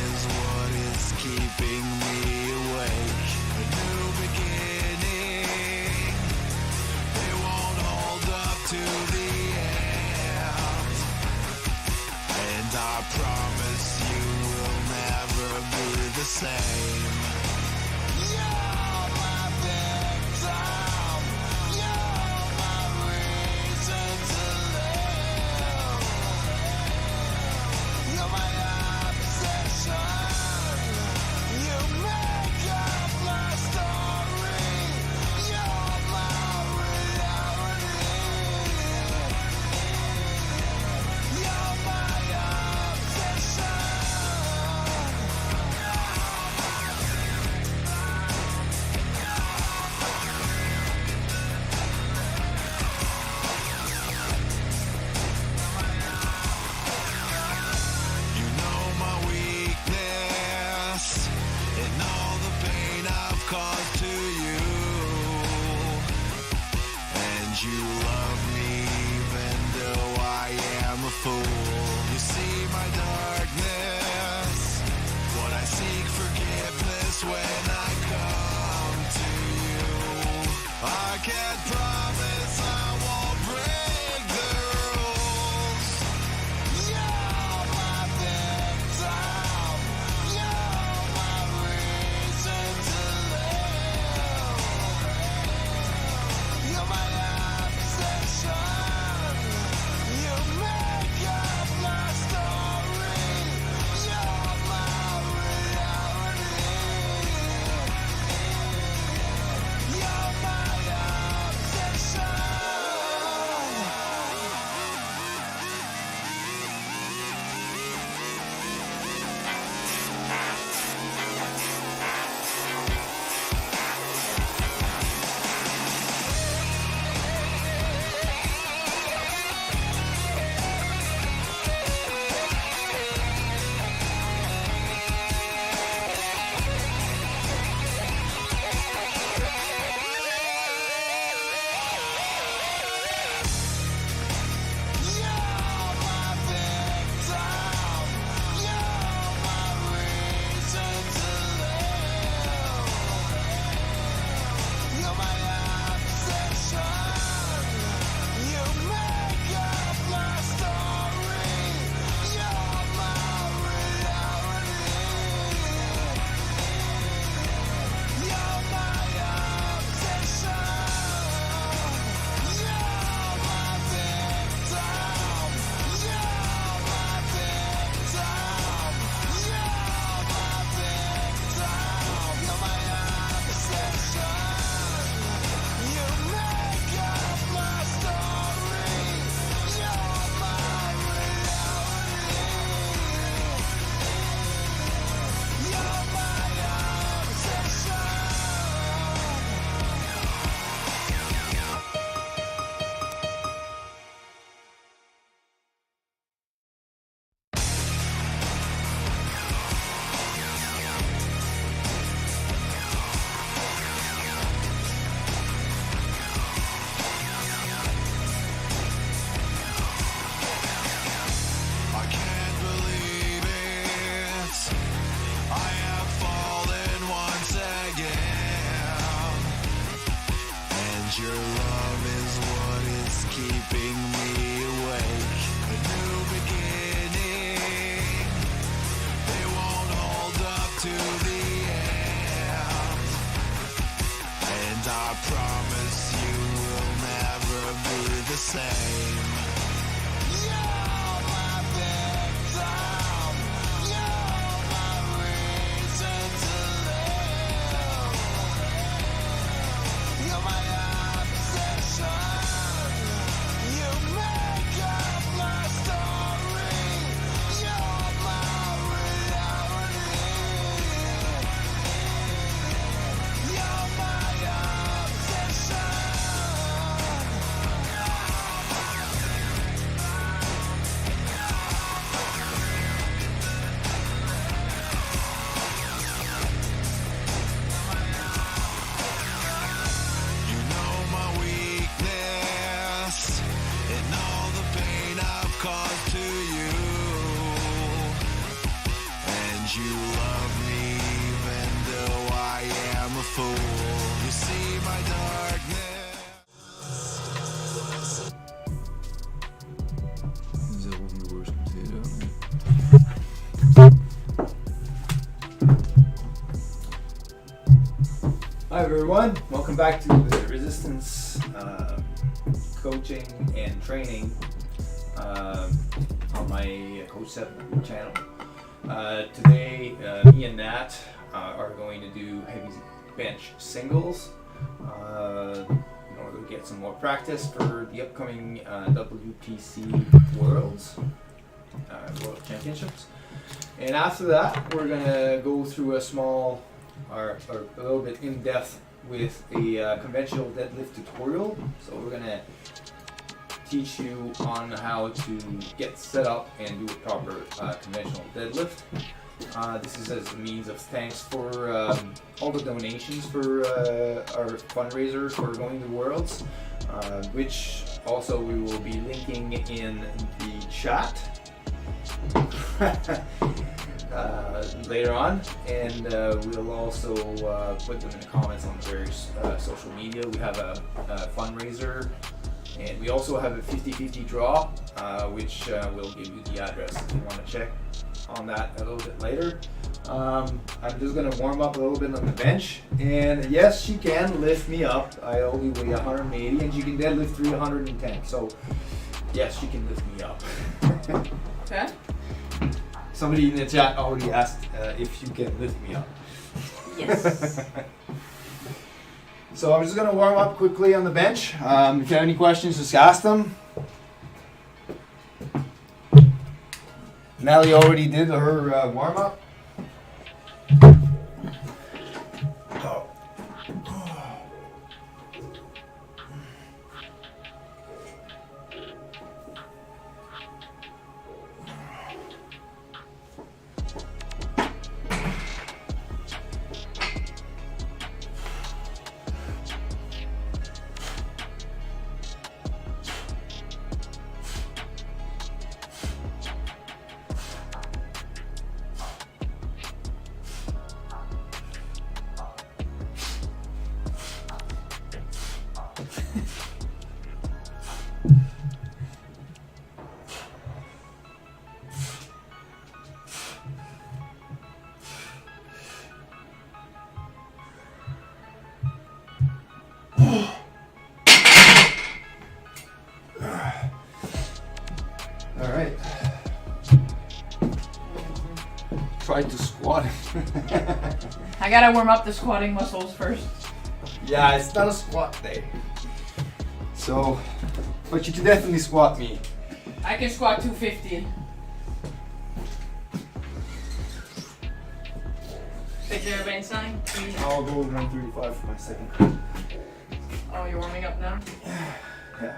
is what is keeping me awake. A new beginning, it won't hold up to the end. And I promise you will never be the same. You're my victim, you're my reason to live. You're my obsession, you make up my story. You're my reality. You're my obsession. You know my weakness and all the pain I've caused to you. And you love me even though I am a fool. You see my darkness, what I seek forgiveness when I come to you. I can't promise I won't break the rules. You're my victim, you're my reason to live. You're my obsession, you make up my story. You're my reality. You're my obsession. You're my victim, you're my reason to live. You're my obsession, you make up my story. You're my reality. You're my obsession. You're my victim, you're my victim, you're my victim. You're my obsession, you make up my story. You're my reality. You're my obsession. I can't believe it, I have fallen once again. And your love is what is keeping me awake. A new beginning, it won't hold up to the end. And I promise you will never be the same. You're my victim, you're my reason to live. You're my obsession, you make up my story. You're my reality. You're my obsession. you love me even though I am a fool. You see my darkness. Zéro viewers comme c'est là. Hi everyone, welcome back to the Resistance coaching and training on my Coach 7 channel. Today, me and Nat are going to do heavy bench singles in order to get some more practice for the upcoming WPC World Championships. And after that, we're going to go through a small or a little bit in depth with a conventional deadlift tutorial. So we're gonna teach you on how to get set up and do a proper conventional deadlift. This is as a means of thanks for all the donations for our fundraiser for going to Worlds, which also we will be linking in the chat. Later on, and we'll also put them in the comments on the various social media. We have a fundraiser, and we also have a 50-50 draw, which will give you the address if you want to check on that a little bit later. I'm just going to warm up a little bit on the bench, and yes, she can lift me up. I only weigh 180, and she can deadlift 310, so yes, she can lift me up. Okay. Somebody in the chat already asked if you can lift me up. Yes. So I'm just going to warm up quickly on the bench. If you have any questions, just ask them. Nelly already did her warm up. All right. Try to squat. I gotta warm up the squatting muscles first. Yeah, it's not a squat day. So, but you can definitely squat me. I can squat 250. Is there a bench sign? I'll go 135 for my second. Oh, you're warming up now? Yeah.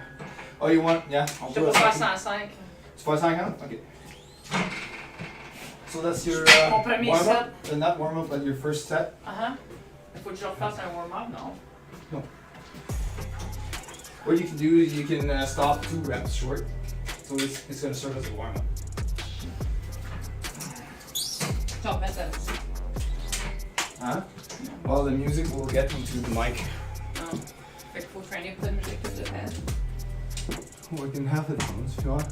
Oh, you want? Yeah. I'll Je do peux a faire second. ça à 5. It's 5 huh? Okay. So that's your Mon premier warm set. up, and that warm up at your first set. Il faut que je refasse un warm-up, non? What you can do is you can stop 2 reps short. So it's going to serve as a warm up. J'en remets ça. Huh? Well, the music will get into the mic. Non. Fait qu'il faut traîner pour la musique tout le temps. We can have headphones if you want.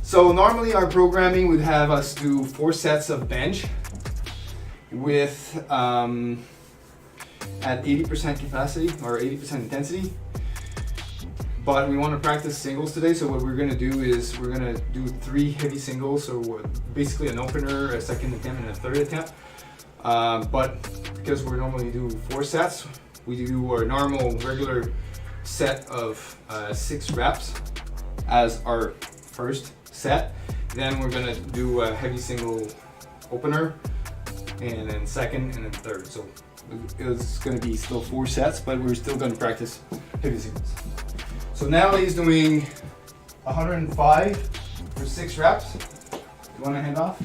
So normally our programming would have us do 4 sets of bench with at 80% capacity or 80% intensity. But we want to practice singles today, so what we're going to do is we're going to do 3 heavy singles, so basically an opener, a second attempt, and a third attempt. But because we normally do 4 sets, we do our normal regular set of 6 reps as our first set. Then we're going to do a heavy single opener, and then second, and then third. So it's going to be still 4 sets, but we're still going to practice heavy singles. So Natalie's doing 105 for 6 reps. You want to hand off?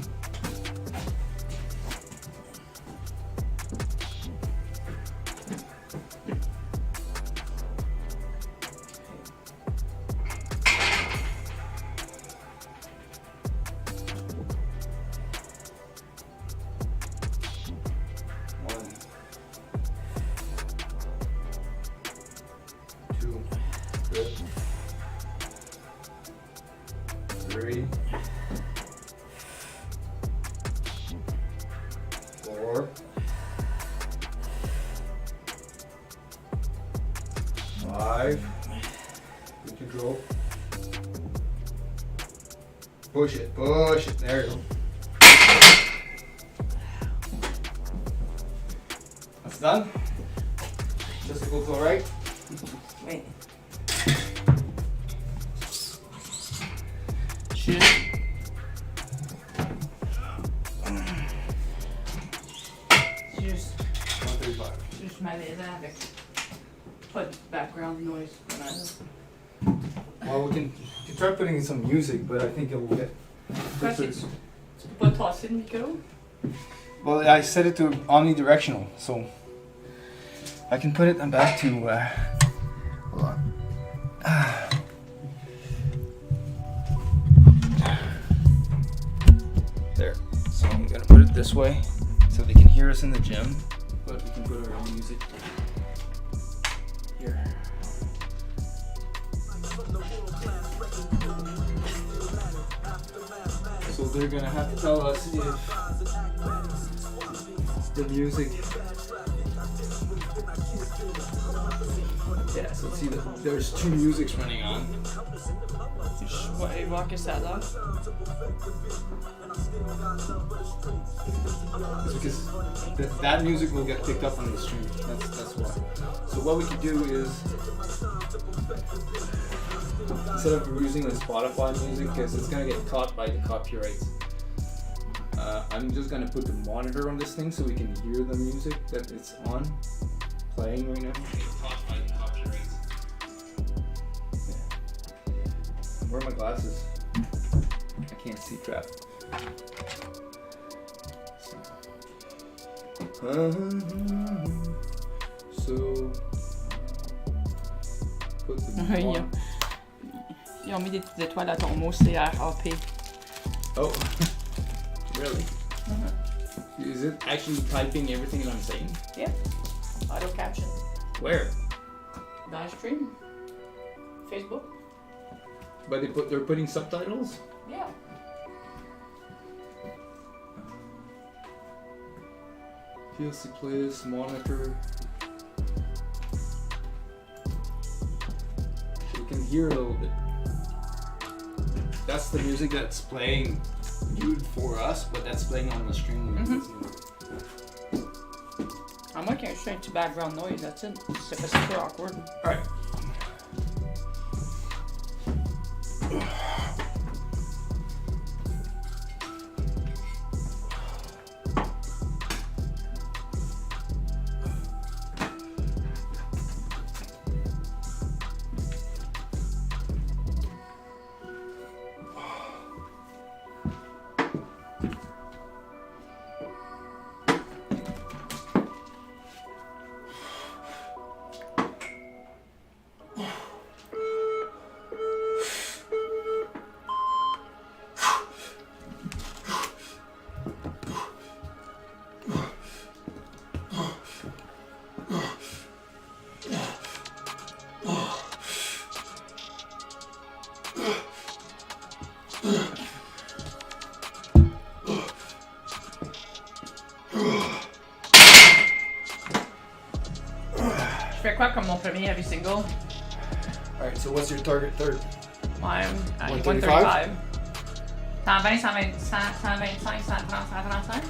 4, 5. Good control. Push it, push it. There you go. That's done. Just to go to the right. Wait. Juste. Juste malaisant avec pas de background noise. Well, we can try putting in some music, but I think it will get. Pourquoi tu peux pas tasser le micro? Well, I set it to omnidirectional, so I can put it back to. Hold on. There. So I'm gonna put it this way, so they can hear us in the gym, but we can put our own music here. So they're gonna have to tell us if the music. Yeah, so see that there's 2 musics running on. Je vais voir que ça a l'air. It's because that music will get picked up on the stream. That's why. So what we could do is, instead of using the Spotify music, because it's gonna get caught by the copyrights, I'm just gonna put the monitor on this thing so we can hear the music that it's on, playing right now. Caught by the copyrights. Yeah. Where are my glasses? I can't see crap. So put the Ils ont mis des petites étoiles à ton mot CRAP. Oh, really? Is it actually typing everything that I'm saying? Yeah. Auto caption. Where? Dans le stream. Facebook. But they're putting subtitles? Yeah. PLC playlist, monitor. You can hear a little bit. That's the music that's playing viewed for us, but that's playing on the stream. À moins qu'il y ait juste un petit background noise, that's it. C'est pas super awkward. Alright. Je fais quoi comme mon premier heavy single? Alright, so what's your target third? I'm at 135? 120, 120, 125, 130, 135?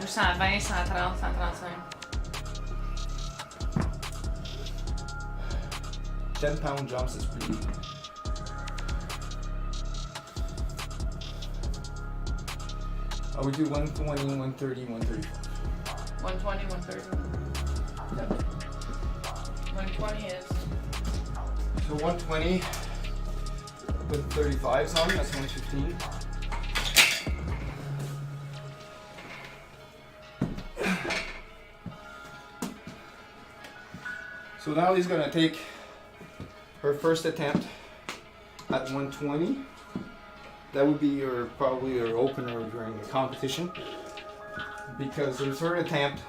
Ou 120, 130, 135? 10-pound jumps is pretty. I would do 120, 130, 135. 120, 130. 120 is. So 120 with 35s on, that's 115. So now he's gonna take her first attempt at 120. That would be probably her opener during the competition. Because her third attempt,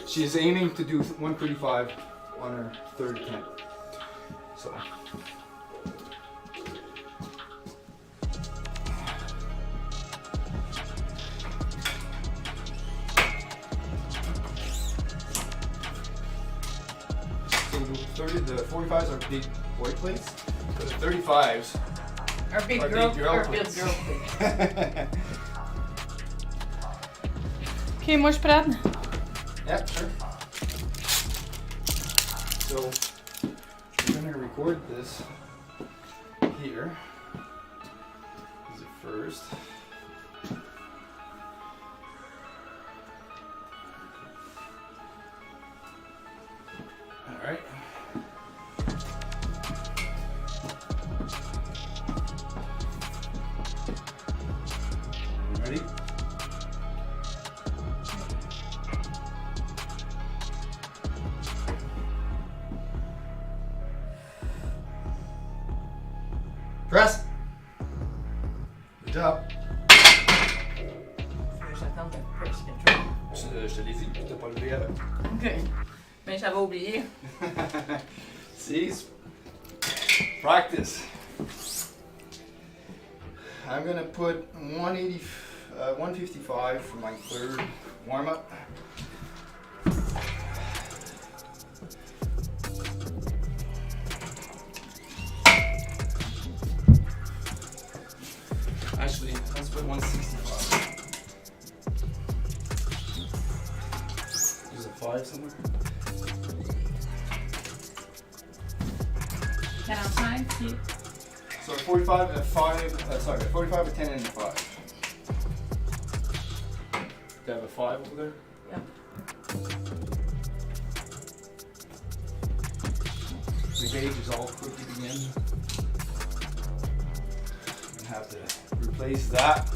she's aiming to do 135 on her third attempt. So. the 45s are big boy plates, but the 35s Our big are girl, big girl our big plates. girl plate. Ok, moi je suis prête. Yep, sure. So we're gonna record this here. This is it first. All right. Ready? Press. Good job. J'attends que press control. Je te l'ai dit, tu t'as pas levé avec. Ok. Mais j'avais oublié. See? Practice. I'm gonna put 155 for my third warm up. Actually, let's put 165. There's a 5 somewhere. 45, puis So 45 and a 5, sorry, 45, a 10, and a 5. Do you have a 5 over there? Yep. The gauge is all crooked again. I'm gonna have to replace that.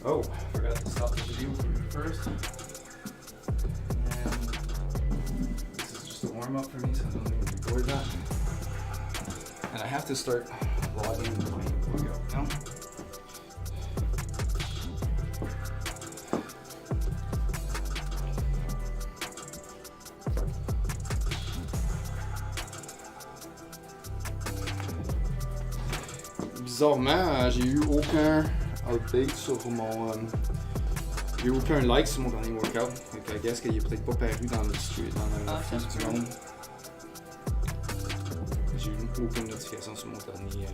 Oh, forgot to stop the video for you first. And this is just a warm up for me, so I don't need to record that. And I have to start logging in my workout now. Bizarrement, j'ai eu aucun update sur mon. J'ai eu aucun like sur mon dernier workout. Donc, I guess qu'il est peut-être pas paru dans le feed du monde. J'ai eu aucune notification sur mon dernier.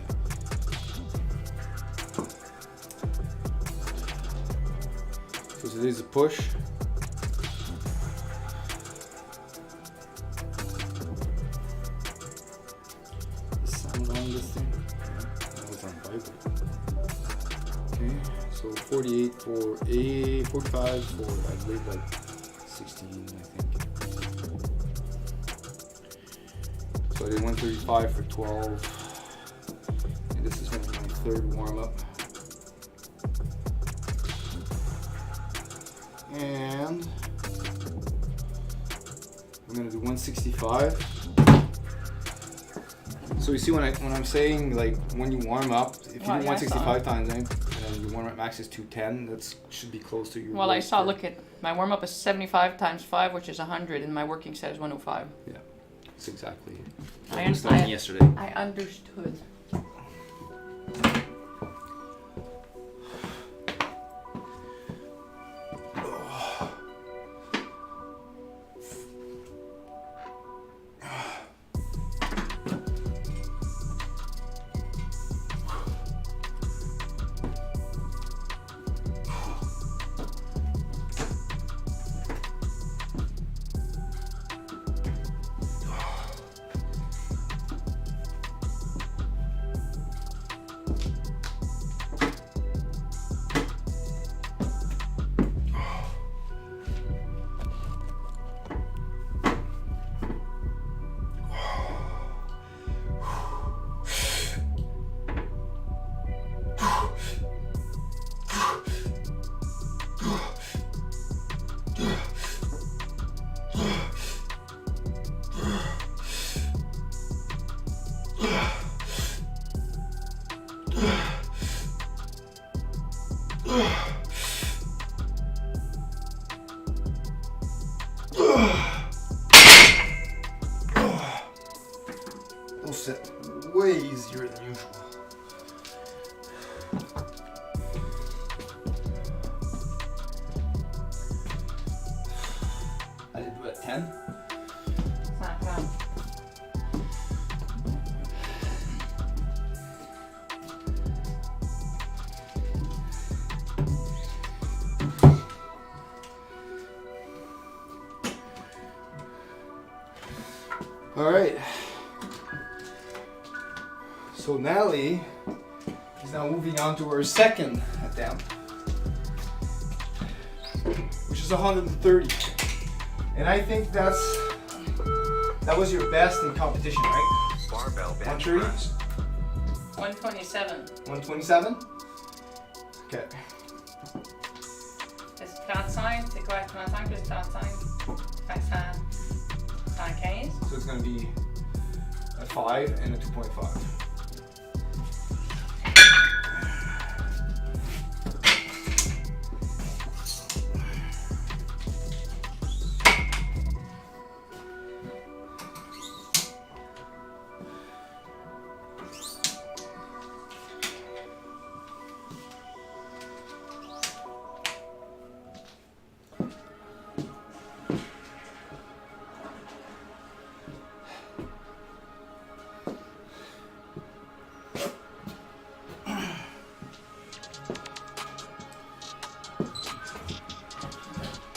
So today's a push. The sound on this thing. On vibrate. Okay, so 48 for A, 45 for I believe like 16, I think. So I did 135 for 12, and this is going to be my third warm up. And I'm going to do 165. So you see when I'm saying like when you warm up, if you do Well, yeah, I 165 times and your warm up max is 210, that should be close to your. Well, I weight saw, for- look at, my warm up is 75 times 5, which is 100, and my working set is 105. That's exactly. I I was understand. done yesterday. I understood. Those sit way easier than usual. All right. So Natalie is now moving on to her second attempt, which is 130. And I think that was your best in competition, right? Barbell bench 130? press. 127. 127? Okay. C'est 35, c'est quoi? 35 plus 35? Fait que ça... 115. So it's going to be a 5 and a 2.5.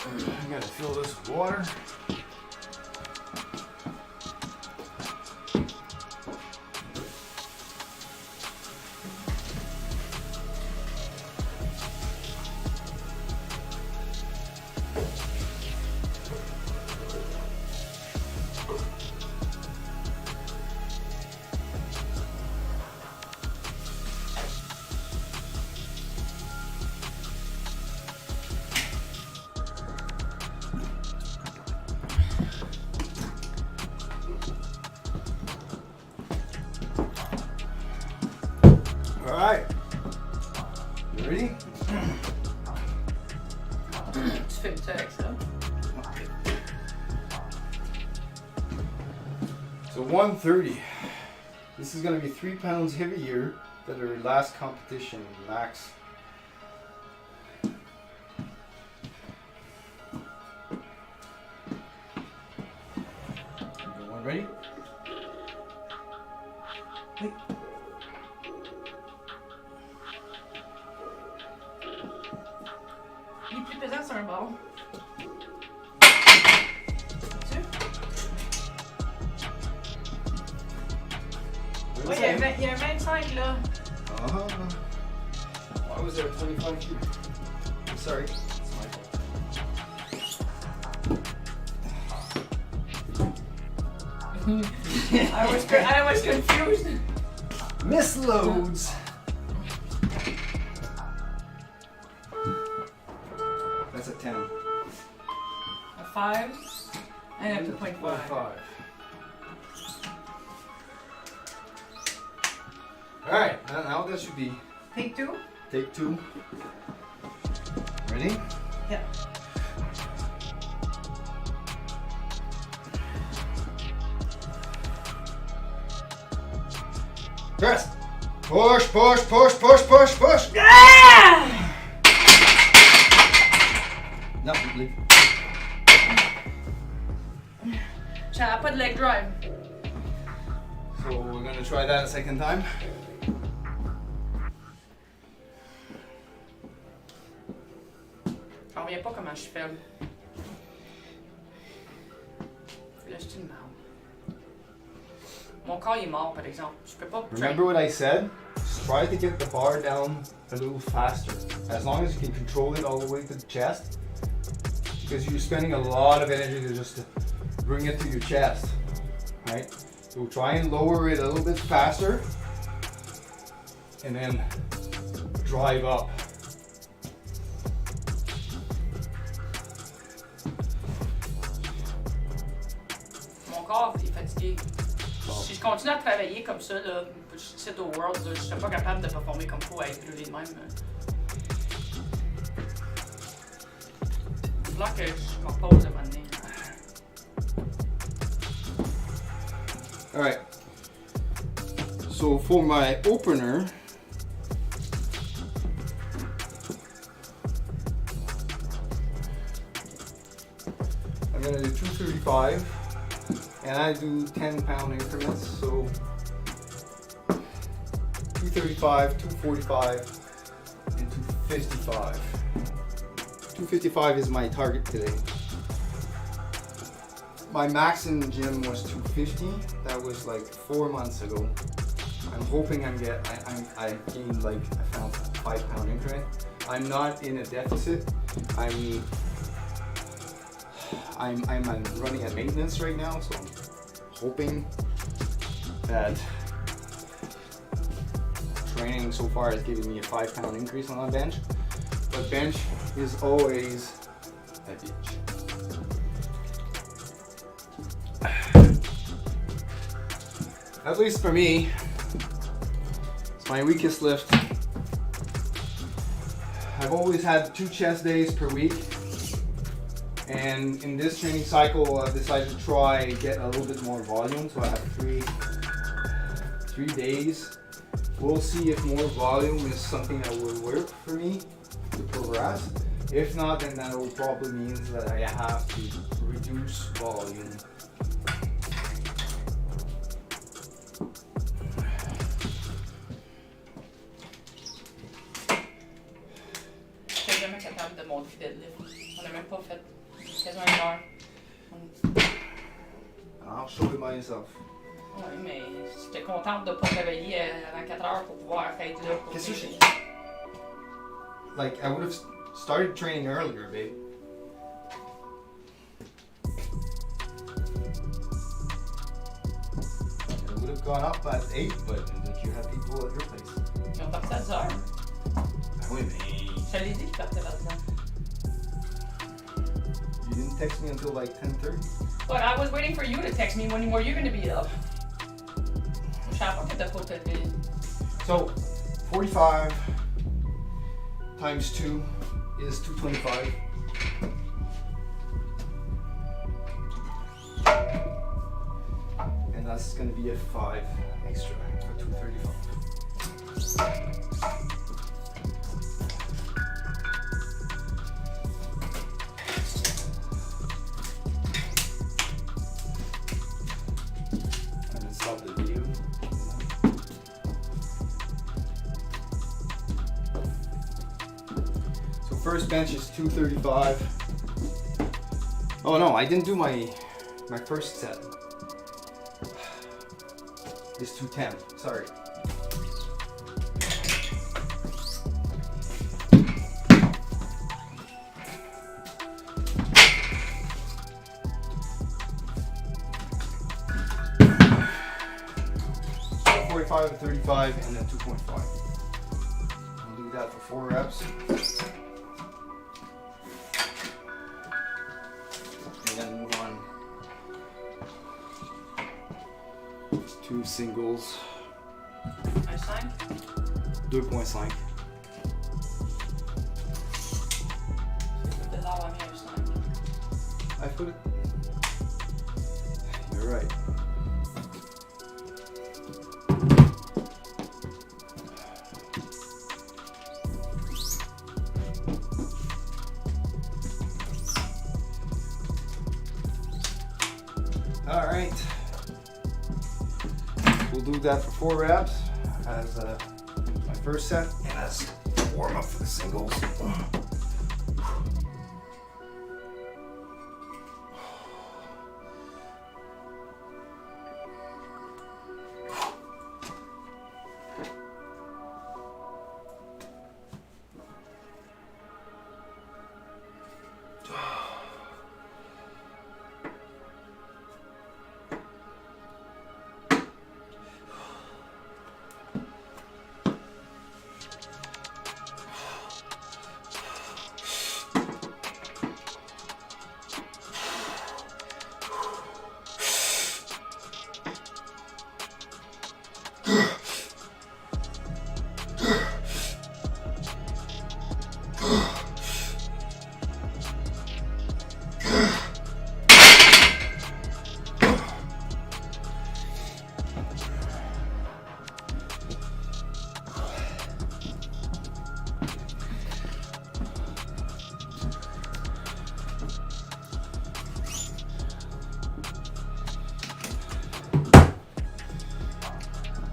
I gotta fill this with water. All right. You ready? Tu fais ça avec ça? So 130. This is going to be 3 pounds heavier than our last competition, max. Everyone ready? Wait. Il est plus pesant sur un bord. Oui, il y a un 25 là. Why was there 25 here? I'm sorry. It's my fault. I was confused. Misloads. That's a 10. A 5 and a 2.5. 2.5. Alright, now that should be Take 2? take 2. Ready? Yeah. Press. Push, push, push, push, push, push. Ah! No, leave. J'avais pas de leg drive. So we're gonna try that a second time. Je reviens pas comment je fais. Là, je suis une marde. Mon corps il est mort, par exemple. Je peux pas. Remember what I said? Just try to get the bar down a little faster. As long as you can control it all the way to the chest. Because you're spending a lot of energy to just bring it to your chest. Right? So try and lower it a little bit faster. And then drive up. Mon corps il est fatigué. Si je continue à travailler comme ça, là, je suis au World, là, je serais pas capable de performer comme faut à être brûlé de même. Il faut que je me repose à un moment donné. Alright. So for my opener, I'm gonna do 235 and I do 10-pound increments, so 235, 245, and 255. 255 is my target today. My max in the gym was 250. That was like 4 months ago. I'm hoping I gained like I found a 5 pound increment. I'm not in a deficit. I'm running at maintenance right now, so I'm hoping that training so far has given me a 5 pound increase on my bench. But bench is always a bitch. At least for me, it's my weakest lift. I've always had 2 chest days per week, and in this training cycle I've decided to try get a little bit more volume, so I have 3 days. We'll see if more volume is something that will work for me to progress. If not, then that will probably mean that I have to reduce volume. Jamais capable de monter deadlift. On n'a même pas fait quasiment 1 heure. I'll show it myself. Oui, mais j'étais contente de ne pas me réveiller avant 4 heures pour pouvoir être là. Qu'est-ce que j'ai? Like, I would have started training earlier, babe. I would have gone up at 8, but you have people at your place. Ils ont parti à 10 heures. Ah oui, mais Je te l'ai dit qu'ils partaient là-dedans. you didn't text me until like 10:30. But I was waiting for you to text me when were you going to be up. Je savais pas que t'as pas te lever. So, 45 times 2 is 225. And that's going to be a 5 extra for 235. And then stop the video. So first bench is 235. Oh no, I didn't do my first set. It's 210, sorry. So 45 to 35 and then 2.5. I'll do that for 4 reps. And then move on. 2 singles. Un 5? 2.5. De l'or à mis un 5. I put it. You're right. All right. We'll do that for 4 reps as my first set and as warm up for the singles.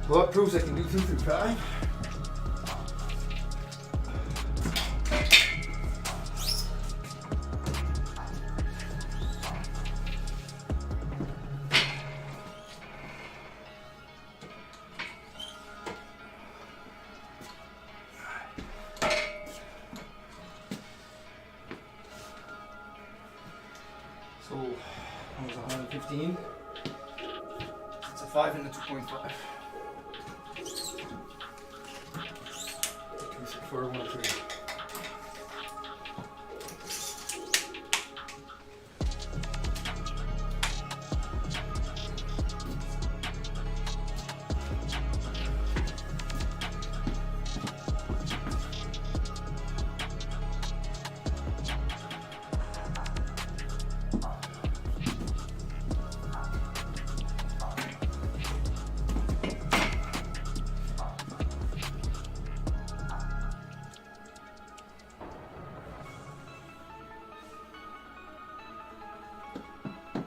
Well, that proves I can do 2 through 5. 15. It's a 5 and a 2.5. 2, 4, 1, 3.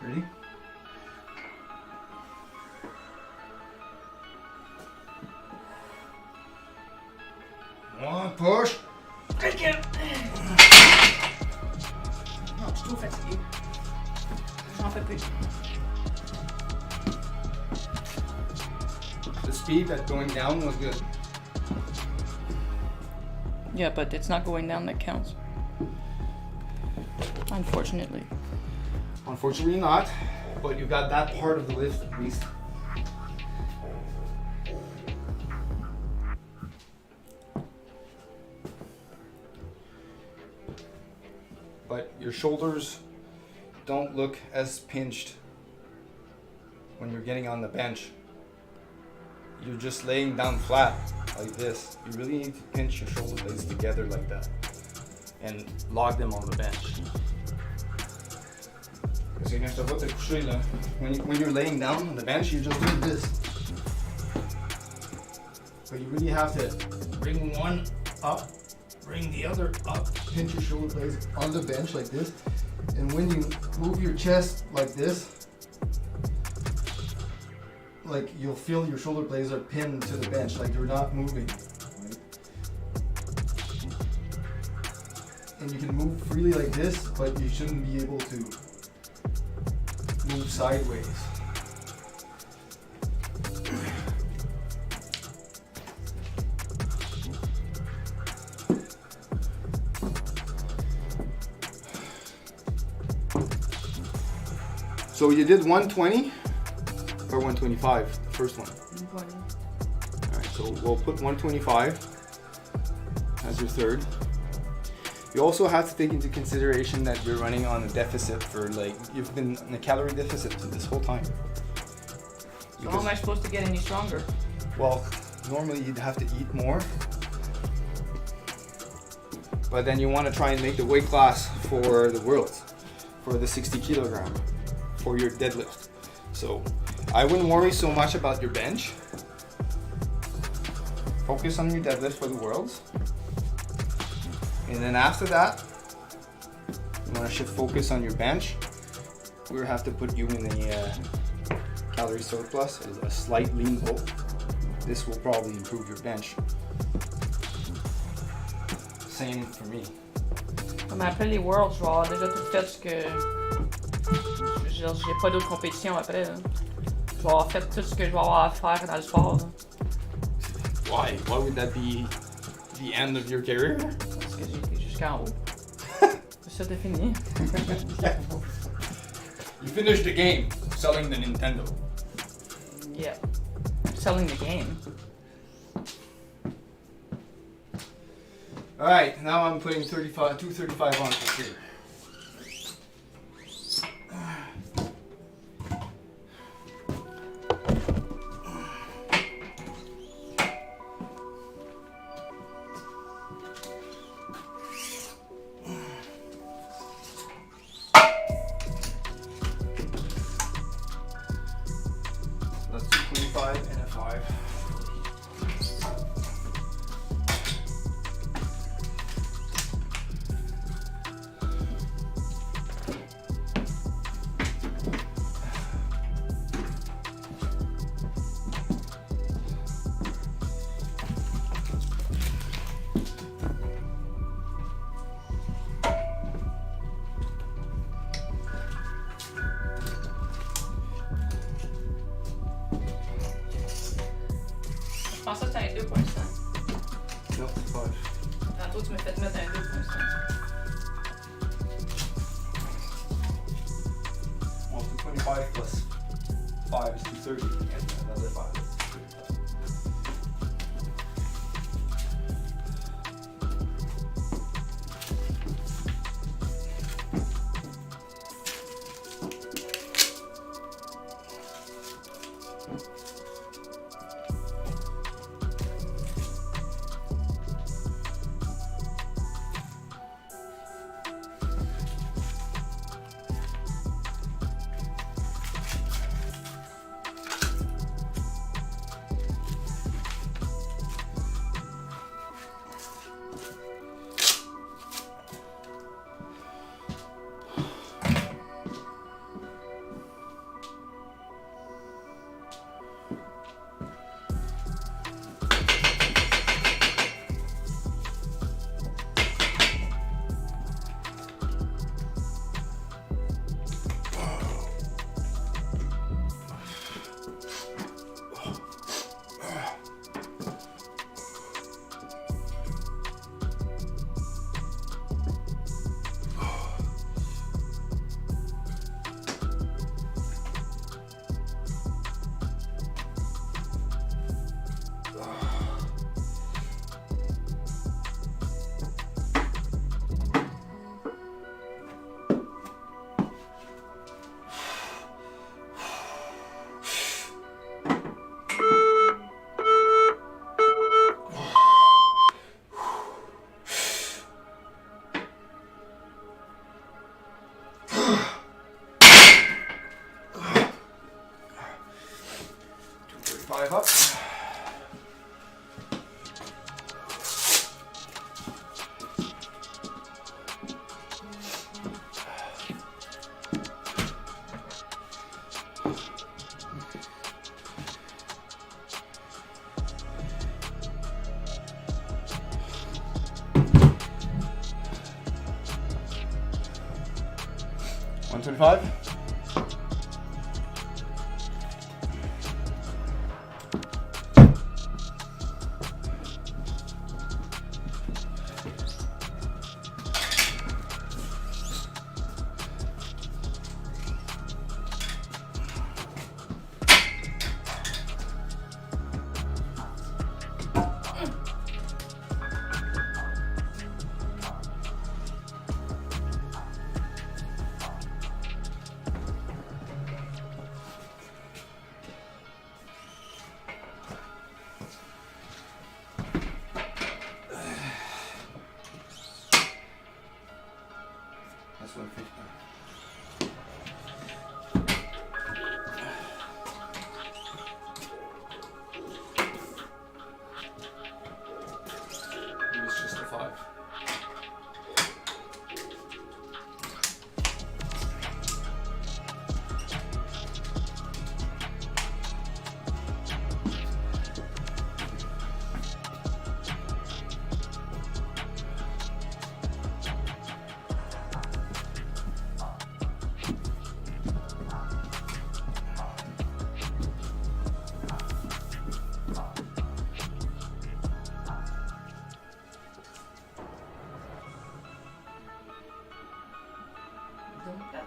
Ready? One, push. Take it! Non, je suis trop fatiguée. J'en fais plus. The speed that going down was good. Yeah, but it's not going down that counts. Unfortunately. Unfortunately not, but you got that part of the lift at least. But your shoulders don't look as pinched when you're getting on the bench. You're just laying down flat like this. You really need to pinch your shoulder blades together like that and log them on the bench. Kasi quand je te vois te coucher là, when you're laying down on the bench, you're just doing this. But you really have to bring one up, bring the other up, pinch your shoulder blades on the bench like this. And when you move your chest like this, like you'll feel your shoulder blades are pinned to the bench, like they're not moving. Right? And you can move freely like this, but you shouldn't be able to move sideways. So you did 120 or 125, the first one. 120. Alright, so we'll put 125 as your third. You also have to take into consideration that you're running on a deficit for you've been in a calorie deficit this whole time. So how am I supposed to get any stronger? Well, normally you'd have to eat more. But then you want to try and make the weight class for the worlds, for the 60 kilogram, for your deadlift. So I wouldn't worry so much about your bench. Focus on your deadlift for the worlds. And then after that, you want to shift focus on your bench. We'll have to put you in a calorie surplus, a slight lean bulk. This will probably improve your bench. Same for me. Mais après les Worlds, je vais avoir déjà tout fait ce que. J'ai pas d'autres compétitions après. Là. Je vais avoir fait tout ce que je vais avoir à faire dans le sport. Là. Why? Why would that be the end of your career? Parce que j'ai été jusqu'en haut. Ça, c'est fini. You finished the game selling the Nintendo. Yeah. Selling the game. Alright, now I'm putting 235 on for here. That's 225 and a 5. Je pense que c'était un 2.5. No, 5. Tantôt, tu m'as fait mettre un 2.5. Well, 225 5 plus 5 is 230, and another 5 is 230. Five up. $125. That's 150. It was just a 5.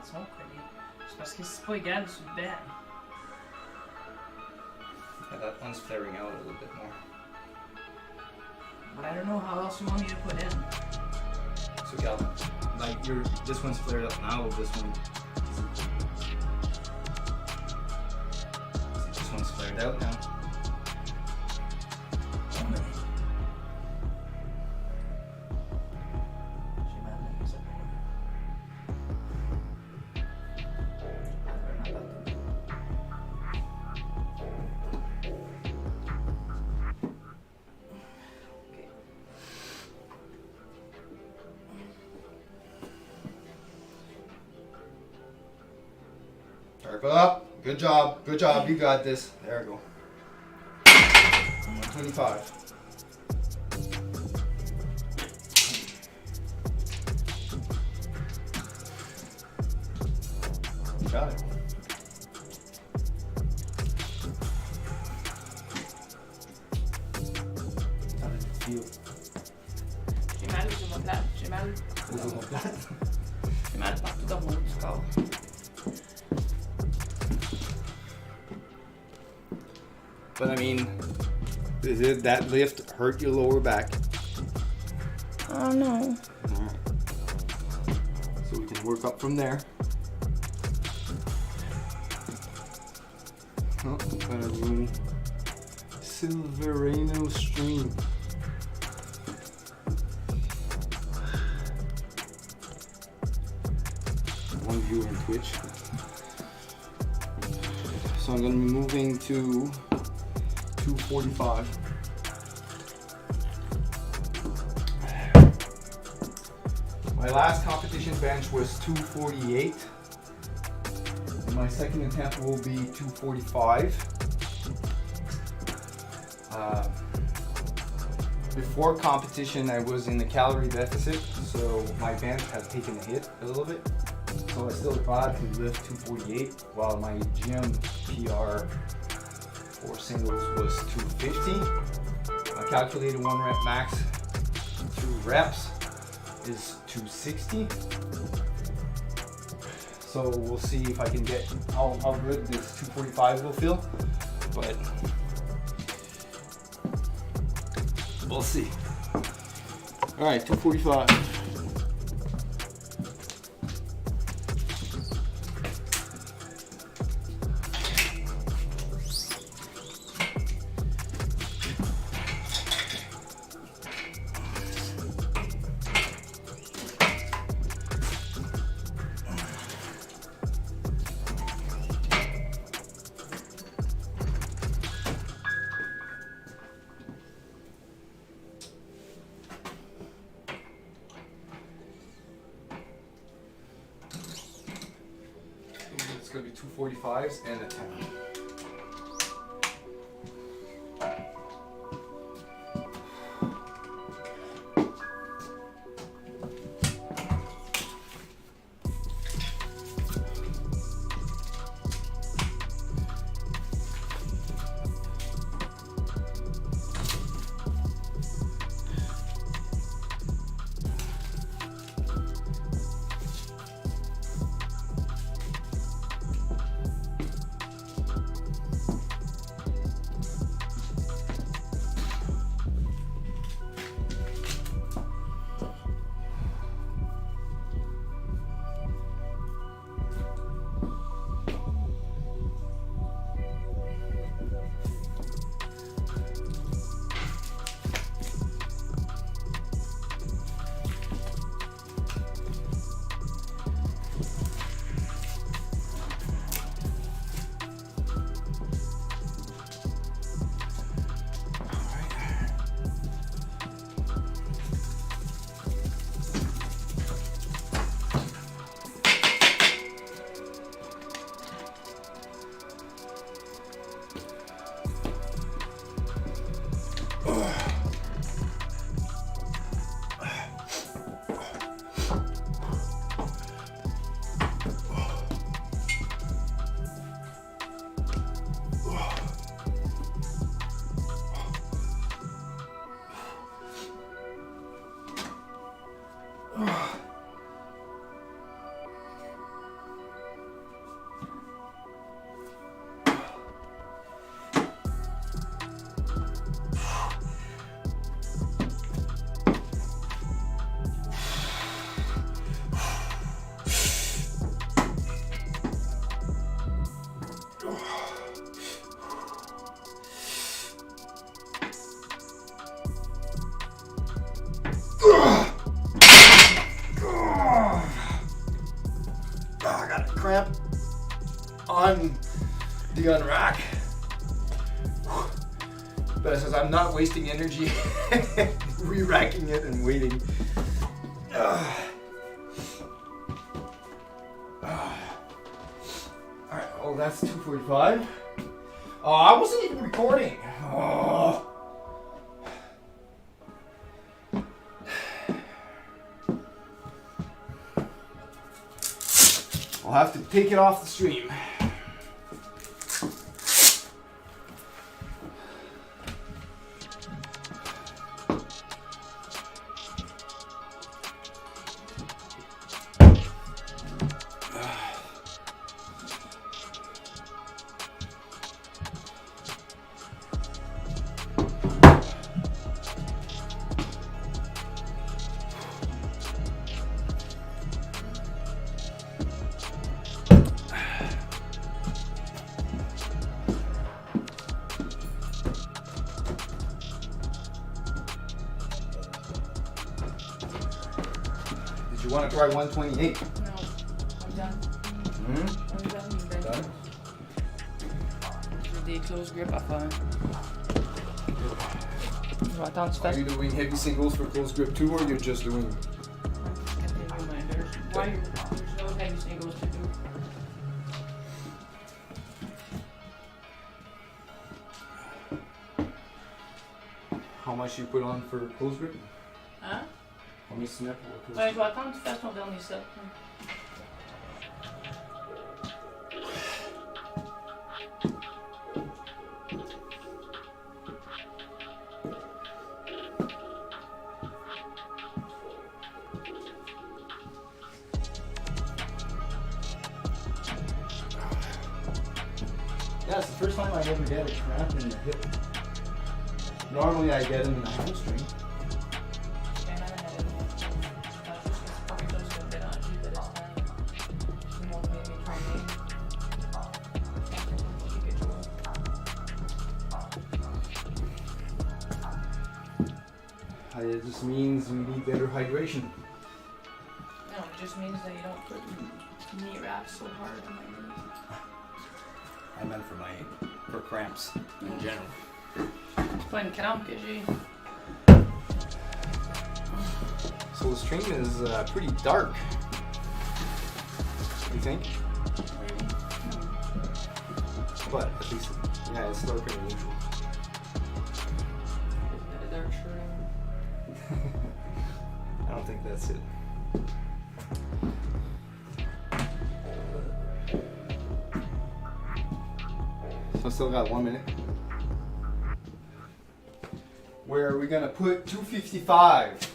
Sont collés. C'est parce que c'est pas égal sur le bed. Yeah, that one's flaring out a little bit more. But I don't know how else you want me to put in. So Calvin, like this one's flared up now, this one this one's flared out now. Sharp up. Good job. Good job. You got this. There we go. 125. Got it. How did it feel? J'ai mal aux omoplates. J'ai mal. Aux omoplates? J'ai mal partout dans mon haut du corps. Did that lift hurt your lower back? Oh no. Alright. So we can work up from there. Oh, got a room. Silverano stream. One viewer on Twitch. So I'm going to be moving to 245. My last competition bench was 248. And my second attempt will be 245. Before competition, I was in the calorie deficit, so my bench had taken a hit a little bit. So I still thought I could lift 248, while my gym PR for singles was 250. My calculated 1 rep max through reps is 260. So we'll see if I can get how good this 245 will feel, but we'll see. All right, 245. It's going to be 245s and a 10. I got a cramp on the unrack. But it says I'm not wasting energy re-racking it and waiting. Alright, well that's 245. Oh, I wasn't even recording. Oh. I'll have to take it off the stream. You want to try 128? Non, I'm done. Hmm? I'm done. Ben. Done? J'ai des close grip à faire. Je vais attendre que tu Are fasses you doing heavy singles for close grip too, or you're just doing? quelques reminders. Why there's no heavy singles to do. How much you put on for close grip? Hein? How many snap for close Ouais, je grip? vais attendre que tu fasses ton dernier set. Yeah, it's the first time I ever get a cramp in the hip. Normally I get them in the hamstring. J'ai bien mal à la lèvre. Juste que c'est pas quelque chose qui va me déranger de l'instant. Je vous montre mes trainings. J'ai quelque chose. It just means you need better hydration. No, it just means that you don't put knee wraps so hard on my knee. I meant for cramps in general. C'est pas une crampe que j'ai. So the stream is pretty dark. You think? But at least, yeah, it's darker than usual. Got a dark shirt. I don't think that's it. So I still got 1 minute. Where are we gonna put 255?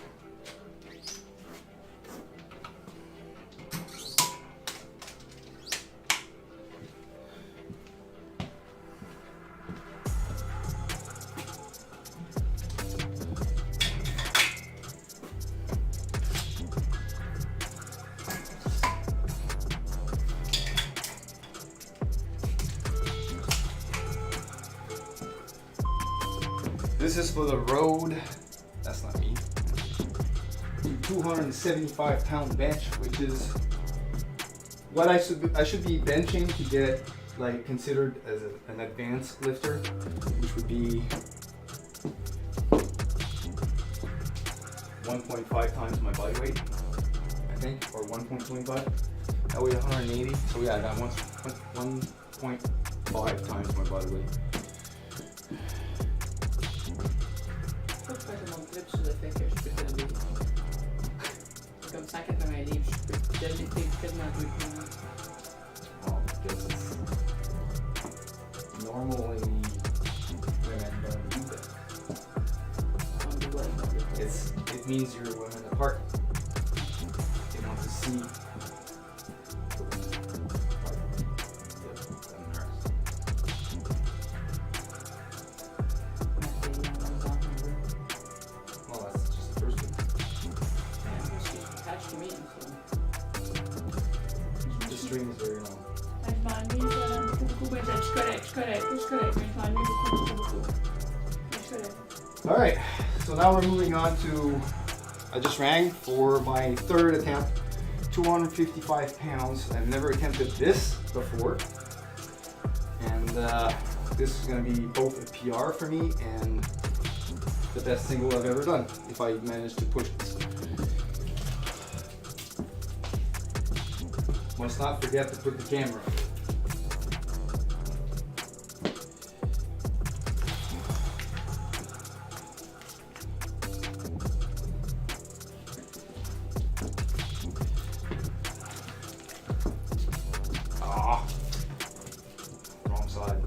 This is for the road. That's not me. 275-pound bench, which is what I should be benching to get like considered as an advanced lifter, which would be 1.5 times my body weight, I think, or 1.25. That way 180. So yeah, I got 1.5 times my body weight. Faut que je fasse mon trip sur le fait que je peux te lever. C'est comme 180 livres, je peux te lever quasiment tout le temps. Oh, because it's normally women don't do that. On the way. It means you're women apart. They want to see. Well, that's just the first one. She's attached to me, so. The string is very long. Je m'ennuie beaucoup, mais je suis correct. Mais je m'ennuie beaucoup. Mais je suis correct. All right, so now we're moving on to. I just rang for my third attempt, 255 pounds. I've never attempted this before, and this is going to be both a PR for me and the best single I've ever done if I manage to push this. Must not forget to put the camera up. Ah, wrong side.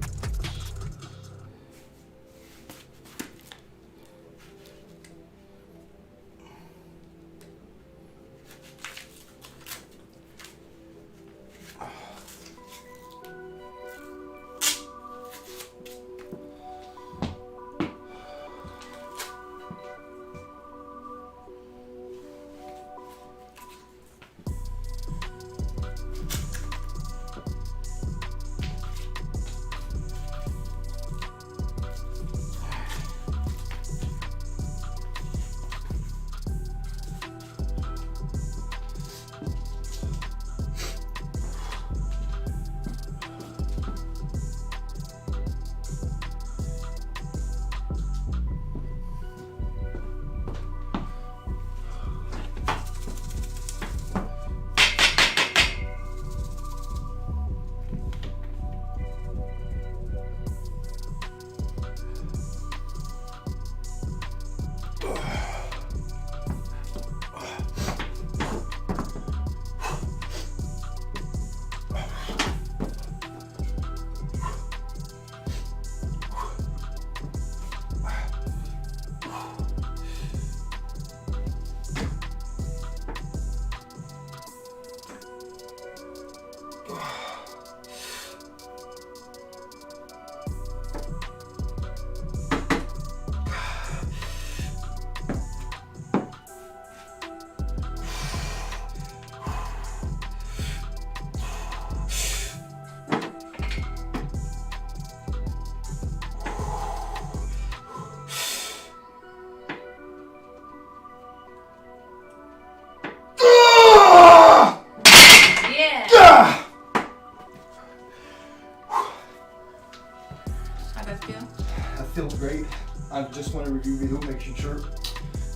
sure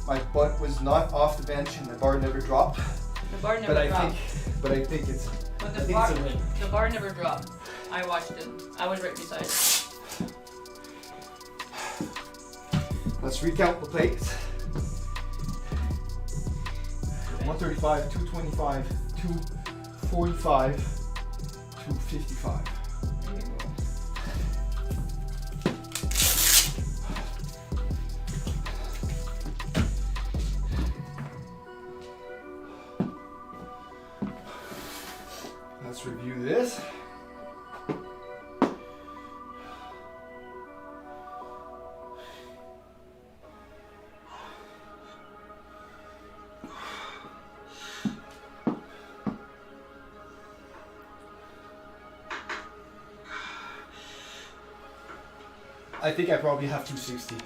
my butt was not off the bench and the bar never dropped. The bar never dropped. But I think it's. But I the think bar, it's a win. the bar never dropped. I watched it. I was right beside it. Let's recount the plates. 135, 225, 245, 255. There you go. Let's review this. I think I probably have 260 in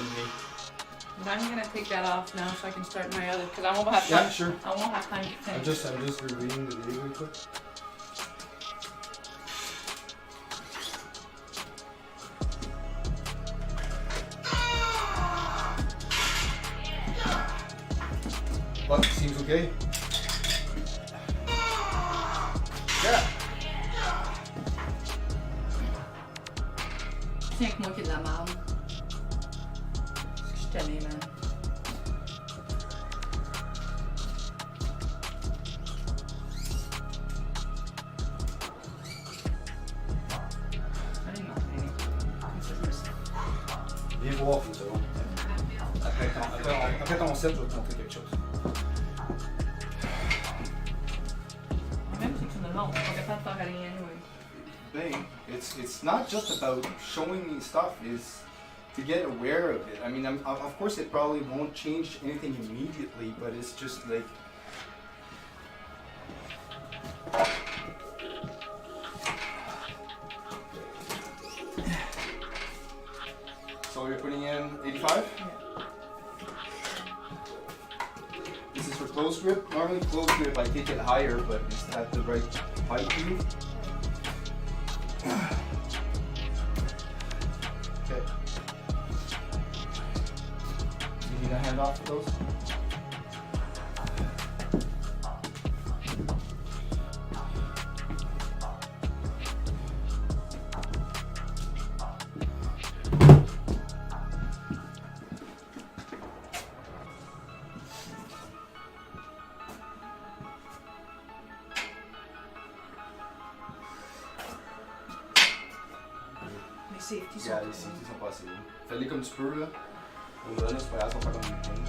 me. But I'm gonna take that off now so I can start my other, because I won't have time. Yeah, sure. I won't have time to think. I'm just rereading the video really quick. But seems okay. Yeah. Tiens que moi qui ai de la marde. Parce que je suis tannée, man. Allez, non, allez. Comme ça, je me sens. Viens voir une seconde. Après ton set, je vais te montrer quelque chose. Même si tu me le montres, on est pas capable de faire rien, anyway. Thing, it's not just about showing me stuff, is to get aware of it. I mean, of course it probably won't change anything immediately, but it's just like so you're putting in 85? Yeah. This is for close grip. Normally close grip I take it higher, but it's at the right height for you. Okay. You need a hand off for those? Les safety sont Yeah, les safety sont pas assez hauts. Fais-les comme tu peux là. Au-delà, là, c'est pas grave, ça va faire comme une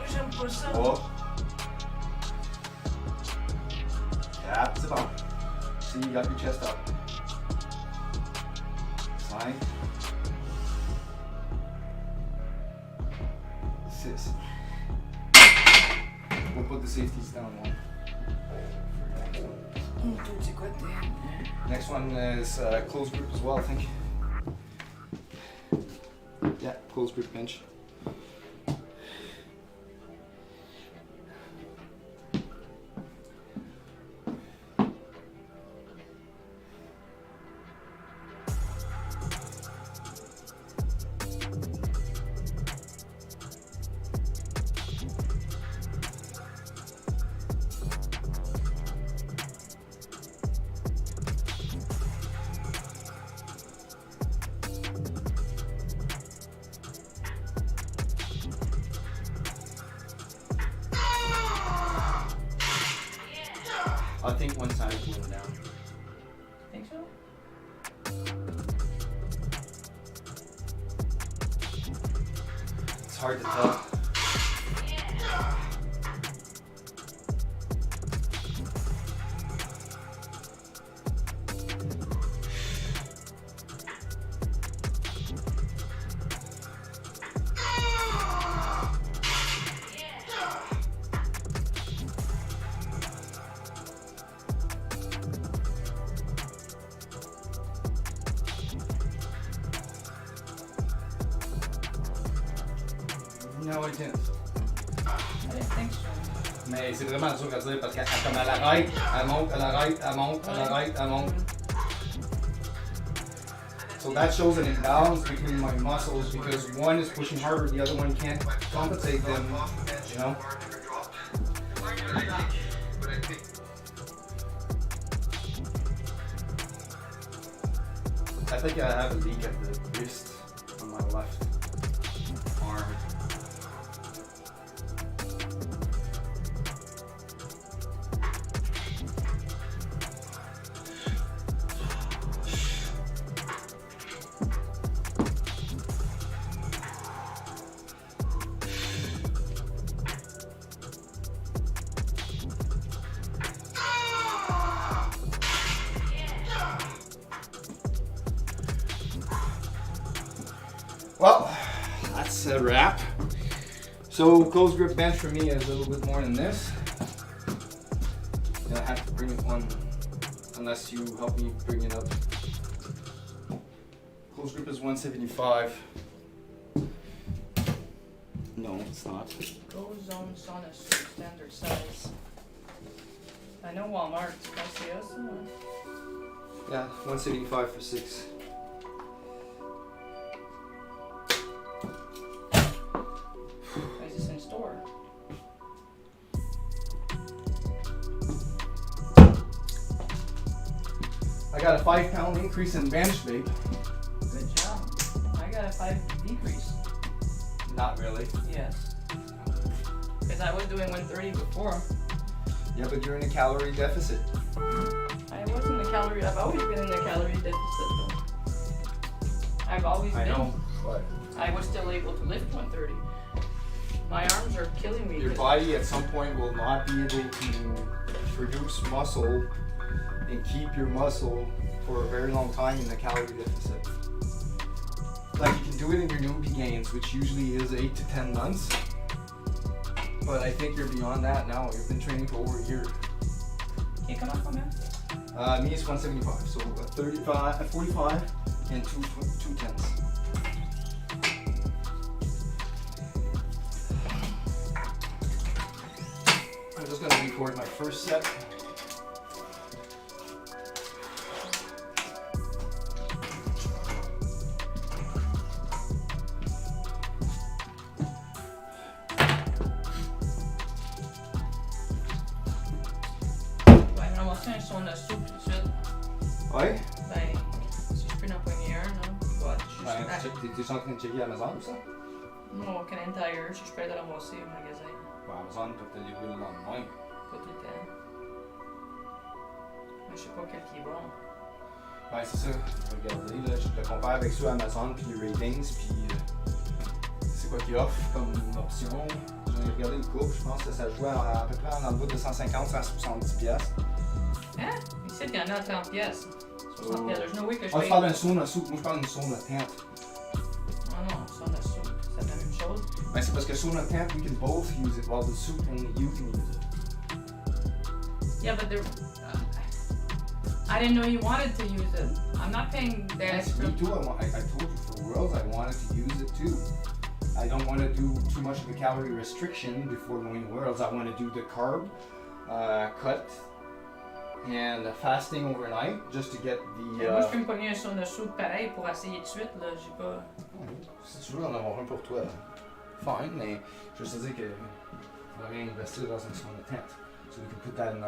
J'aime pas ça. 3. 4, c'est bon. See, you got your chest up. 5. 6. We'll put the safeties down one. C'est quoi tes... Next one is close grip as well, I think. Yeah, close grip bench. I think one side is going down. Think so? It's hard to tell. No, I didn't. I didn't think so. Mais c'est vraiment dur à dire parce qu'elle comme elle arrête, elle monte, elle arrête, elle monte, elle arrête, elle monte. So that shows an imbalance between my muscles because one is pushing harder, the other one can't compensate them, you know? I think I have a leak at the wrist on my left arm. Well, that's a wrap. So closed grip bench for me is a little bit more than this. And I have to bring it on unless you help me bring it up. Closed grip is 175. No, it's not. Go Zone Sauna Suit standard size. I know Walmart. Can I see us? Yeah, 175 for 6. Is this in store? I got a 5-pound increase in bench, babe. Good job. I got a 5 decrease. Not really. Yes. Because I was doing 130 before. Yeah, but you're in a calorie deficit. I was in the calorie. I've always been in the calorie deficit though. I've always I been. know, but I was still able to lift 130. My arms are killing me. your 'cause body at some point will not be able to produce muscle and keep your muscle for a very long time in the calorie deficit. Like you can do it in your newbie gains, which usually is 8 to 10 months. But I think you're beyond that now. You've been training for over a year. Can you come up on that? Me is 175, so 35, 45, and two tens. I'm just gonna record my first set. Ouais, mais on va faire un sauna soupe tout de suite. Ouais? Ben, si je peux en pogner un, là. Ouais, T'es en train de checker Amazon ou ça? Mon Canadian Tire, si je peux aller le ramasser au magasin. Ouais, Amazon peut te le livrer le lendemain. Pas tout le temps. Mais je sais pas quel qui est bon. Ouais, c'est ça. Regardez, là, je te compare avec ceux Amazon, puis les ratings, puis c'est quoi qu'ils offrent comme option. J'en ai regardé une coupe, je pense que ça jouait à peu près en envoie de 150-170 piastres. Hein? Ici, il y en a à 30 pièces. 60 pièces. There's no way que je Ah, paye. tu parles d'un sauna soupe, moi je parle d'une sauna tente. Ah non, sauna soupe. C'est la même chose. Ben, c'est parce que sauna tent, we can both use it, while the soup, only you can use it. Yeah, but there. I didn't know you wanted to use it. I'm not paying the Yes, extra. me too. I told you for Worlds I wanted to use it too. I don't want to do too much of a calorie restriction before going to Worlds. I want to do the carb cut and fasting overnight just to get the. Moi, je peux me pogner un sauna soupe pareil pour essayer de suite, là. J'ai pas. Si tu veux en avoir un pour toi, fine, mais je te dis que on va rien investir dans une sauna tent. So we can put that in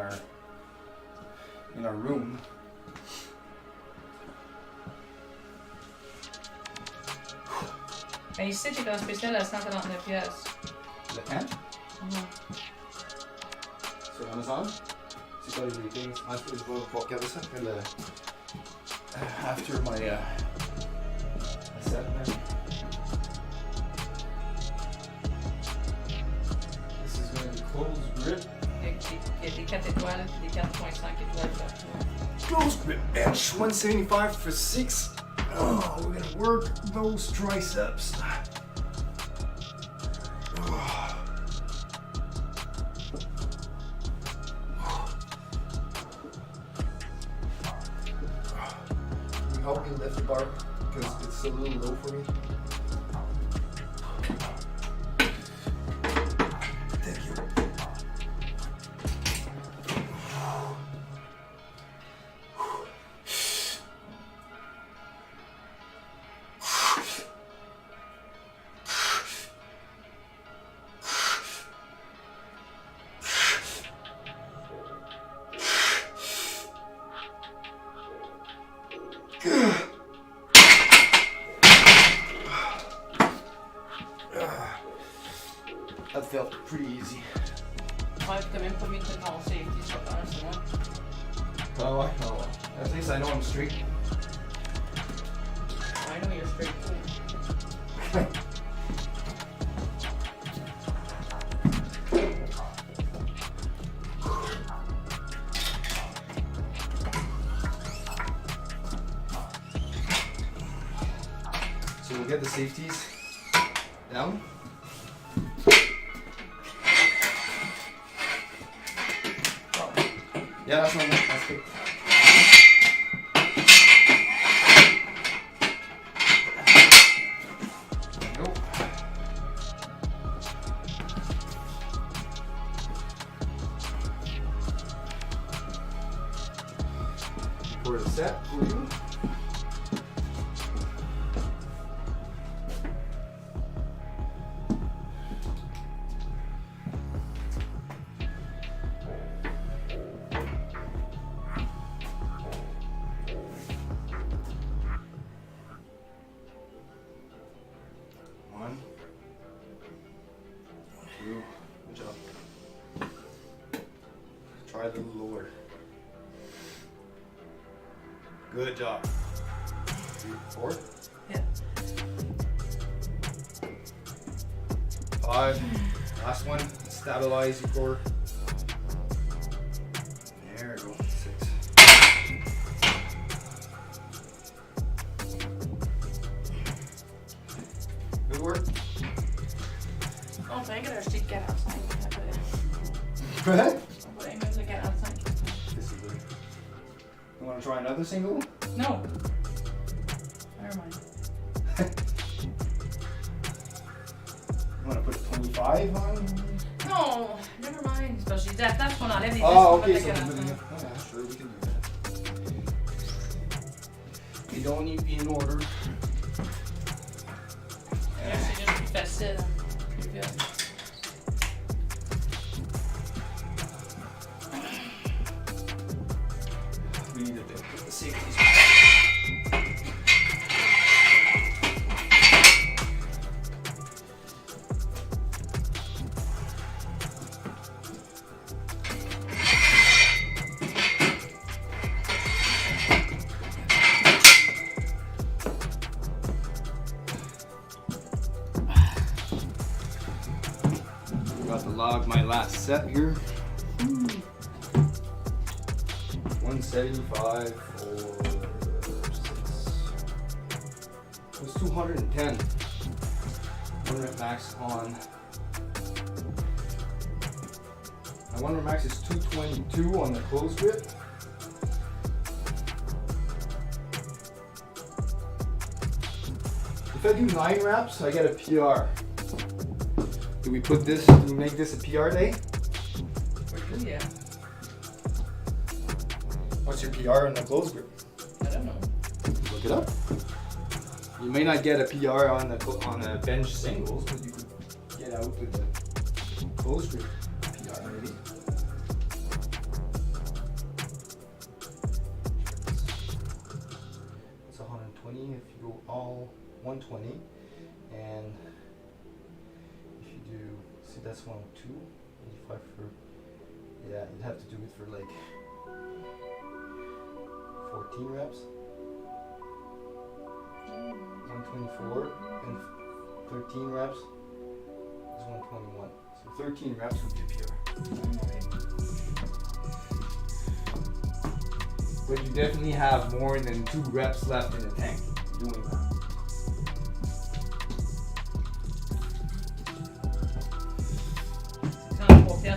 our room. Ben ici, t'es en spécial à 139 pièces. Le tent? Sur Amazon? C'est quoi les ratings? Je vais regarder ça après le. After my set, man. This is going to be closed grip. Il y a des 4 étoiles et des 4.5 étoiles partout. Closed grip bench, 175 for 6. Oh, we're gonna work those triceps. Can you help me lift the bar? Because it's a little low for me. Thank you. That felt pretty easy. Ouais, t'as même pas mis de ton safety sur le c'est moi. Oh, I know. At least I know I'm straight. I know you're straight too. So we'll get the safeties down. Yeah, that's normal. That's good. Nope. For the set for you. One, two, good job. Try a little lower. Good job. 3, 4. Yeah. 5. Last one. Stabilize your core. There we go. 6. Good work. On peut rien acheter 45 après. What? On va rien mettre le 45. This is good. You want to try another single? No. Never mind. You want to put a 25 on? Non, never mind. C'est parce que j'ai dit à la place qu'on enlève les 10 Oh, pour okay, mettre so le we're 45. gonna, yeah, sure, we can do that. They don't need to be in order. Là, c'est juste plus facile. Plus vite. We need to put the safeties. About to log my last set here. 175 for 6. It was 210. 1 rep max on. My 1 rep max is 222 on the closed grip. If I do 9 reps, I get a PR. Do we put this, do we make this a PR day? For you, yeah. What's your PR on the closed grip? I don't know. Look it up. You may not get a PR on the bench singles, but you could get out with the closed grip PR maybe. It's 120 if you go all 120, and if you do, see that's 102, 85 for, yeah, you'd have to do it for like 14 reps. 124 and 13 reps is 121. So 13 reps would be a PR. But you definitely have more than 2 reps left in the tank doing that.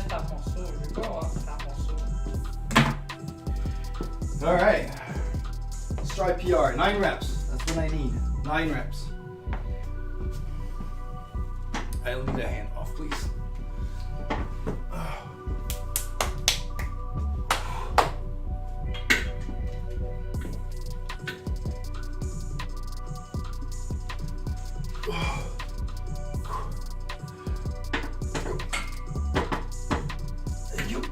Par morceau. Je veux pas avoir par morceau. Alright. Let's try PR. 9 reps. That's what I need. 9 reps. I'll need a hand off, please. Thank you.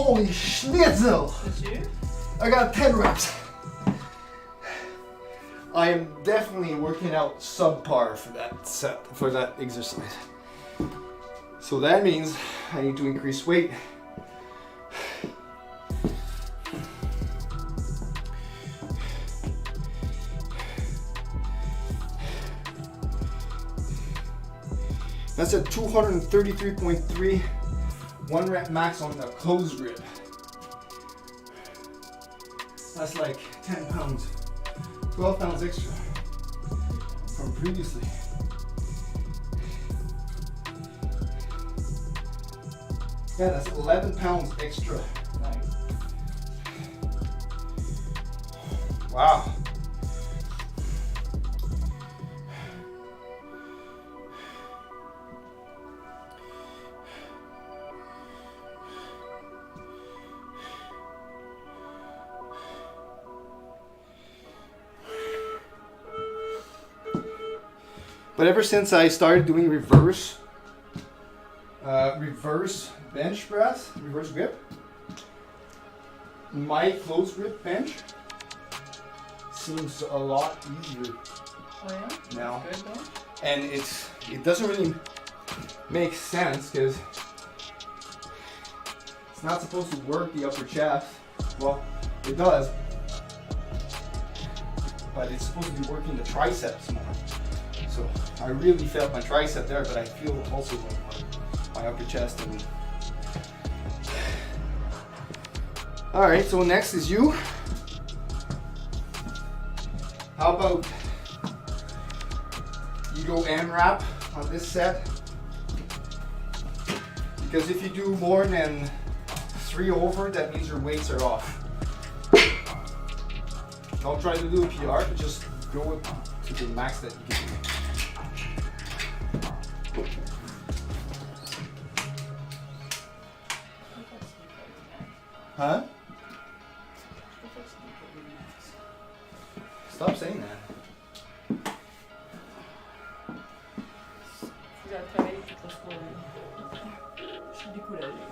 Holy schnitzel! C'est sûr? I got 10 reps. I am definitely working out subpar for that set, for that exercise. So that means I need to increase weight. That's a 233.3, 1 rep max on the closed grip. That's like 10 pounds, 12 pounds extra from previously. Yeah, that's 11 pounds extra. Nice. Wow. But ever since I started doing reverse bench press, reverse grip, my closed grip bench seems a lot easier Oh yeah? now. Good though. And it doesn't really make sense because it's not supposed to work the upper chest. Well, it does, but it's supposed to be working the triceps more. So I really felt my tricep there, but I feel also my upper chest. And all right, so next is you. How about you go AMRAP on this set? Because if you do more than 3 over, that means your weights are off. Don't try to do a PR, but just go to the max that you can do. Huh? Stop saying that. Faut que j'aille travailler toute la soirée. Je suis découragée.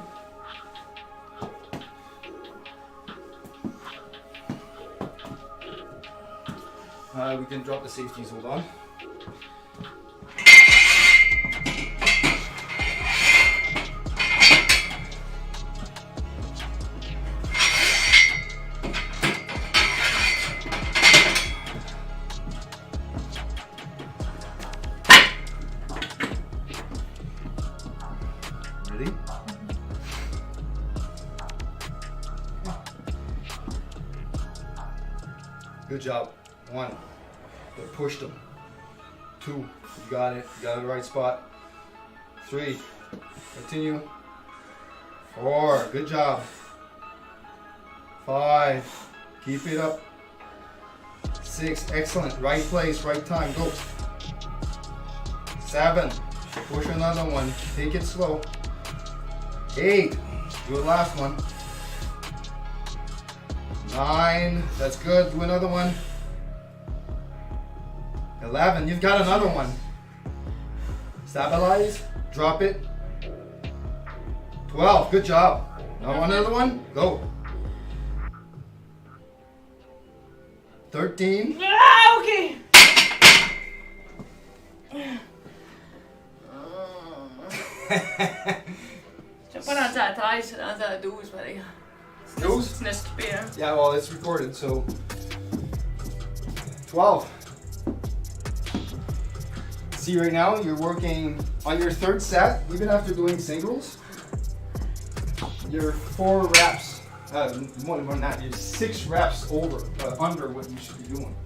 We can drop the safeties, hold on. Ready? Good job. 1. Good. Pushed them. 2. You got it. You got it in the right spot. 3. Continue. 4. Good job. 5. Keep it up. 6. Excellent. Right place, right time. Go. 7. Push another one. Take it slow. 8. Do the last one. 9. That's good. Do another one. 11. You've got another one. Stabilize. Drop it. 12. Good job. Now want another one? Go. 13. Ah, ok! Je suis pas rendu à 13, je suis rendu à 12, pareil. 12? Tu n'as skippé, hein? Yeah, well, it's recorded, so 12. See, right now you're working on your 3rd set, even after doing singles. You're 4 reps, more than that. You're 6 reps under what you should be doing.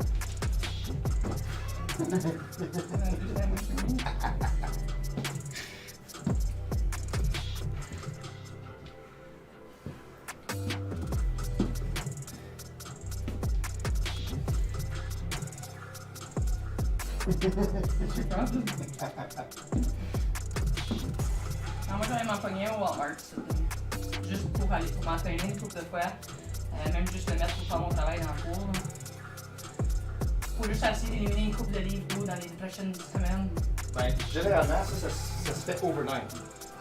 Alors, moi, j'allais m'empoigner au Walmart, juste pour aller pour m'entraîner une couple de fois, même juste le mettre pour faire mon travail dans le cours. Faut juste essayer d'éliminer une couple de livres dans les prochaines semaines. Ben, généralement, ça se fait overnight. Si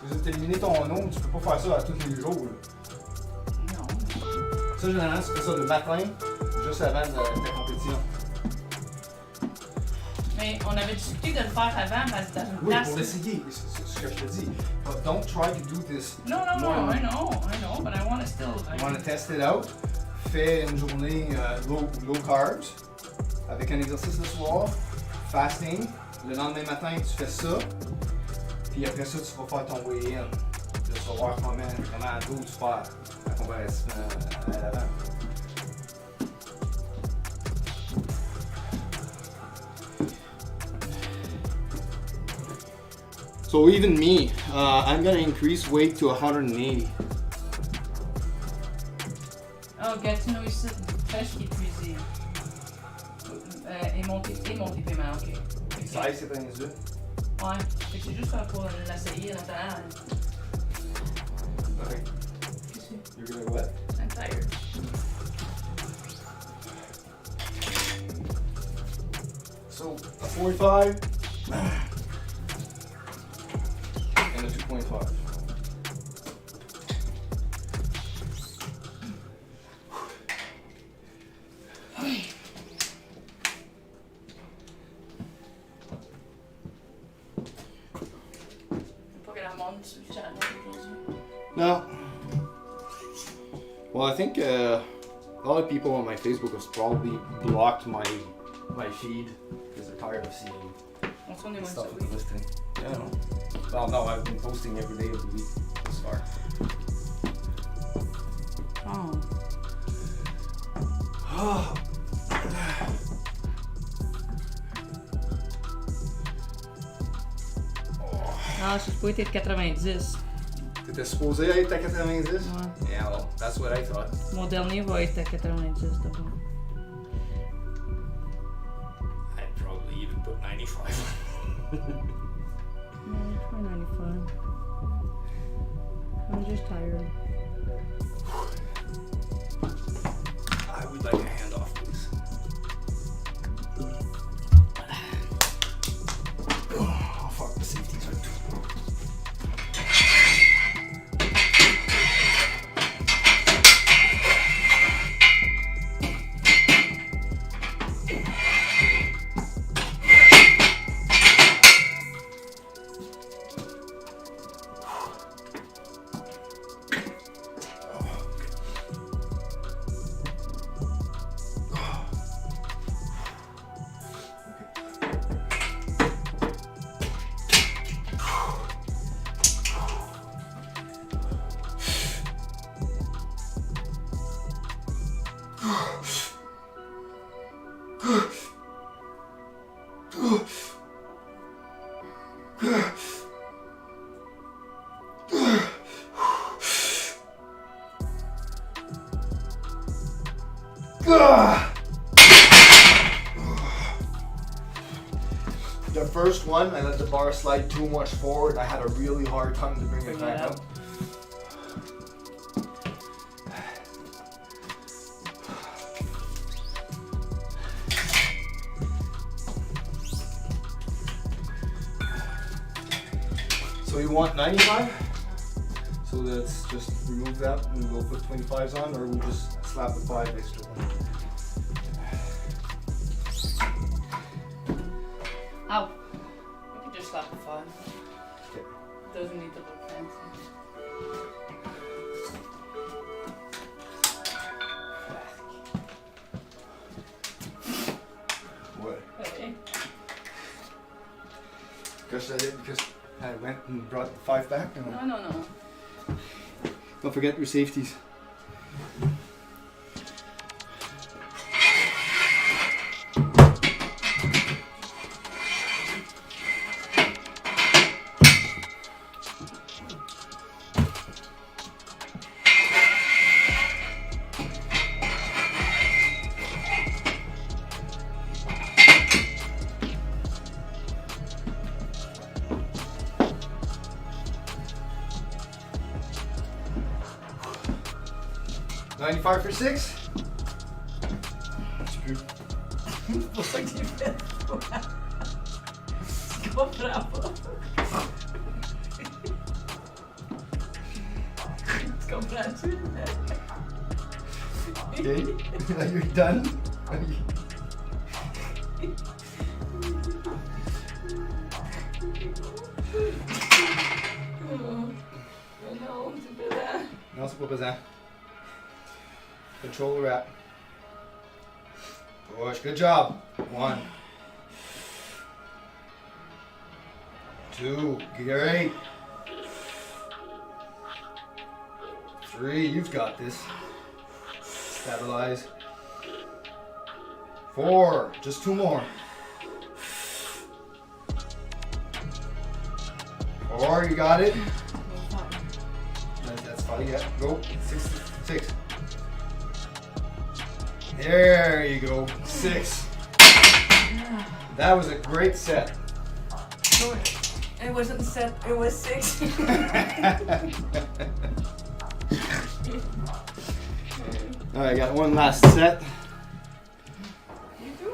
tu veux éliminer ton nom, tu peux pas faire ça à tous les jours. Ça, généralement, tu fais ça le matin, juste avant ta compétition. Mais on avait discuté de le faire avant parce que dans une Oui, place. pour l'essayer, c'est ce que je te dis. But don't try to do this. No, I know, but I want to still. You want to test it out? Fais une journée low carbs avec un exercice le soir, fasting. Le lendemain matin, tu fais ça. Puis après ça, tu vas faire ton weigh-in. Là, tu vas voir comment d'eau tu fais à comparaison à l'avant. So even me, I'm gonna increase weight to 180. Oh, Gatineau ici, pêche qui est épuisé. Et monter paiement, ok. Ça, c'est un yeux. Ouais, fait que c'est juste pour l'essayer en attendant. Okay. Qu'est-ce que c'est? You're gonna what? I'm tired. So a 45 and a 2.5. Pas que la monde sur le channel aujourd'hui. No. Well, I think a lot of people on my Facebook have probably blocked my feed because they're tired of seeing On tourne les moins stuff ça, with oui. the listing. Yeah. Well, no, I've been posting every day of the week thus far. Oh. Ah, je suis supposé être 90. T'étais supposé être à 90? Ouais. Yeah, well, that's what I thought. Mon dernier va être à 90 d'abord. I'd probably even put 95. No, try 95. I'm just tired. I would like a handoff, please. Oh, fuck, the safeties are too. The first one, I let the bar slide too much forward. I had a really hard time to bring it back up. So you want 95? So let's just remove that and we'll put 25s on, or we'll just slap the 5 extra one. Ow. We could just slap the 5. Okay. Doesn't need to look fancy. What? Hey. Because I did, because I went and brought the 5 back. No. Don't forget your safeties. $95 for 6? That's good. Looks like you fit. Comprava. Comprava. Okay, are you done? Are you... Non, c'est pas pesant. Control the wrap. Push, good job. 1, 2, great. 3, you've got this. Stabilize. 4, just 2 more. 4, you got it. That's 5, yeah. Go. 6. There you go. 6. That was a great set. It wasn't set, it was 6. Alright, I got one last set. You too?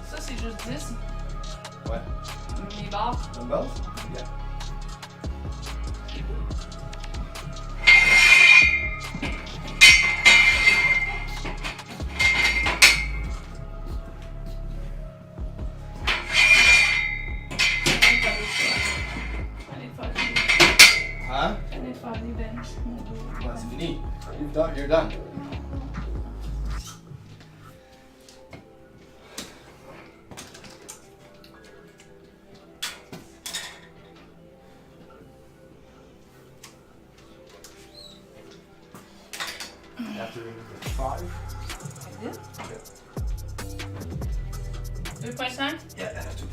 Ça, c'est juste 10. What? Les barres. Dumbbells? Yeah. Huh? Allez faire des bench. Well, that's fini. You're done. After 5? Yeah. Yeah. 2.5? Yeah, that's 2.5.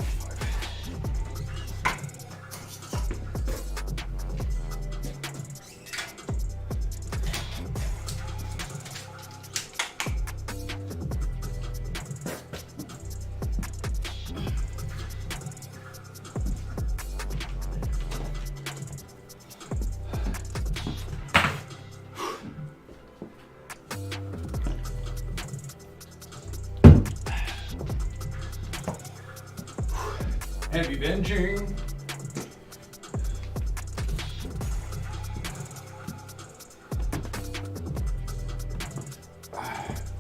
Heavy benching.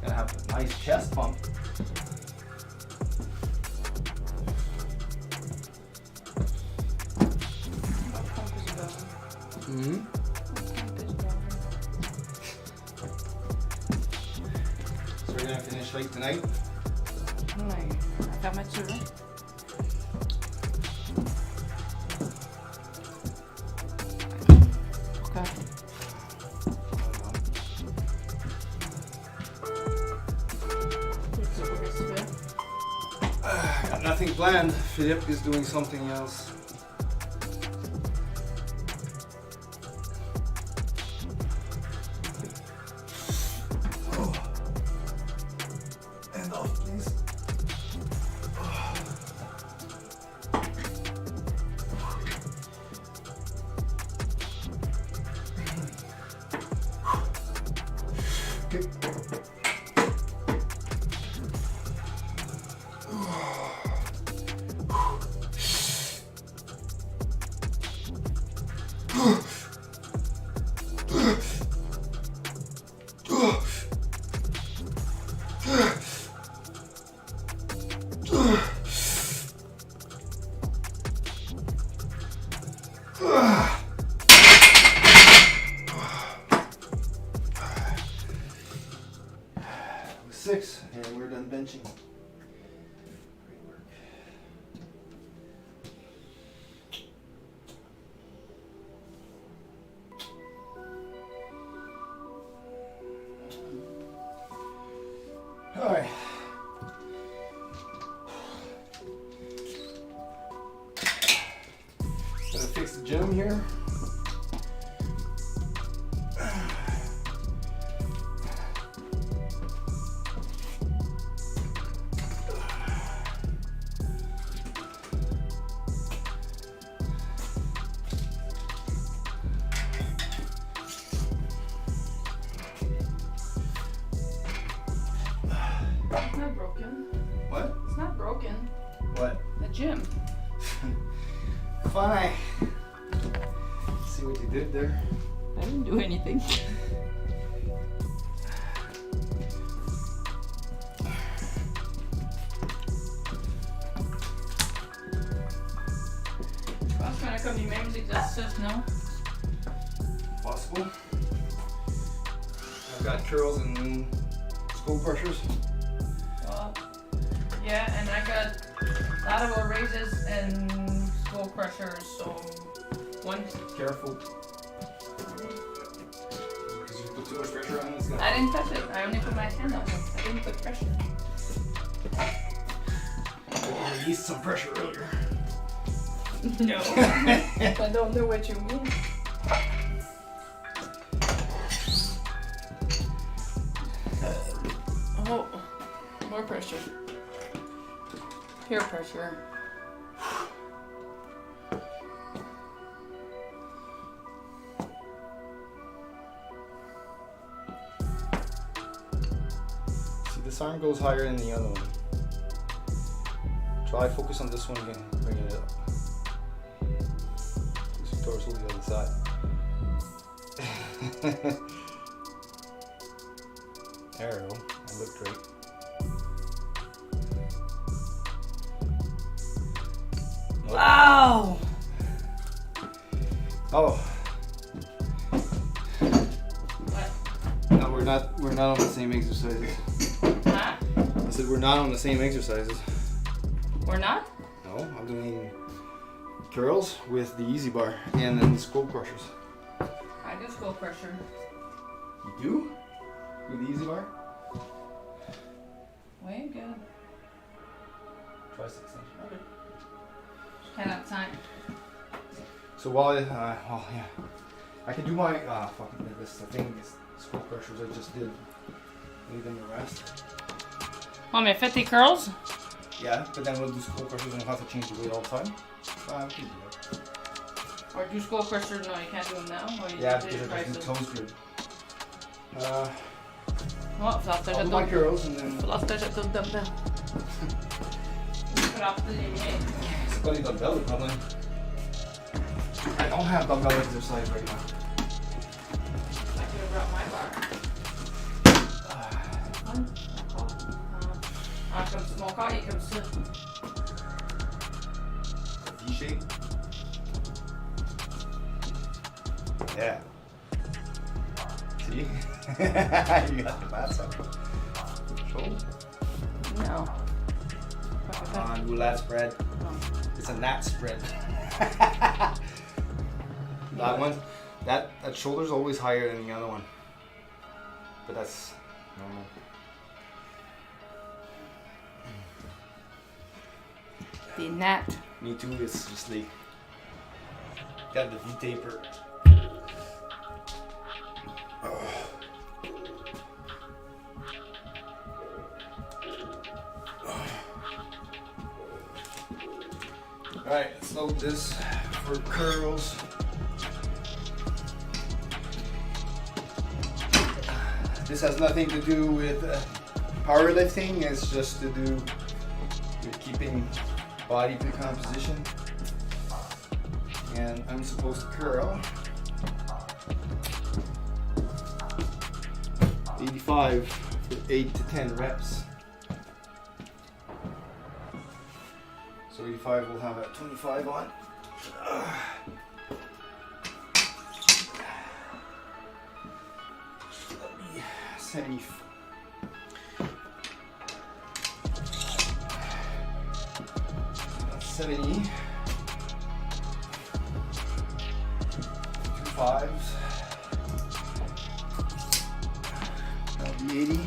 Gonna have a nice chest pump. Mm-hmm. So we're gonna finish late tonight. Ouais, la fermeture. Pourquoi? Qu'est-ce que tu fais? Got nothing planned. Philippe is doing something else. Hand off, please. Okay. Six, and we're done benching. Great work. All right. Gotta fix the gym here. funny. See what you did there? I didn't do anything. Je pense qu'on a comme les mêmes exercices, non? Possible. I've got curls and skull crushers. Yeah, and I got lateral raises and skull crushers, so one. Careful. Because you put too much pressure on it, it's gonna. I didn't touch it. I only put my hand on it. I didn't put pressure. I released some pressure earlier. No. I don't know what you mean. Oh, more pressure. Peer pressure. See, this arm goes higher than the other one. Try focus on this one again, bring it up. Use your torso the other side. There we go. That looked great. Nope. Wow! Oh, What? no, we're not on the same exercises. Huh? I said we're not on the same exercises. We're not? No, I'm doing curls with the easy bar and then the skull crushers. I do skull pressure. You do? With the easy bar? Way good. Try 6 inches. Okay. Just can't have time. So while yeah, I can do my fucking this the thing is skull crushers I just did. Leave them the rest. Oh, mais fais tes curls? Yeah, but then we'll do skull crushers and we'll have to change the weight all the time. We can do that. Or do skull crushers? No, you can't do them now. Or you Yeah, do because I prices. do toes good. Oh, faut I'll t'acheter do my d'autres. curls and then. Faut t'acheter d'autres dumbbells. Crafter les miens. C'est pas les dumbbells le problème. I don't have dumbbell exercise right now. I could have brought my bar. Ah, comme ça. Mon corps il est comme ça. V-shape. Yeah. See? You got the lats up. Show. No. Come on, do lat spread. It's a nat spread. That one, that shoulder's always higher than the other one. But that's normal. T'es nat. Me too, it's just like got the V-taper. Alright, let's load this for curls. This has nothing to do with powerlifting, it's just to do with keeping body composition. And I'm supposed to curl 85 for 8 to 10 reps. So 85 will have a 25 on. 70. 70. 2 5s. That'll be 80.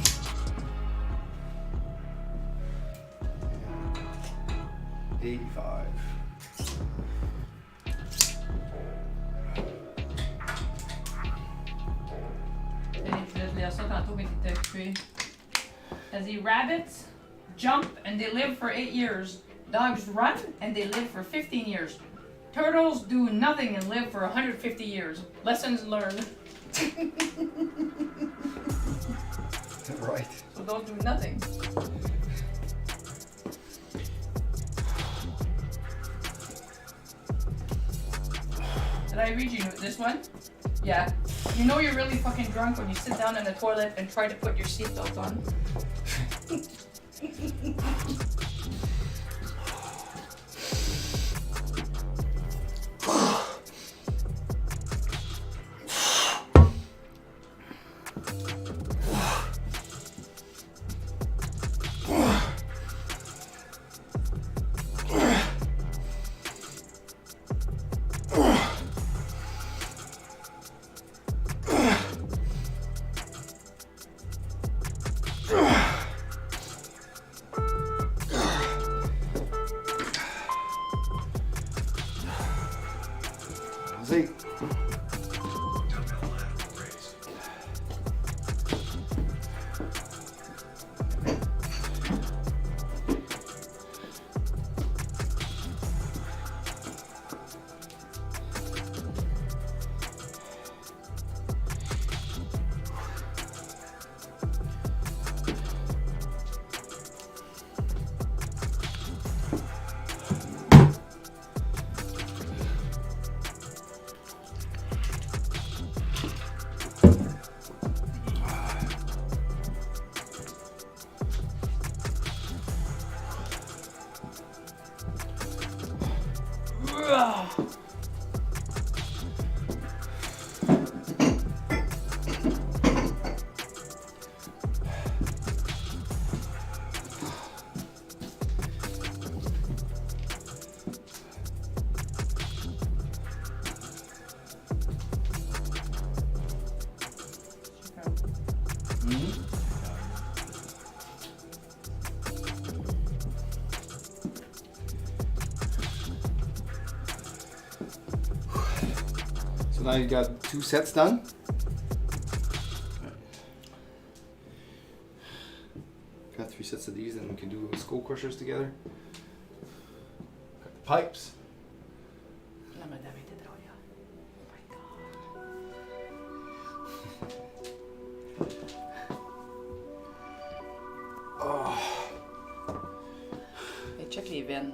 And 85. Je voulais te lire ça tantôt, mais t'étais occupé. T'as dit rabbits jump and they live for 8 years. Dogs run and they live for 15 years. Turtles do nothing and live for 150 years. Lessons learned. Right. So don't do nothing. Did I read you this one? Yeah. You know you're really fucking drunk when you sit down in the toilet and try to put your seatbelt on. See. So now you got 2 sets done. Got 3 sets of these, and we can do skull crushers together. Got the pipes. La madame était drôle. Oh my god. Oh. Et check les veines.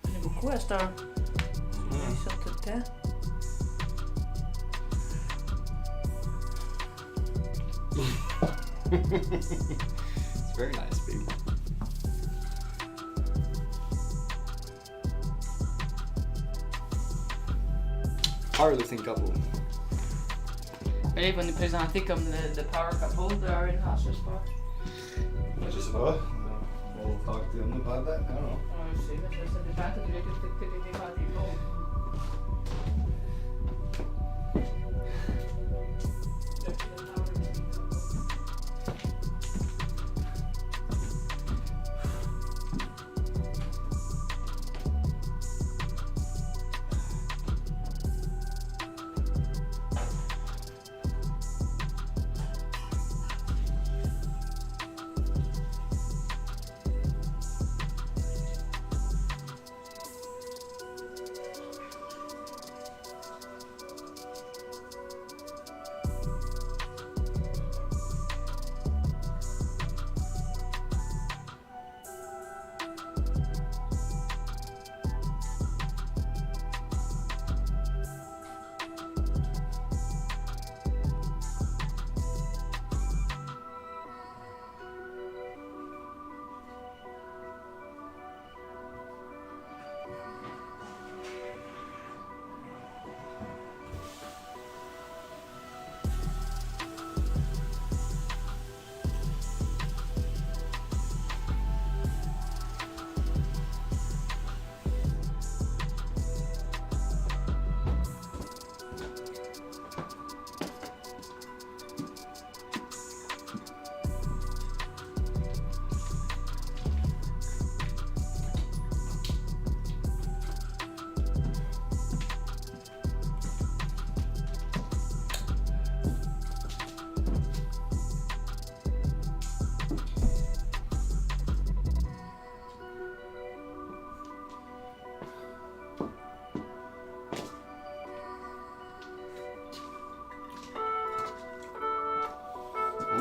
Il y en a beaucoup à cette heure. Ils sortent tout le temps. It's very nice, baby. Powerlifting couple. Là, il va nous présenter comme le power couple de Iron House, je sais pas. Je sais pas. We'll talk to him about that. I don't know. Ouais, je sais, mais ça dépend. T'as déjà que t'es des bons.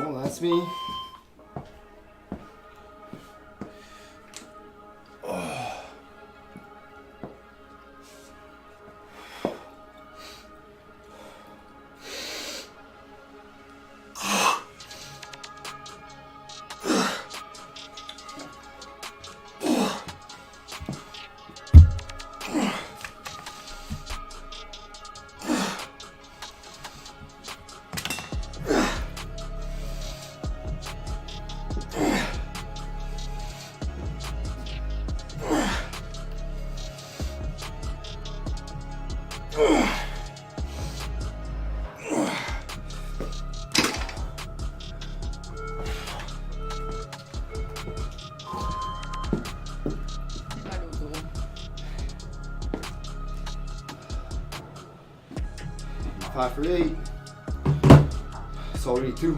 Well, that's me. C'est pas l'auto. 5 for 8. It's already 2.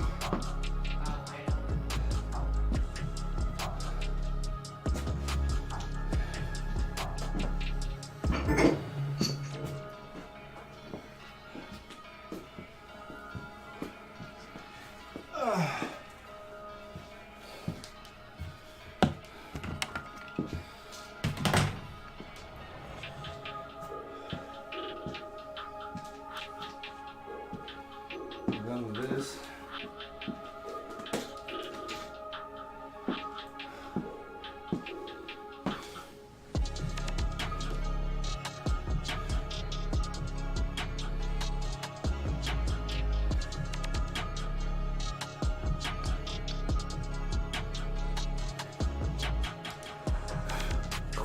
We're done with this.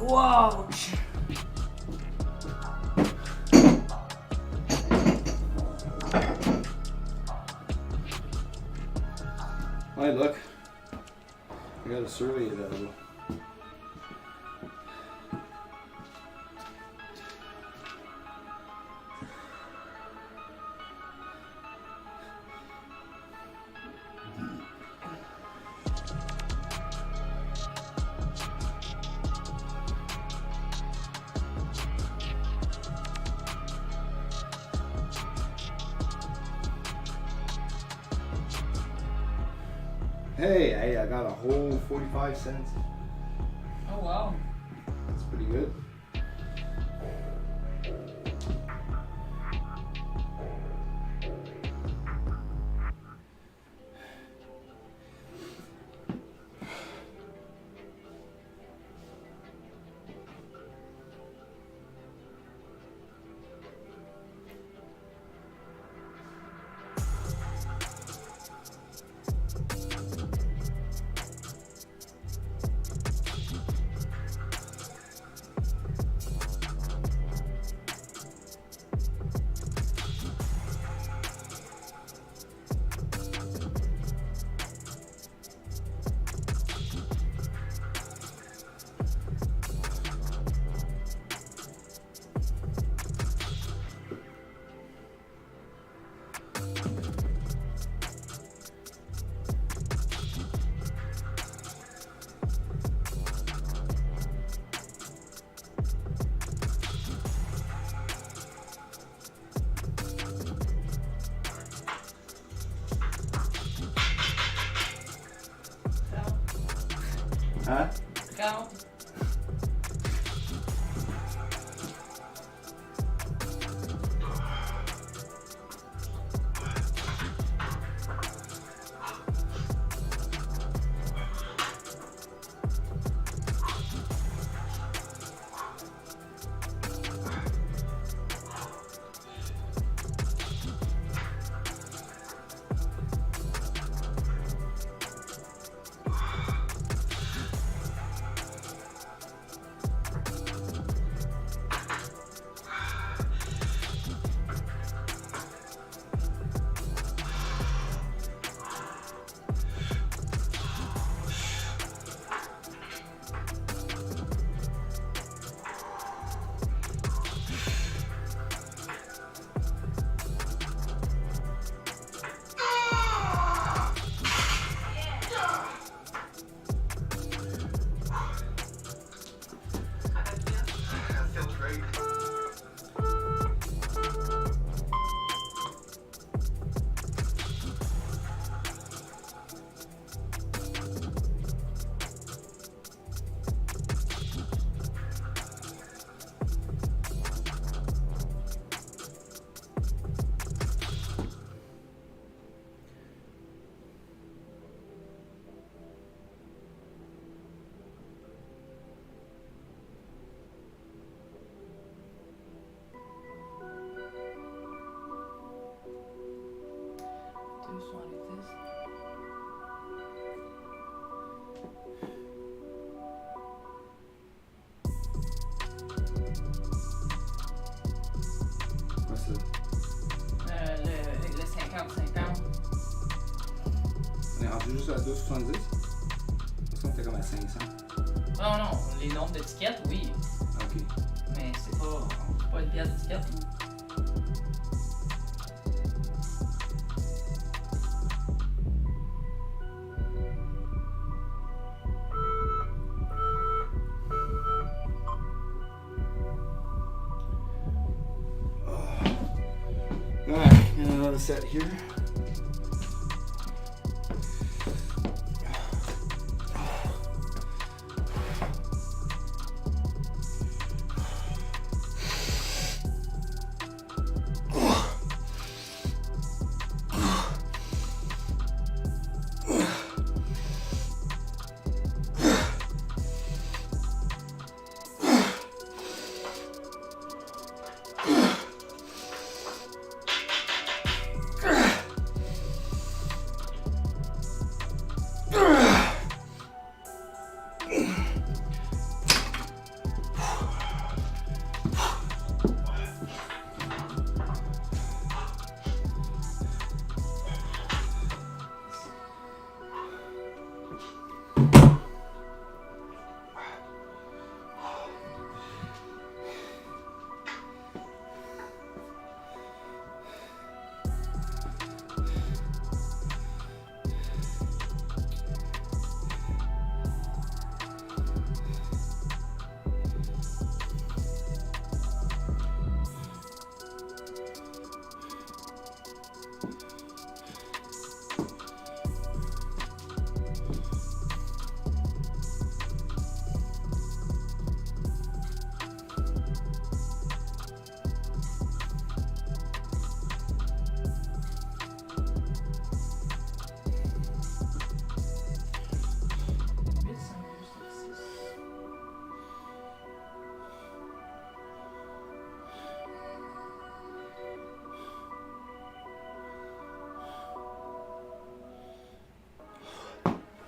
Ouch! Hi, look. I got a survey available. Hey, I got a whole 45 cents. Oh wow. That's pretty good. Huh? Count. juste à 2,70? Parce qu'on était comme à 500. Non, non, les nombres d'étiquettes, oui. Ok. Mais c'est pas une pièce d'étiquette. Alright, got another set here.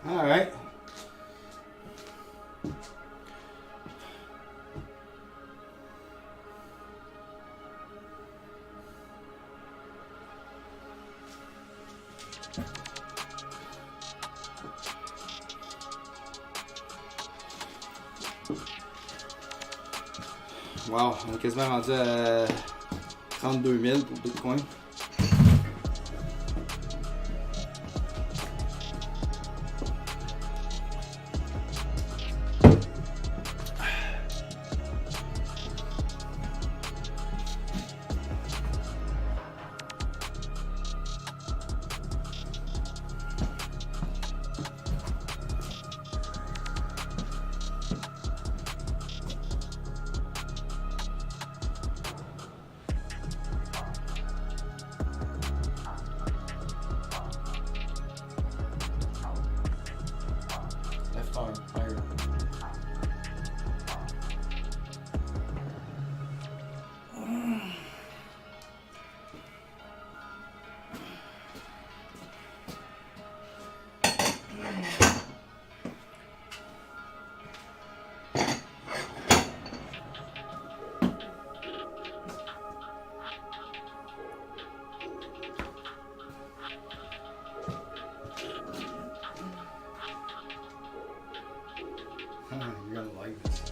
Alright. Wow, on est quasiment rendu à 32 000 pour Bitcoin. Left arm, higher. You're gonna like this.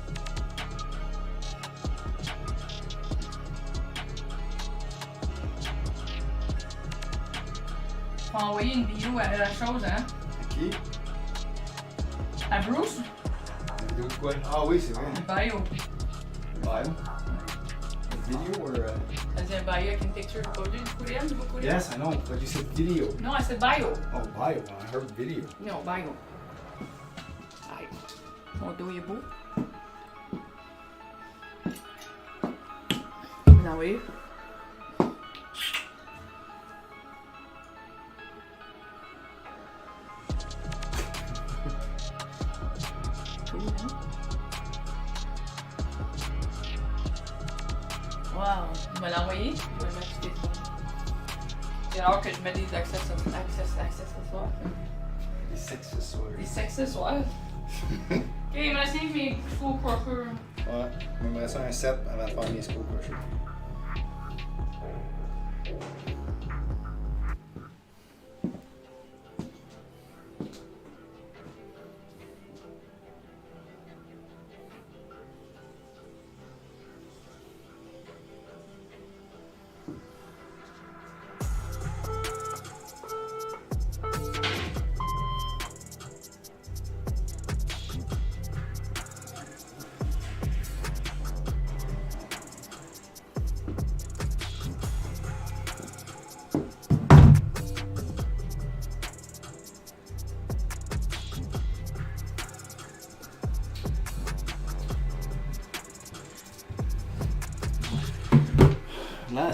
Faut envoyer une vidéo à la chose, hein? Qui? À Bruce? Une vidéo de quoi? Ah oui, c'est vrai. Une bio. Bio? A video or a... Elle dit un bio avec une picture. Pas vu du courriel? Du beau courriel? Yes, I know, but you said video. Non, elle said bio. Oh, bio. I heard video. Non, bio. Bio. Mon dos est beau. Vous envoyez? Wow, tu me l'as envoyé? Je vais le mettre sur tes photos. C'est rare que je mets des accessoires. Les accessoires. Des accessoires? Ok, il me reste rien que mes faux crocheurs. Ouais, il me reste un set avant de faire mes screw crushers.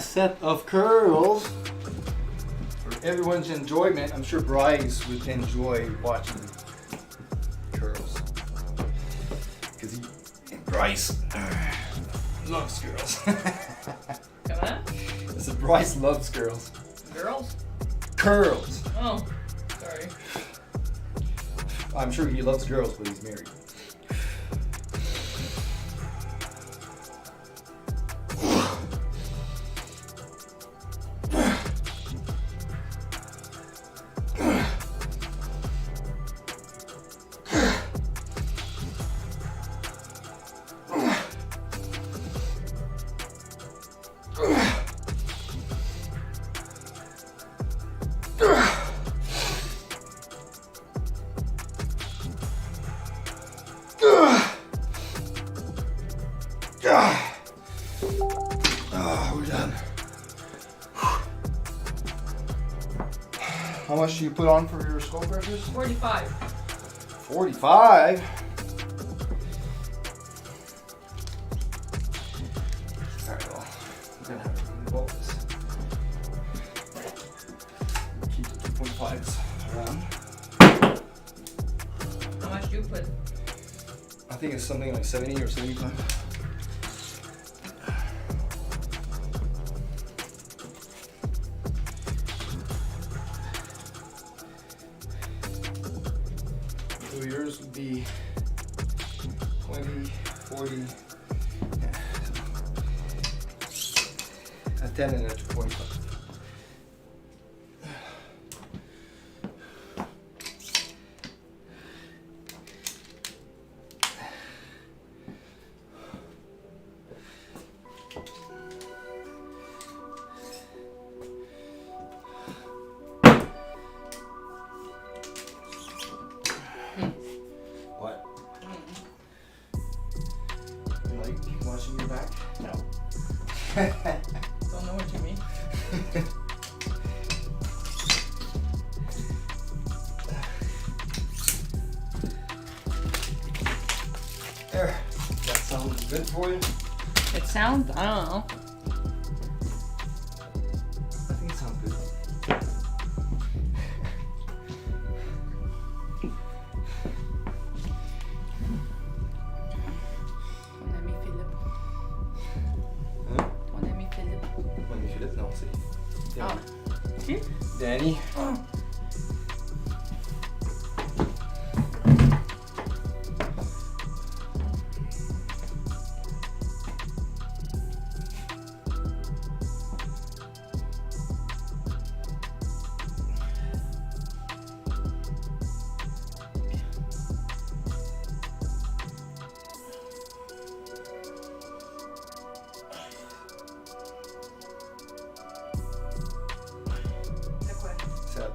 last set of curls for everyone's enjoyment. I'm sure Bryce would enjoy watching curls. Because Bryce loves girls. Comment? I said Bryce loves girls. Girls? Curls. Oh, sorry. I'm sure he loves girls, but he's married. We're done. How much do you put on for your skull crushers? 45. 45? Alright, well, we're gonna have to remove all this. Keep the 2.5s around. How much do you put? I think it's something like 70 or 75. So yours would be 20, 40, yeah. A 10 and a 2.5. What? You like watching your back? No. Don't know what you mean. There. That sounds good for you? It sounds, I don't know. I think it sounds good. Ton ami Philippe. Hein? Ton ami Philippe. Mon ami Philippe, non, c'est Ah. Qui? Danny. De quoi? 7.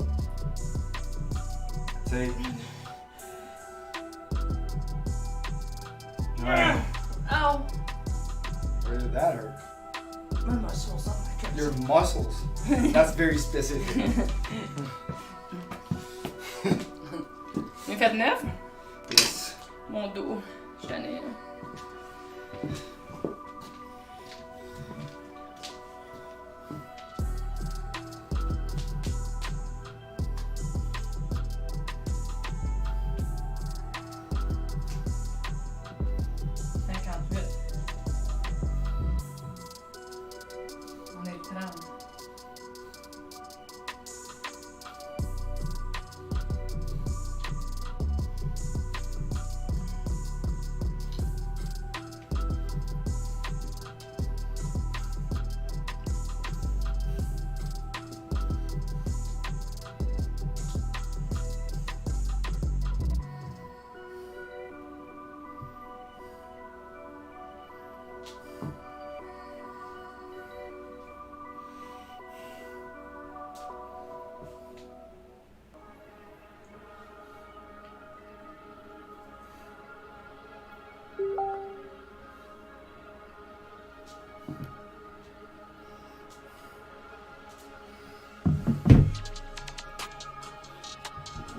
C'est. Alright. Ow! Where did that hurt? My muscles on my chest. Your muscles. That's very specific. J'ai fait 9? Yes. Mon dos. J'en ai. On est le 30.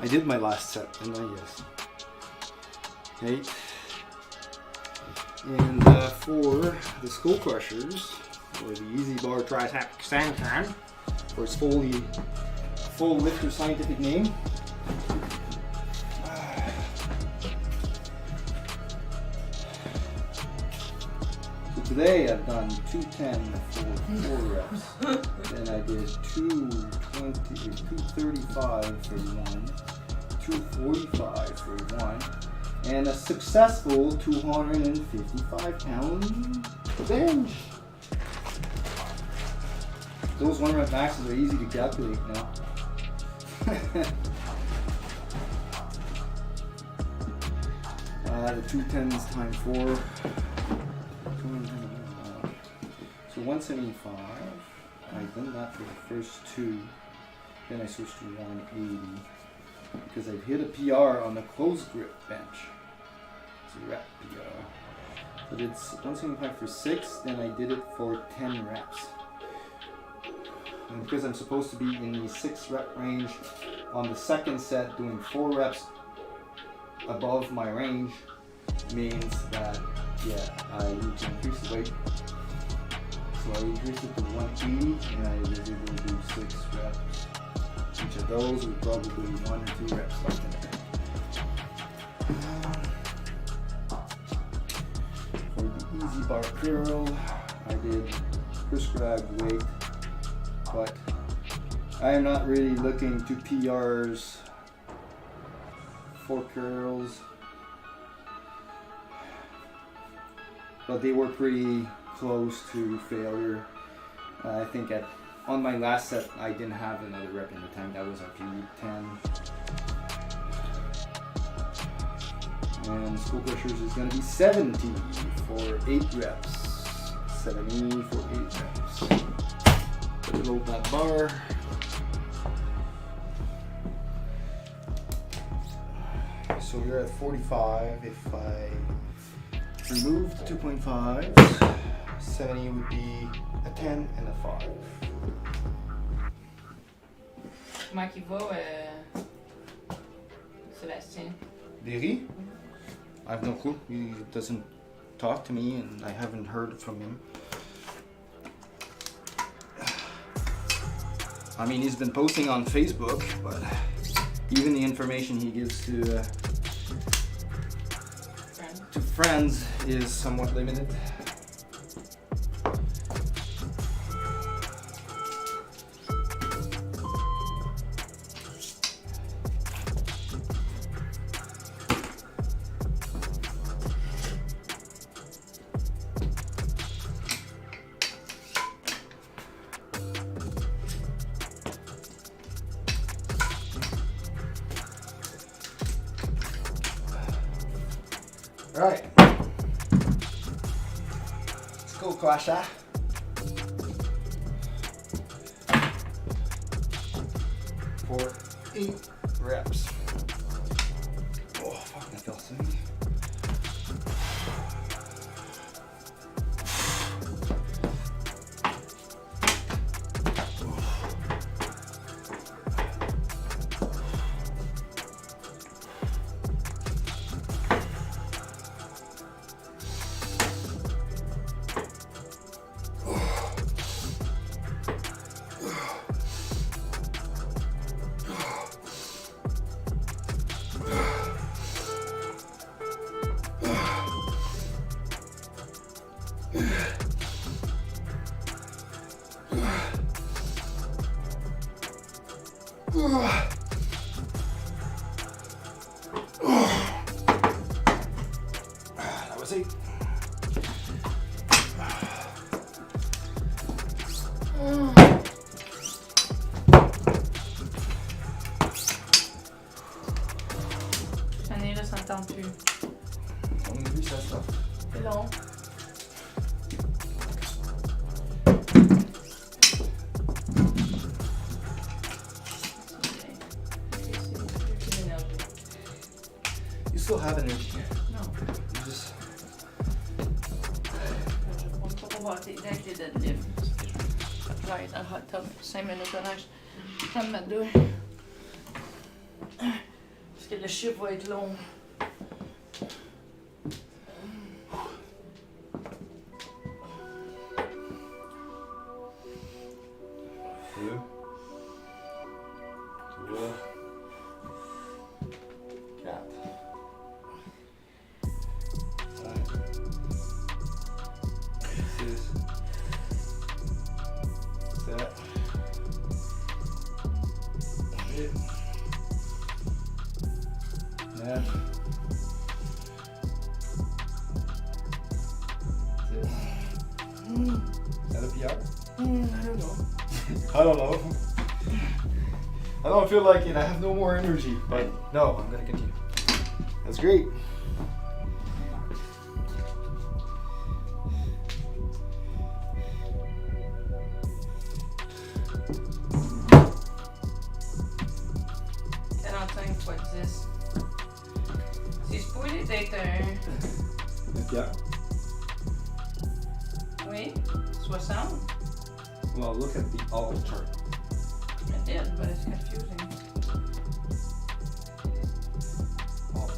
I did my last set, didn't I? Yes. 8. And for the skull crushers, or the Easy Bar Tri-Tac Santan, for its full lifter scientific name. So today I've done 210 for 4 reps. Then I did 235 for 1, 245 for 1, and a successful 255-pound bench. Those 1 rep maxes are easy to calculate now. The 210s times 4. So 175. I've done that for the first 2. Then I switched to 180 because I've hit a PR on the closed grip bench. It's a rep PR. But it's 175 for 6. Then I did it for 10 reps. And because I'm supposed to be in the 6 rep range on the second set, doing 4 reps above my range means that, yeah, I need to increase the weight. So I increased it to 180 and I was able to do 6 reps. Each of those with probably 1 or 2 reps left in it. For the Easy Bar curl, I did prescribed weight, but I am not really looking to PRs for curls, but they were pretty close to failure. I think on my last set I didn't have another rep in the tank. That was after week 10. And school pressures is going to be 70 for 8 reps. 70 for 8 reps. Load that bar. So you're at 45. If I remove 2.5, 70 would be a 10 and a 5. Comment il va, Sébastien? Derry? I have no clue. He doesn't talk to me and I haven't heard from him. I mean, he's been posting on Facebook, but even the information he gives to friends is somewhat limited. Alright, let's go, Klasha. For 8 reps. Oh, fuck, that felt so easy. That was 8. Année là, ça ne tente plus. On oublie ça, ça. C'est long. You still have energy. Non. You just... Je ne compte pas pour voir tes avec les deadlifts. Parce que je vais être dans le hot tub 5 minutes de neige. Je vais me mettre deux. Parce que le chiffre va être long. 2, 3, 4. 5, 6, 7, 8, 9, 10. Is that a PR? I don't know. I don't know. I don't feel like it. I have no more energy. But no, I'm gonna continue. That's great. Fois 10. C'est supposé d'être un. Un PR? Oui, 60. Well, look at the all chart. I did, but it's confusing. All.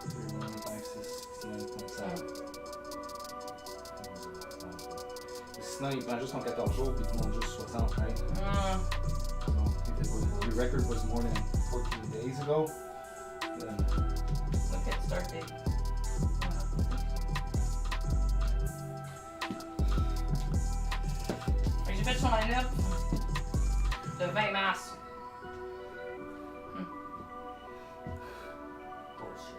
31, 5, 6, 9.7. Sinon, il prend juste en 14 jours puis il demande juste 60, right? So if it was, your record was more than 14 days ago, then Look at start date. Fait que j'ai fait son line-up le 20 mars. bullshit.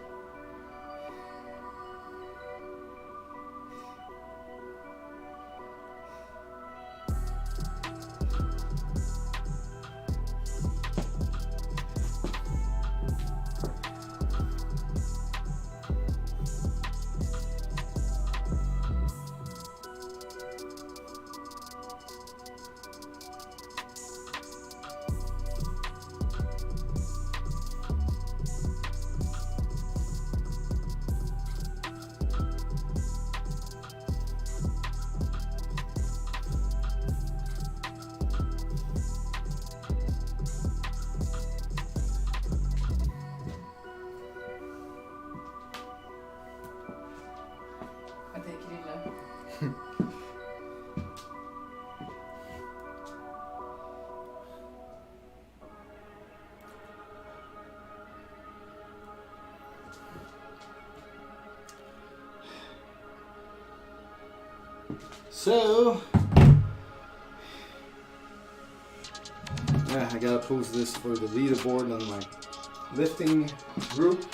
T'as écrit là. So, yeah, I gotta post this for the leaderboard on my lifting group.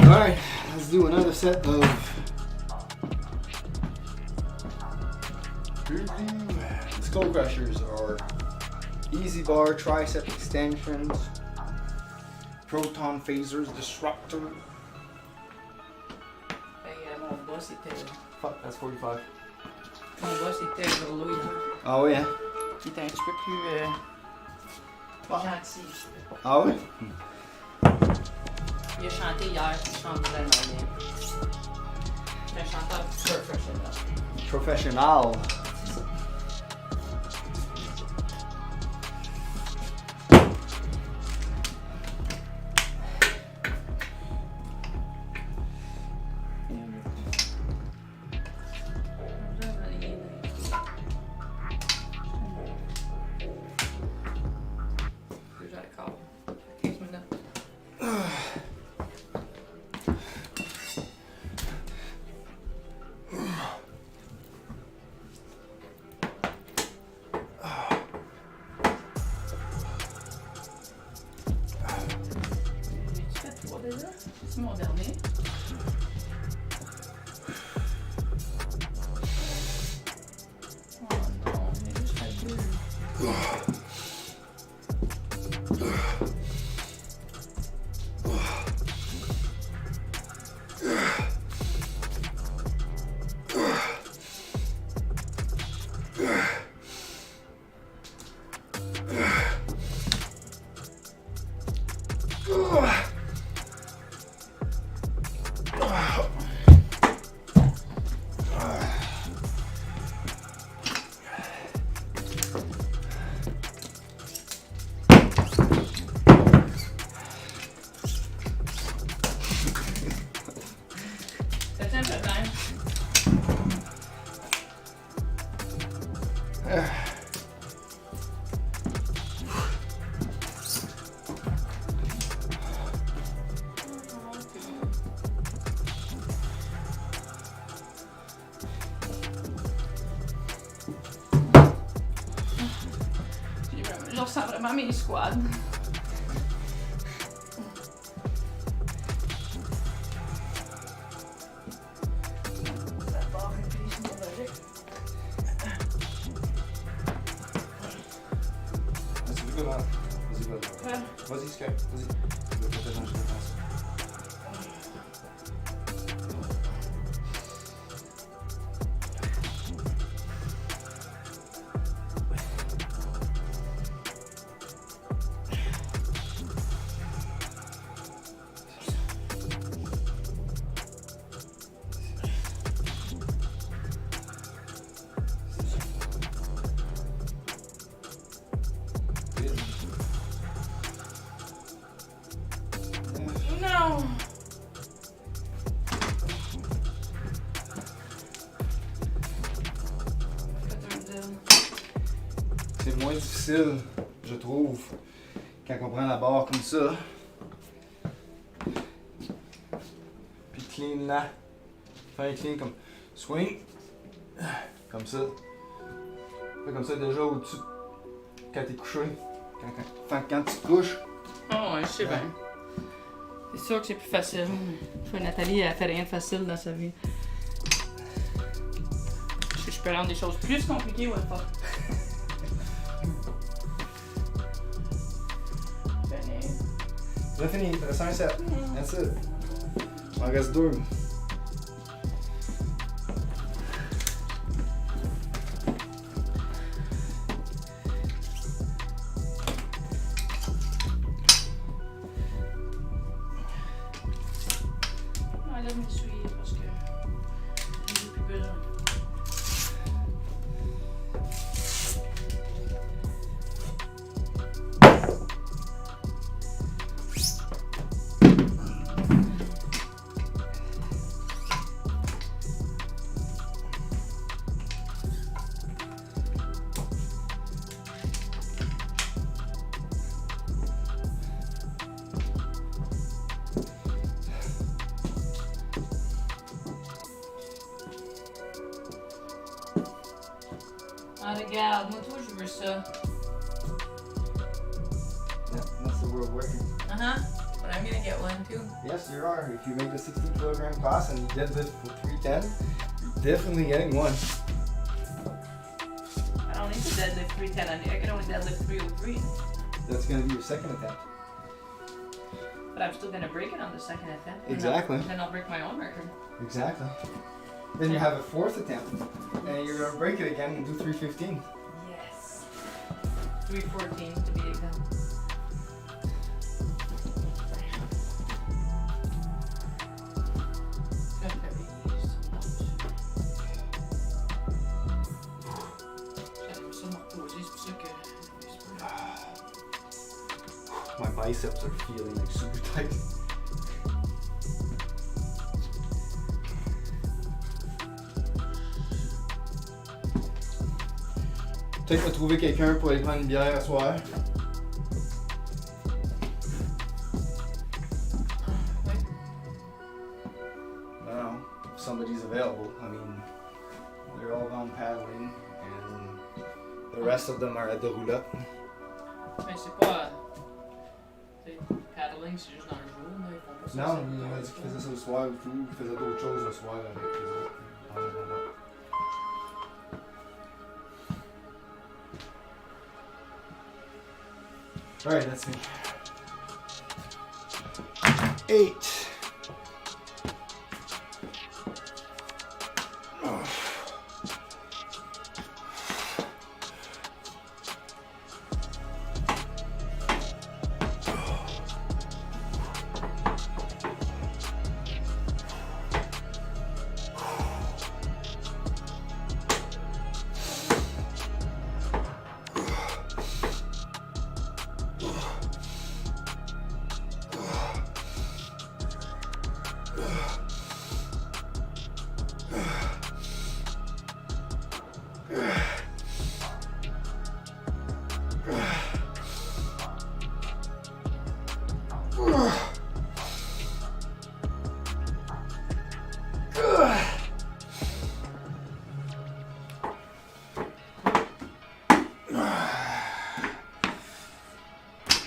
Alright, let's do another set of skull crushers or easy bar tricep extensions, proton phasers, disruptor. Hey, mon boss était. Fuck, that's 45. Mon boss était Verlo hier. Ah oui, hein? Qui était un petit peu plus gentil. Ah oui? Il a chanté hier, il chante vraiment bien. C'est un chanteur professionnel. Professional. C'est mon dernier. Oh non, on est juste à deux. T'as-tu un problème? Je ressens vraiment mes squats. Vas-y, go, man. Vas-y, vas-y. Vas-y, Sky. Vas-y. Je vais peut-être manger la tasse. Non! C'est moins difficile, je trouve, quand on prend la barre comme ça. Puis clean là. Faire un clean comme swing. Comme ça. Fait comme ça déjà au-dessus. Quand t'es couché. Quand tu te couches. Oh, ouais, je sais Ouais. bien. C'est sûr que c'est plus facile. Nathalie, elle fait rien de facile dans sa vie. Je peux rendre des choses plus compliquées ou pas. Là fini, il te reste un set. That's it. Il en reste deux. Enlève mes souliers parce que j'ai plus besoin. Ah, regarde, moi, toi, je veux ça. Yeah, that's the world working. Uh-huh. But I'm gonna get one, too. Yes, you are. If you make the 60 kilogram class and you deadlift for 310, you're definitely getting one. I don't need to deadlift 310. I can only deadlift 303. That's going to be your second attempt. But I'm still gonna break it on the second attempt. Exactly. Then I'll break my own record. Exactly. Then you have a fourth attempt, and you're going to break it again and do 315. Yes. 314 to be exact. J'aime ça me reposer, c'est pour ça que. My biceps are feeling like super tight. Peut-être que trouver quelqu'un pour aller prendre une bière à soir. Now, if somebody's available, I mean, they're all gone paddling, and the rest of them are at the roulotte. Mais c'est pas. Paddling, c'est juste dans le jour, là, ils font Non, il m'a dit qu'il faisait ça le soir ou tout, qu'il faisait d'autres choses le soir avec les autres. Ah, non, non. Alright, that's me. 8.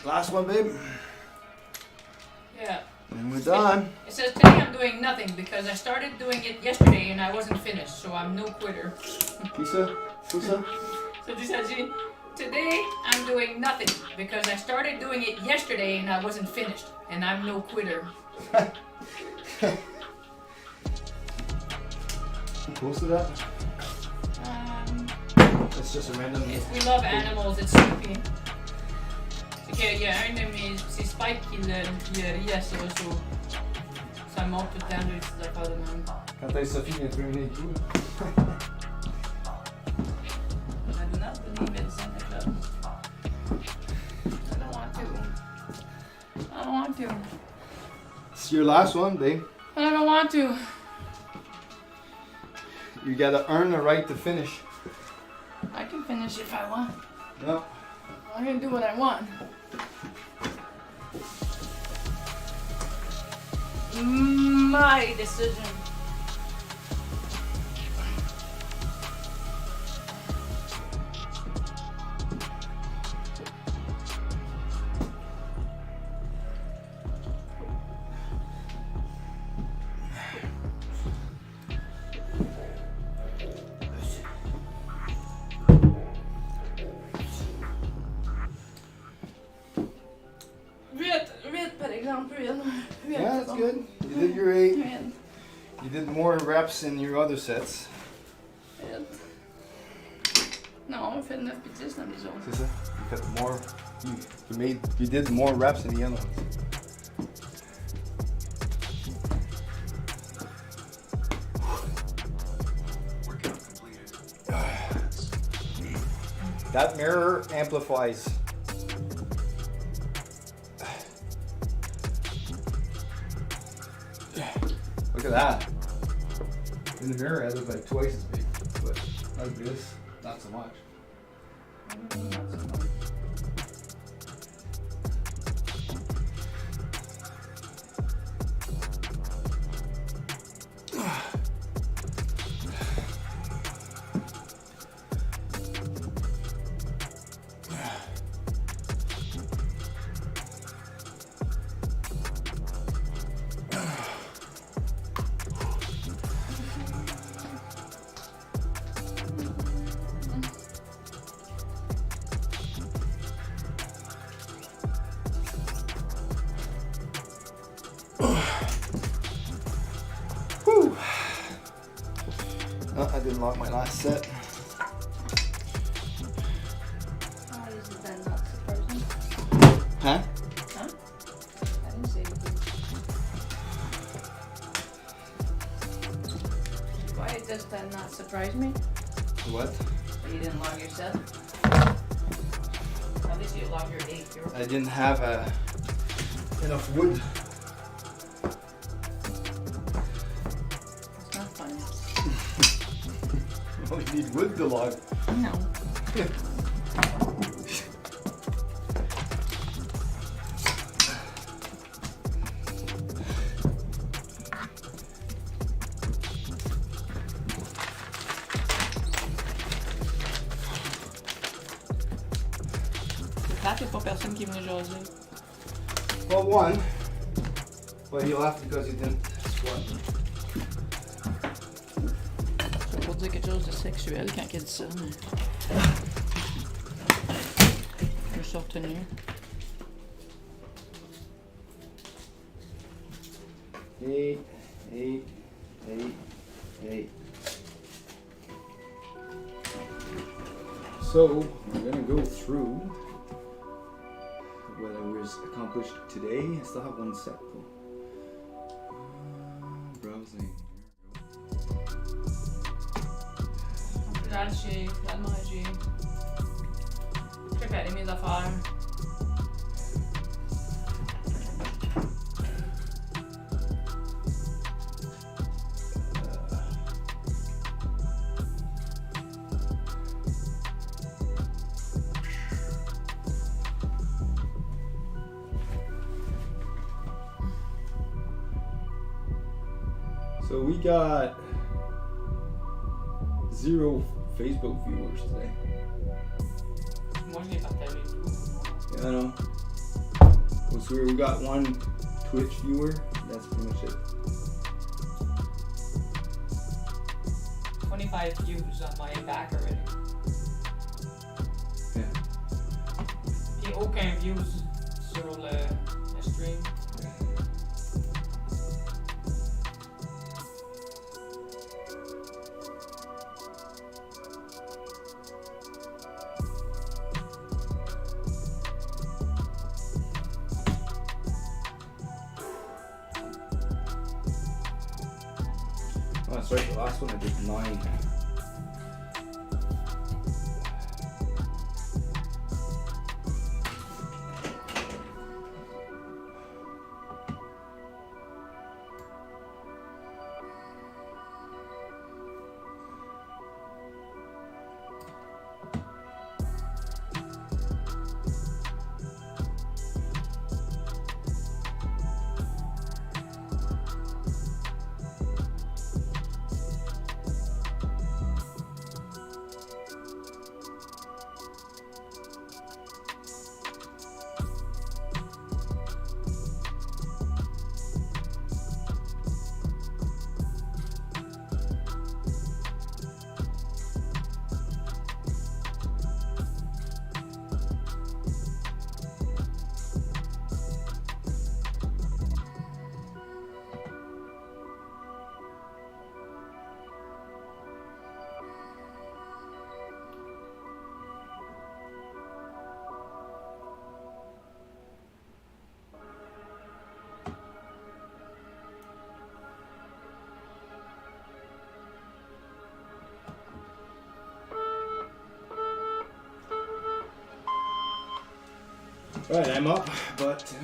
Last one, babe. Yeah. And we're done. It says today I'm doing nothing because I started doing it yesterday and I wasn't finished, so I'm no quitter. Pizza? Pizza? So this has it. Today I'm doing nothing because I started doing it yesterday and I wasn't finished, and I'm no quitter. Who posted that? It's just a random. We love animals, it's Snoopy. Il y a un de mes. C'est Spike qui l'a à ça, ça monte tout le temps des petites affaires de même. Quand est-ce que Sophie vient terminer et tout? I do not believe in Santa Claus. I don't want to. I don't want to. It's your last one, babe. I don't want to. You gotta earn the right to finish. I can finish if I want. No. I can do what I want. My decision. Vite, par exemple, vite. Yeah, that's good. You did your 8. You did more reps in your other sets. Non, on fait 9 puis 10 dans les autres. C'est ça. You got more. You did more reps in the other ones. That mirror amplifies. Look at that. In the mirror, it looks like twice as big, but like this, not so much. Whew. Oh, I didn't lock my last set. Why is that not surprising? Huh? Huh? I didn't say anything. Why does that not surprise me? What? That you didn't log your set? At least you logged your 8. I didn't have enough wood. It's not funny. You only need wood to log. No. Là, y'a pas personne qui est venu jaser. Well, one, Well, you laughed because you didn't squat. C'est pour dire quelque chose de sexuel quand il dit ça, mais. Je me suis retenue. 8, 8, 8, 8. So, we're gonna go through what was accomplished today. I still have one set though. Browsing. Regarde chez, regarde manger. Préparer mes affaires. So we got 0 Facebook viewers today. Moi, je l'ai partagé tout. Yeah, I know. So we got 1 Twitch viewer. That's pretty much it. 25 views on my back already. Yeah. Et aucun views sur le stream. Oh, that's right. The last one I did 9. Right, I'm up, but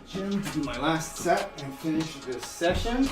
gym to do my last set and finish this session.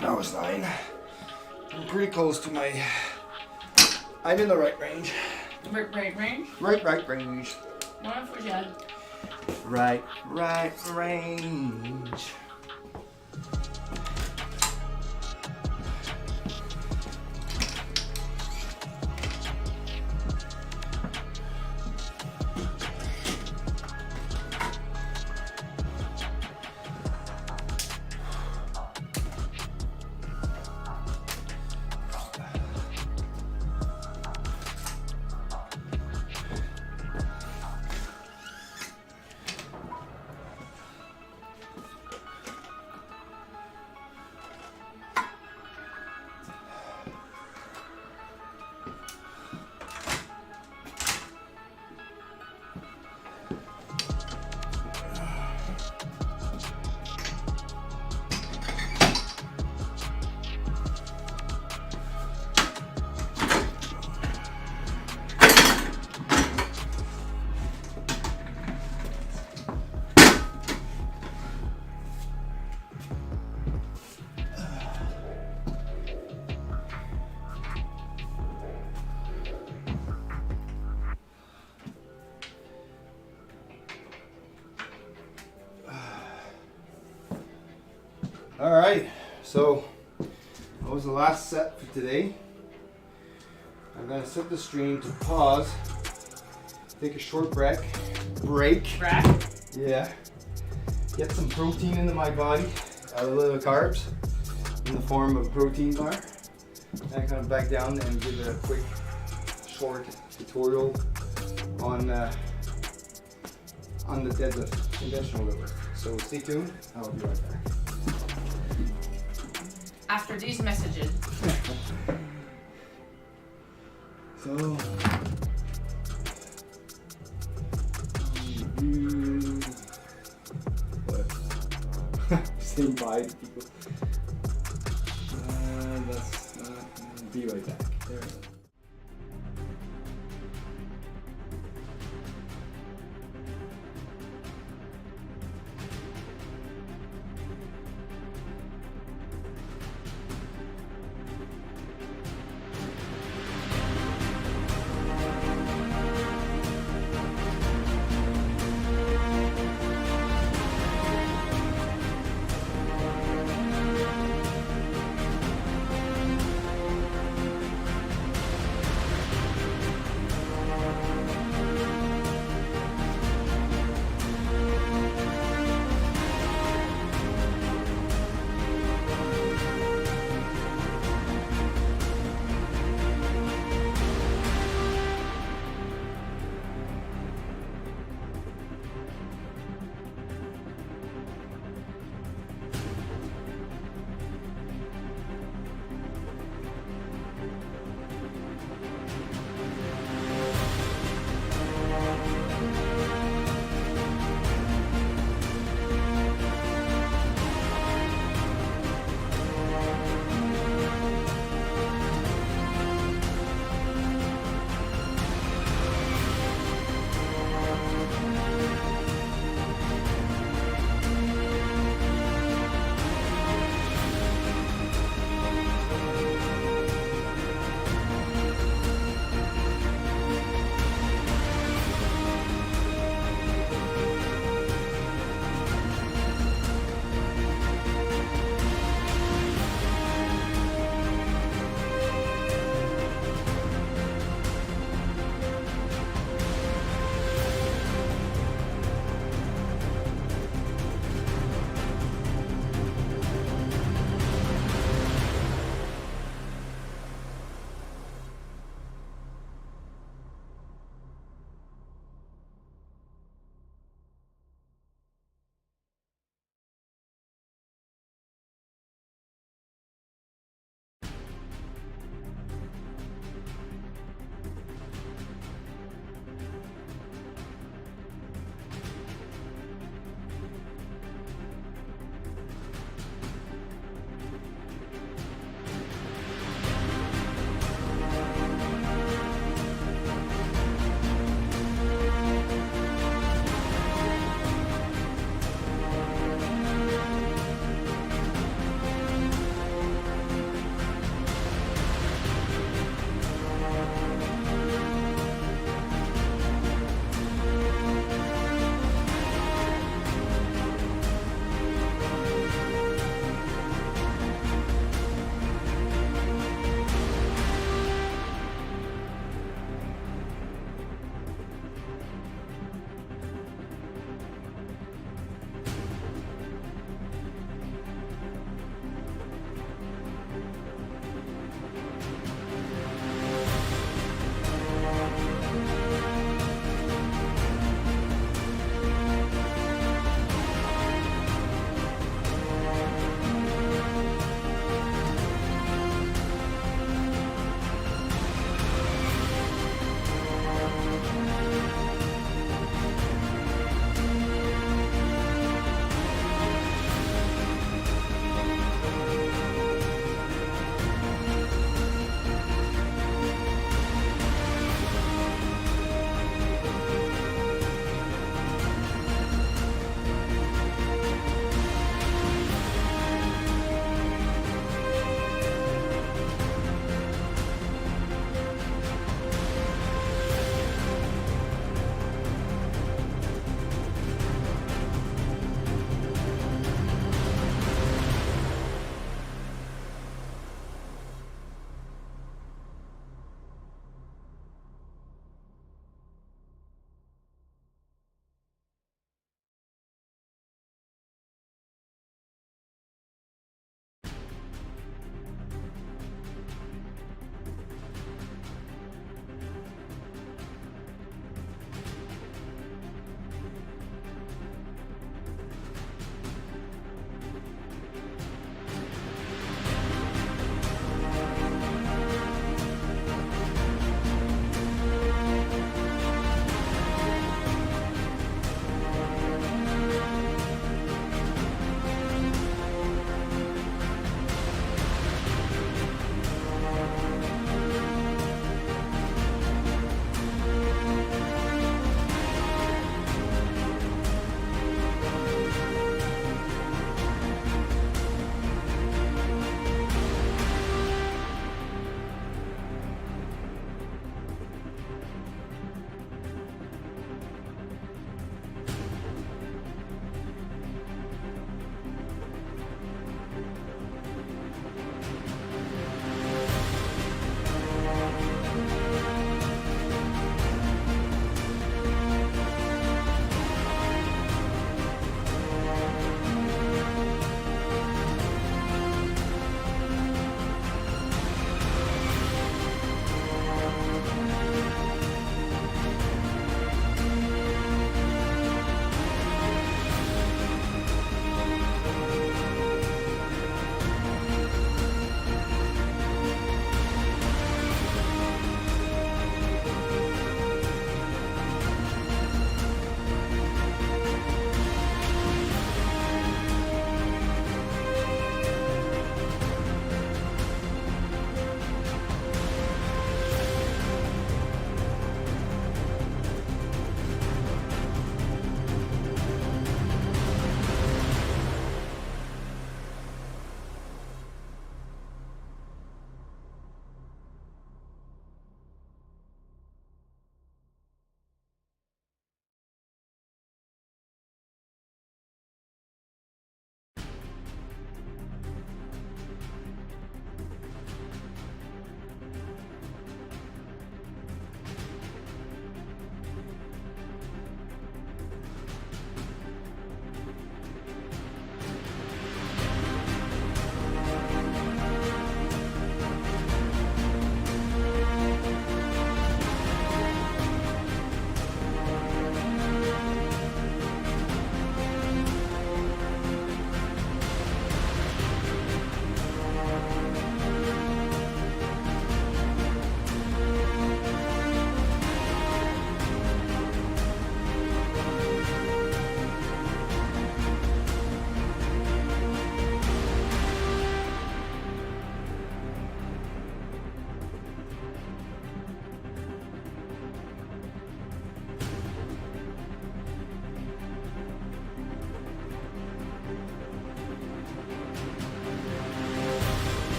That was 9. I'm pretty close to my... I'm in the right range. Right range? Right range. Ouais, faut que j'y aille. Right range. All right, so that was the last set for today. I'm gonna set the stream to pause, take a short break. Rack. Yeah. Get some protein into my body, a little carbs in the form of protein bar. And come back down and give a quick, short tutorial on the deadlift, conventional deadlift. So stay tuned. I'll be right back. After these messages. So. What? Saying bye to people. That's not. Be right back. There we go.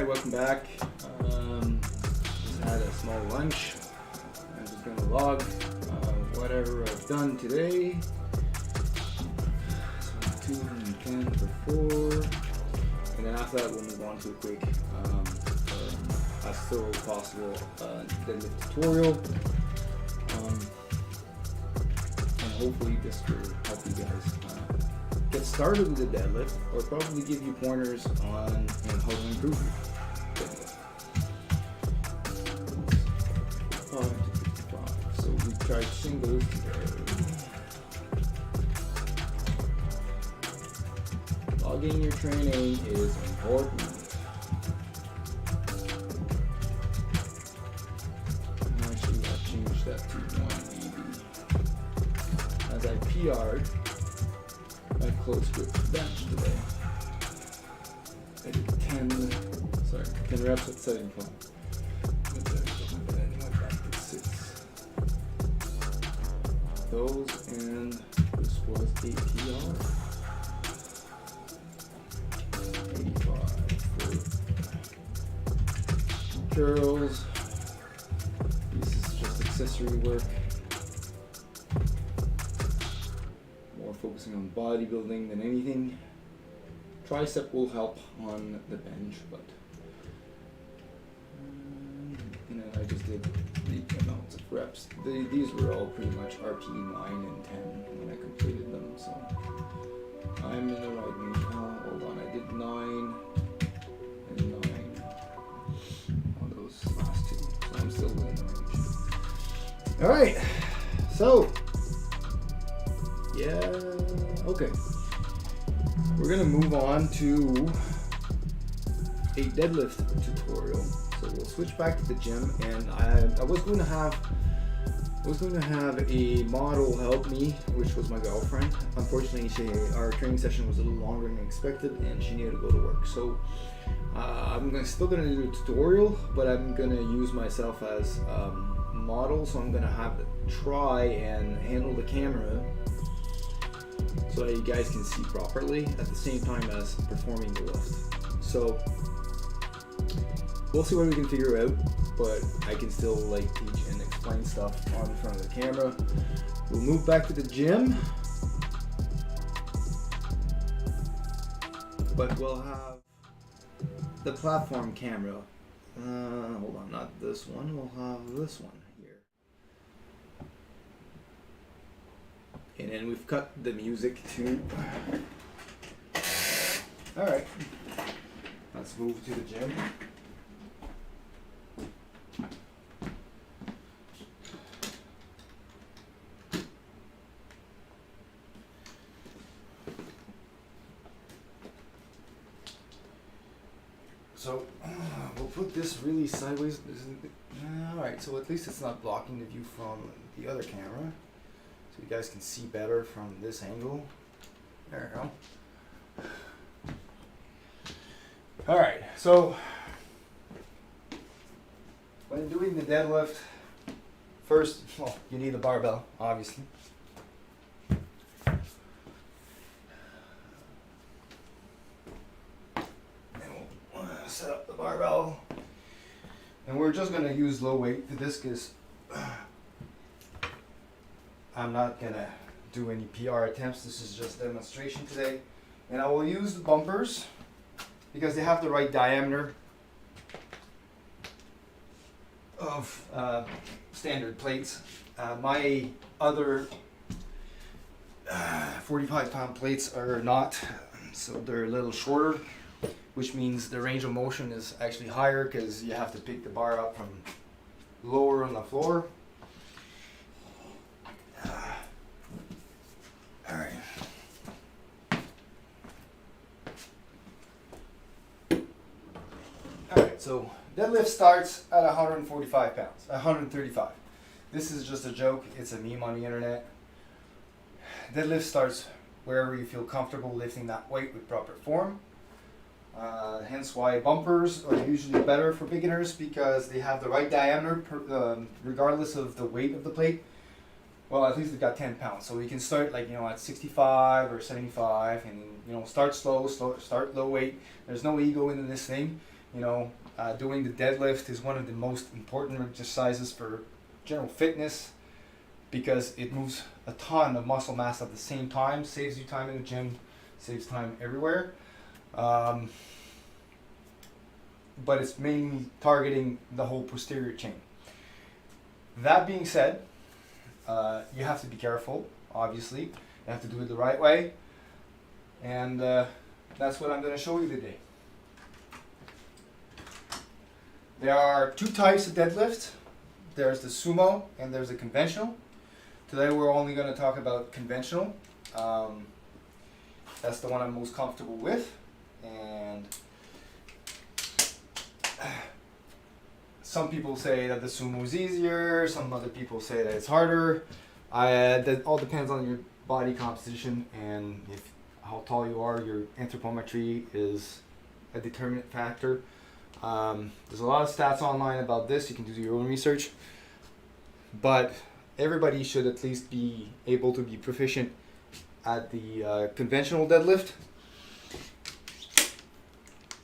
Alright, welcome back. Just had a small lunch. I'm just gonna log whatever I've done today. So 210 for 4. And then after that we'll move on to a quick, as thorough as possible, deadlift tutorial. And hopefully this will help you guys get started with the deadlift, or probably give you pointers on how to improve your deadlift. 5 to 55. So we tried singles today. Logging your training is important. Actually, I've changed that to 180. As I PR'd my close grip bench today. I did 10 reps at 75. And then went back to 6. Those, and this was 8 PR. 85 for curls. This is just accessory work. More focusing on bodybuilding than anything. Tricep will help on the bench, but I just did the amounts of reps. These were all pretty much RP 9 and 10 when I completed them, so I'm in the right range now. Hold on, I did 9 and 9 on those last 2, so I'm still in the range. Alright, so yeah, okay. We're gonna move on to a deadlift tutorial. So we'll switch back to the gym, and I was going to have a model help me, which was my girlfriend. Unfortunately, our training session was a little longer than expected, and she needed to go to work. So I'm still gonna do a tutorial, but I'm gonna use myself as model. So I'm gonna have to try and handle the camera so that you guys can see properly at the same time as performing the lift. So we'll see what we can figure out, but I can still teach and explain stuff on in front of the camera. We'll move back to the gym, but we'll have the platform camera. Hold on, not this one. We'll have this one here. And then we've cut the music too. Alright, let's move to the gym. So we'll put this really sideways. Alright, so at least it's not blocking the view from the other camera. So you guys can see better from this angle. There we go. Alright, so when doing the deadlift, first, well, you need a barbell, obviously. Set up the barbell, and we're just gonna use low weight for this because I'm not gonna do any PR attempts. This is just a demonstration today, and I will use the bumpers because they have the right diameter of standard plates. My other 45-pound plates are not, so they're a little shorter, which means the range of motion is actually higher because you have to pick the bar up from lower on the floor. Alright. Alright, so deadlift starts at 145 pounds, 135. This is just a joke, it's a meme on the internet. Deadlift starts wherever you feel comfortable lifting that weight with proper form. Hence why bumpers are usually better for beginners because they have the right diameter regardless of the weight of the plate. Well, at least they've got 10 pounds. So we can start at 65 or 75 and start slow, start low weight. There's no ego in this thing. You know, doing the deadlift is one of the most important exercises for general fitness because it moves a ton of muscle mass at the same time, saves you time in the gym, saves time everywhere. But it's mainly targeting the whole posterior chain. That being said, you have to be careful, obviously. You have to do it the right way. And that's what I'm going to show you today. There are two types of deadlift. There's the sumo and there's the conventional. Today we're only going to talk about conventional. That's the one I'm most comfortable with. And some people say that the sumo is easier, some other people say that it's harder. That all depends on your body composition and how tall you are. Your anthropometry is a determinant factor. There's a lot of stats online about this. You can do your own research. But everybody should at least be able to be proficient at the conventional deadlift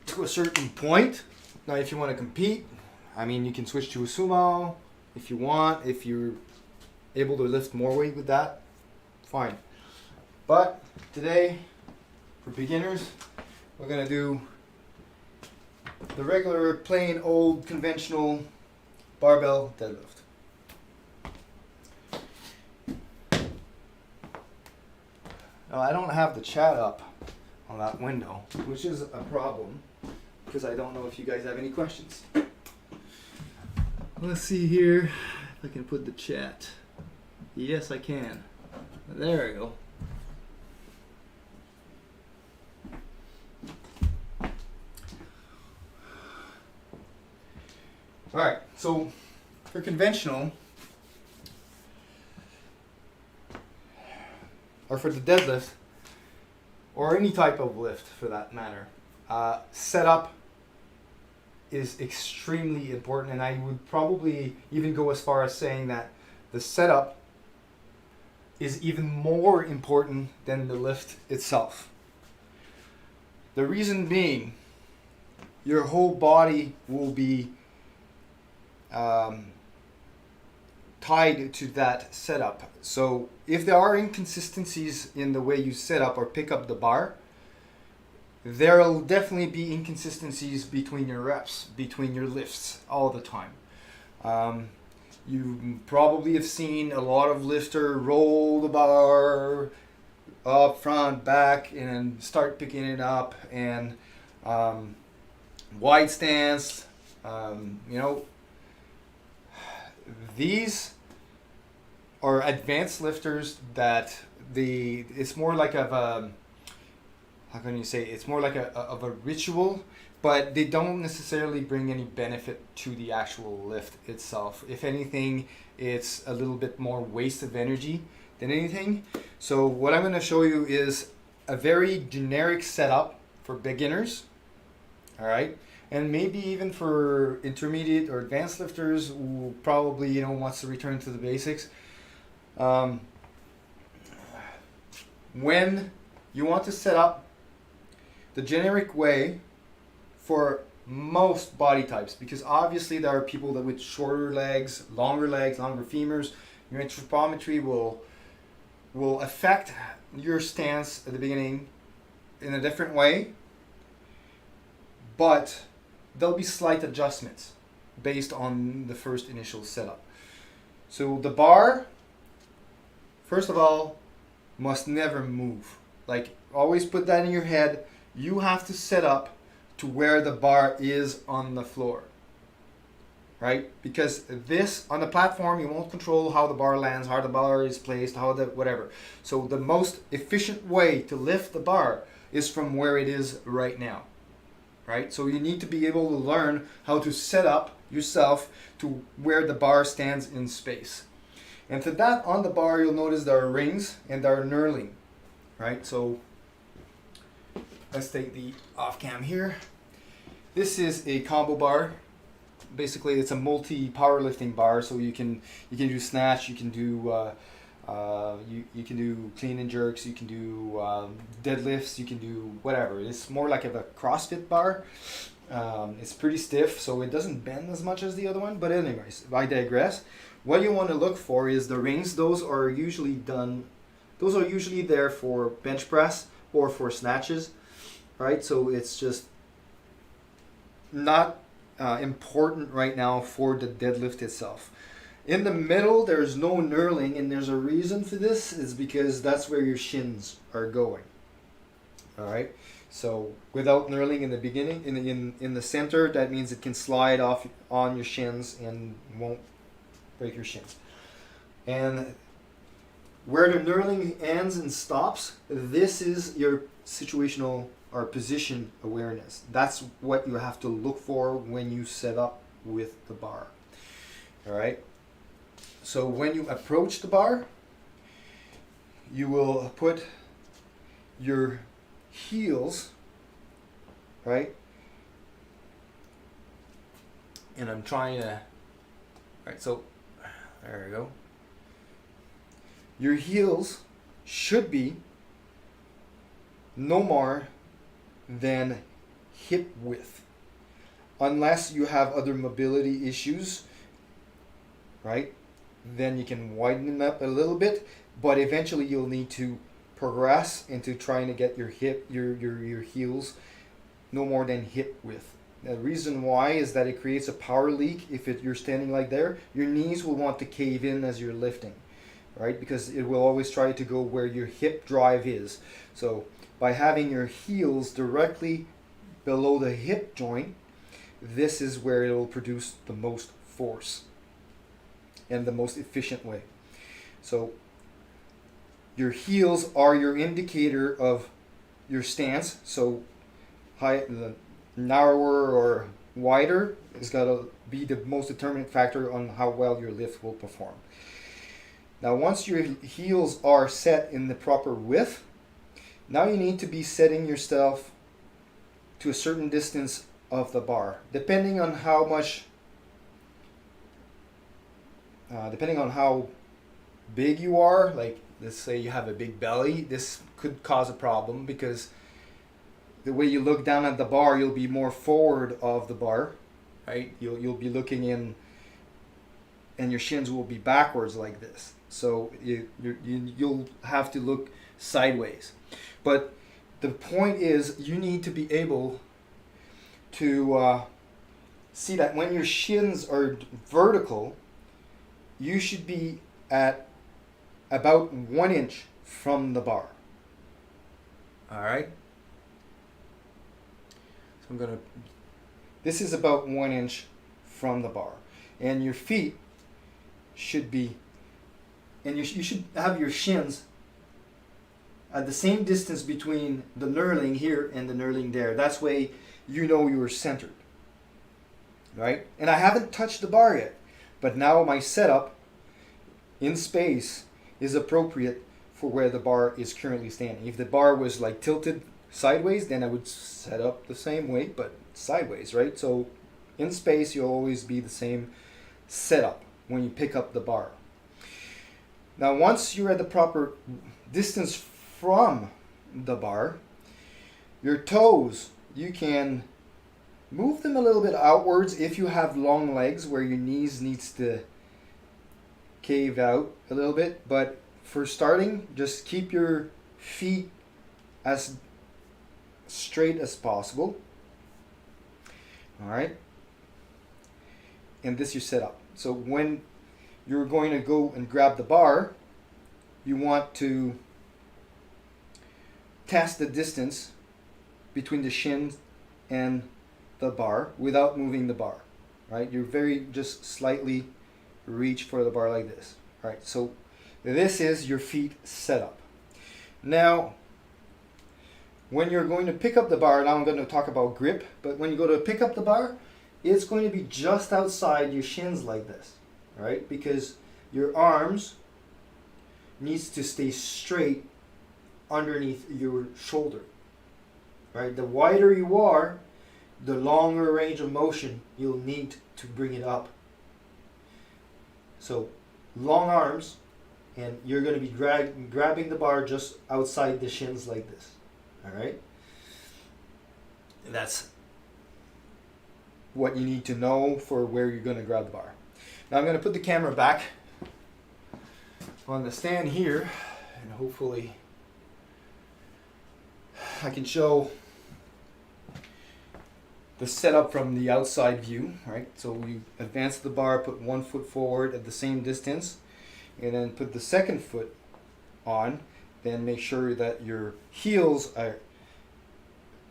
to a certain point. Now, if you want to compete, I mean, you can switch to a sumo if you want. If you're able to lift more weight with that, fine. But today, for beginners, we're going to do the regular, plain, old, conventional barbell deadlift. Now, I don't have the chat up on that window, which is a problem because I don't know if you guys have any questions. Let's see here if I can put the chat. Yes, I can. There we go. Alright, so for conventional, or for the deadlift, or any type of lift for that matter, setup is extremely important, and I would probably even go as far as saying that the setup is even more important than the lift itself. The reason being, your whole body will be tied to that setup. So if there are inconsistencies in the way you set up or pick up the bar, there will definitely be inconsistencies between your reps, between your lifts all the time. You probably have seen a lot of lifter roll the bar up, front, back, and start picking it up, and wide stance. These are advanced lifters that it's more like how can you say, it's more like of a ritual, but they don't necessarily bring any benefit to the actual lift itself. If anything, it's a little bit more waste of energy than anything. So what I'm going to show you is a very generic setup for beginners, all right, and maybe even for intermediate or advanced lifters who probably wants to return to the basics. When you want to set up the generic way for most body types, because obviously there are people that with shorter legs, longer femurs, your anthropometry will affect your stance at the beginning in a different way, but there'll be slight adjustments based on the first initial setup. So the bar, first of all, must never move. Like, always put that in your head. You have to set up to where the bar is on the floor, right? Because this, on the platform, you won't control how the bar lands, how the bar is placed, whatever. So the most efficient way to lift the bar is from where it is right now, right? So you need to be able to learn how to set up yourself to where the bar stands in space. And to that, on the bar, you'll notice there are rings and there are knurling, right? So let's take the off cam here. This is a combo bar. Basically, it's a multi-powerlifting bar, so you can do snatch, you can do you can do clean and jerks, you can do deadlifts, you can do whatever. It's more like a CrossFit bar. It's pretty stiff, so it doesn't bend as much as the other one. But anyways, I digress. What you want to look for is the rings. Those are usually there for bench press or for snatches, right? So it's just not important right now for the deadlift itself. In the middle, there's no knurling, and there's a reason for this. Is because that's where your shins are going. All right. So without knurling in the beginning, in the center, that means it can slide off on your shins and won't break your shins. And where the knurling ends and stops, this is your situational or position awareness. That's what you have to look for when you set up with the bar. All right. So when you approach the bar, you will put your heels, right? And I'm trying to, right, so there we go. Your heels should be no more than hip width, unless you have other mobility issues, right? Then you can widen them up a little bit, but eventually you'll need to progress into trying to get your heels no more than hip width. The reason why is that it creates a power leak. If you're standing like there, your knees will want to cave in as you're lifting, right? Because it will always try to go where your hip drive is. So by having your heels directly below the hip joint, this is where it will produce the most force and the most efficient way. So your heels are your indicator of your stance. So the narrower or wider is got to be the most determinant factor on how well your lift will perform. Now once your heels are set in the proper width, now you need to be setting yourself to a certain distance of the bar, depending on how much depending on how big you are. Like, let's say you have a big belly, this could cause a problem because the way you look down at the bar, you'll be more forward of the bar, right? You'll be looking in, and your shins will be backwards like this. So you'll have to look sideways. But the point is, you need to be able to see that when your shins are vertical, you should be at about 1 inch from the bar. All right. So this is about 1 inch from the bar, and your feet should be, and you should have your shins at the same distance between the knurling here and the knurling there. That's way you know you're centered, right? And I haven't touched the bar yet, but now my setup in space is appropriate for where the bar is currently standing. If the bar was like tilted sideways, then I would set up the same way, but sideways, right? So in space, you'll always be the same setup when you pick up the bar. Now, once you're at the proper distance from the bar, your toes, you can move them a little bit outwards if you have long legs where your knees needs to cave out a little bit. But for starting, just keep your feet as straight as possible. All right. And this you set up. So when you're going to go and grab the bar, you want to test the distance between the shins and the bar without moving the bar, right? You're just slightly reach for the bar like this. All right, so this is your feet setup. Now, when you're going to pick up the bar, now I'm going to talk about grip, but when you go to pick up the bar, it's going to be just outside your shins like this, all right? Because your arms needs to stay straight underneath your shoulder, right? The wider you are, the longer range of motion you'll need to bring it up. So long arms, and you're going to be grabbing the bar just outside the shins like this. All right. That's what you need to know for where you're going to grab the bar. Now I'm going to put the camera back on the stand here, and hopefully I can show the setup from the outside view, right? So you advance the bar, put 1 foot forward at the same distance, and then put the second foot on. Then make sure that your heels are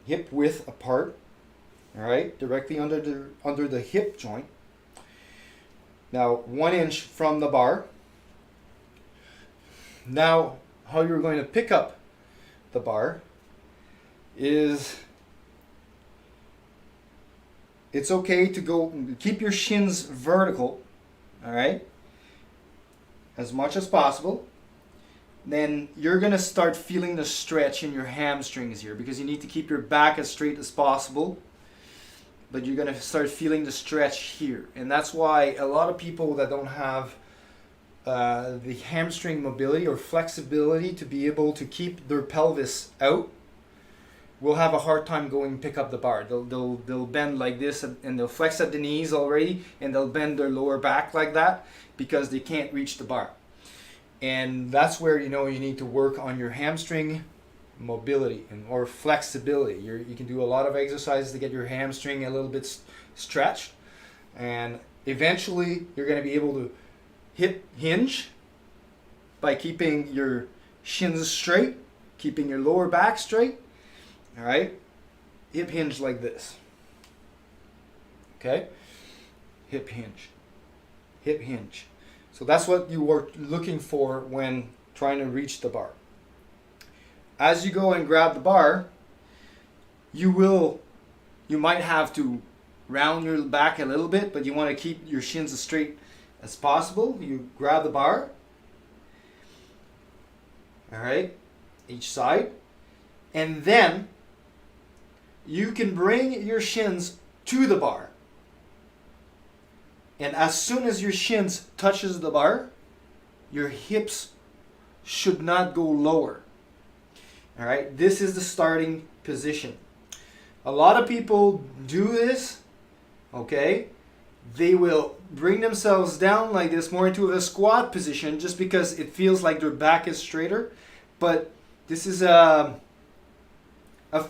hip width apart, all right, directly under the hip joint. Now 1 inch from the bar. Now how you're going to pick up the bar is, it's okay to go keep your shins vertical, all right, as much as possible. Then you're going to start feeling the stretch in your hamstrings here, because you need to keep your back as straight as possible, but you're going to start feeling the stretch here. And that's why a lot of people that don't have the hamstring mobility or flexibility to be able to keep their pelvis out will have a hard time going pick up the bar. They'll bend like this, and they'll flex at the knees already, and they'll bend their lower back like that because they can't reach the bar. And that's where you need to work on your hamstring mobility or flexibility. You can do a lot of exercises to get your hamstring a little bit stretched, and eventually you're going to be able to hip hinge by keeping your shins straight, keeping your lower back straight. All right, hip hinge like this. Okay, hip hinge, hip hinge. So that's what you were looking for when trying to reach the bar. As you go and grab the bar, you might have to round your back a little bit, but you want to keep your shins as straight as possible. You grab the bar, all right, each side, and then you can bring your shins to the bar. And as soon as your shins touches the bar, your hips should not go lower. All right, this is the starting position. A lot of people do this, okay? They will bring themselves down like this, more into a squat position, just because it feels like their back is straighter. But this is a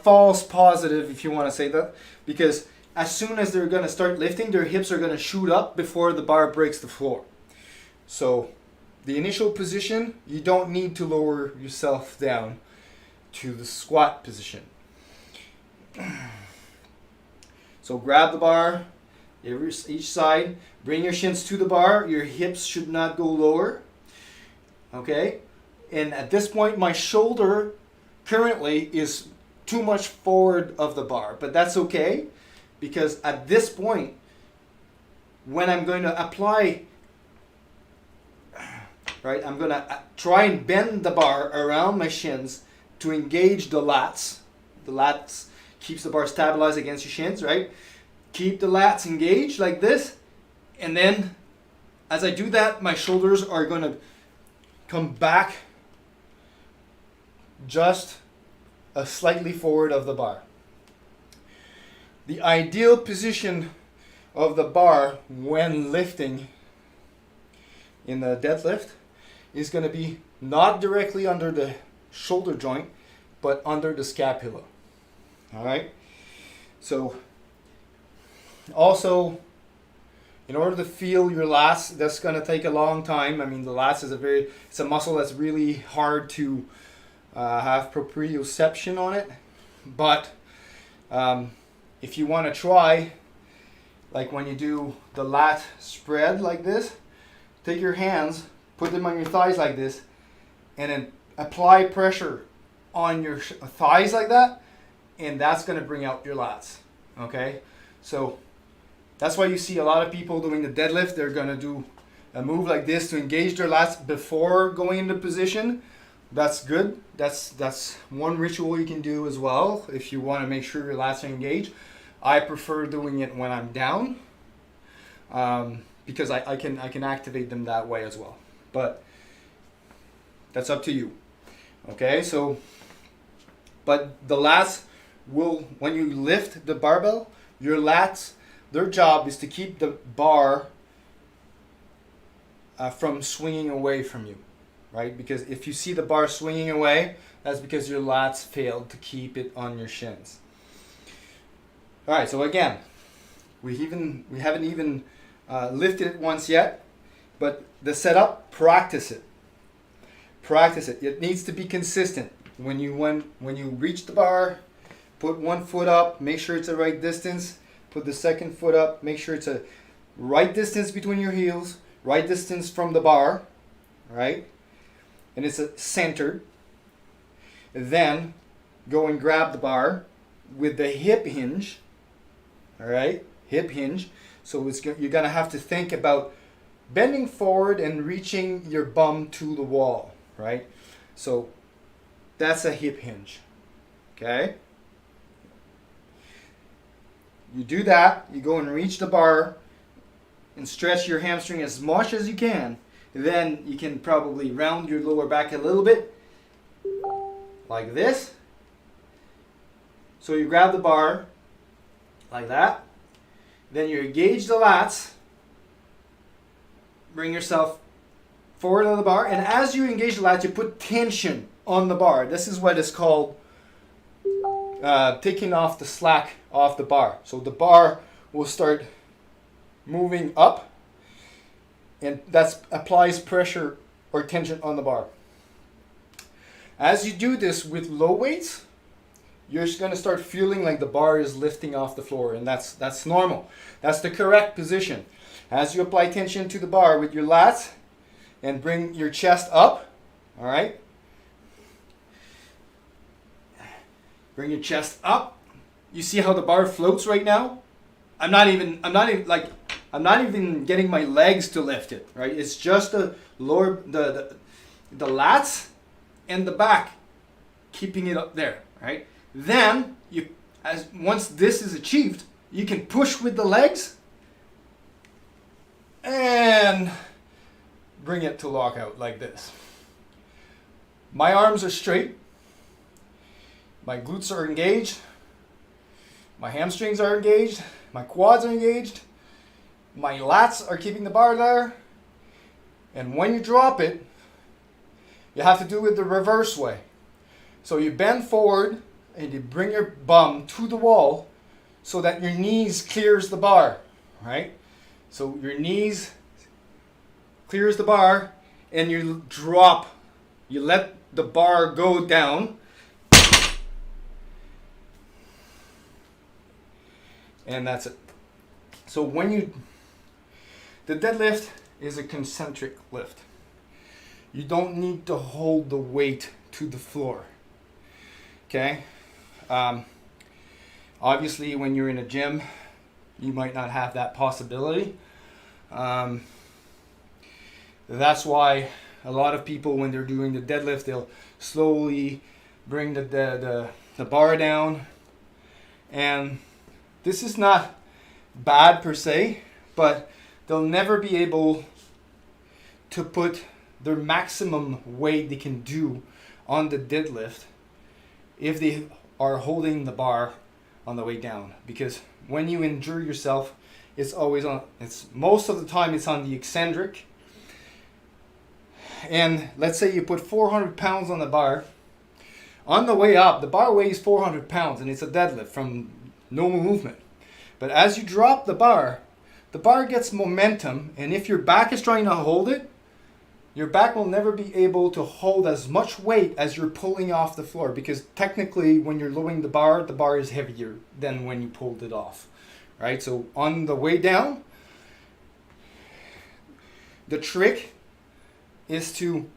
false positive, if you want to say that, because as soon as they're going to start lifting, their hips are going to shoot up before the bar breaks the floor. So the initial position, you don't need to lower yourself down to the squat position. So grab the bar, each side, bring your shins to the bar. Your hips should not go lower. Okay? And at this point, my shoulder currently is too much forward of the bar, but that's okay, because at this point, when I'm going to apply, right, I'm going to try and bend the bar around my shins to engage the lats. The lats keeps the bar stabilized against your shins, right? Keep the lats engaged like this, and then as I do that, my shoulders are going to come back just slightly forward of the bar. The ideal position of the bar when lifting in the deadlift is going to be not directly under the shoulder joint, but under the scapula. All right? So also, in order to feel your lats, that's going to take a long time. I mean, the lats is it's a muscle that's really hard to have proprioception on it. But if you want to try, like when you do the lat spread like this, take your hands, put them on your thighs like this, and then apply pressure on your thighs like that, and that's going to bring out your lats. Okay? So that's why you see a lot of people doing the deadlift. They're going to do a move like this to engage their lats before going into position. That's good. That's one ritual you can do as well if you want to make sure your lats are engaged. I prefer doing it when I'm down because I can activate them that way as well. But that's up to you. Okay, so but the lats will, when you lift the barbell, your lats their job is to keep the bar from swinging away from you, right? Because if you see the bar swinging away, that's because your lats failed to keep it on your shins. All right, so again, we haven't even lifted it once yet, but the setup, practice it. Practice it. It needs to be consistent. When you reach the bar, put one foot up, make sure it's the right distance. Put the second foot up, make sure it's a right distance between your heels, right distance from the bar, right? And it's centered. Then go and grab the bar with the hip hinge, all right? Hip hinge. So you're gonna have to think about bending forward and reaching your bum to the wall, right? So that's a hip hinge, okay? You do that, you go and reach the bar and stretch your hamstring as much as you can. Then you can probably round your lower back a little bit, like this. So you grab the bar, like that. Then you engage the lats, bring yourself forward on the bar, and as you engage the lats, you put tension on the bar. This is what is called taking off the slack off the bar. So the bar will start moving up, and that applies pressure or tension on the bar. As you do this with low weights, you're just going to start feeling like the bar is lifting off the floor, and that's normal. That's the correct position. As you apply tension to the bar with your lats and bring your chest up, all right? Bring your chest up. You see how the bar floats right now? I'm not even getting my legs to lift it, right? It's just the lower the lats and the back keeping it up there, right? Then once this is achieved, you can push with the legs and bring it to lockout like this. My arms are straight. My glutes are engaged. My hamstrings are engaged. My quads are engaged. My lats are keeping the bar there. And when you drop it, you have to do it the reverse way. So you bend forward and you bring your bum to the wall so that your knees clears the bar, right? So your knees clears the bar and you drop. You let the bar go down. And that's it. So the deadlift is a concentric lift. You don't need to hold the weight to the floor. Okay? Obviously, when you're in a gym, you might not have that possibility. That's why a lot of people, when they're doing the deadlift, they'll slowly bring the bar down. And this is not bad per se, but they'll never be able to put their maximum weight they can do on the deadlift if they are holding the bar on the way down. Because when you injure yourself, it's most of the time it's on the eccentric. And let's say you put 400 pounds on the bar. On the way up, the bar weighs 400 pounds and it's a deadlift from normal movement. But as you drop the bar gets momentum, and if your back is trying to hold it, your back will never be able to hold as much weight as you're pulling off the floor, because technically when you're lowering the bar is heavier than when you pulled it off, right? So on the way down, the trick is to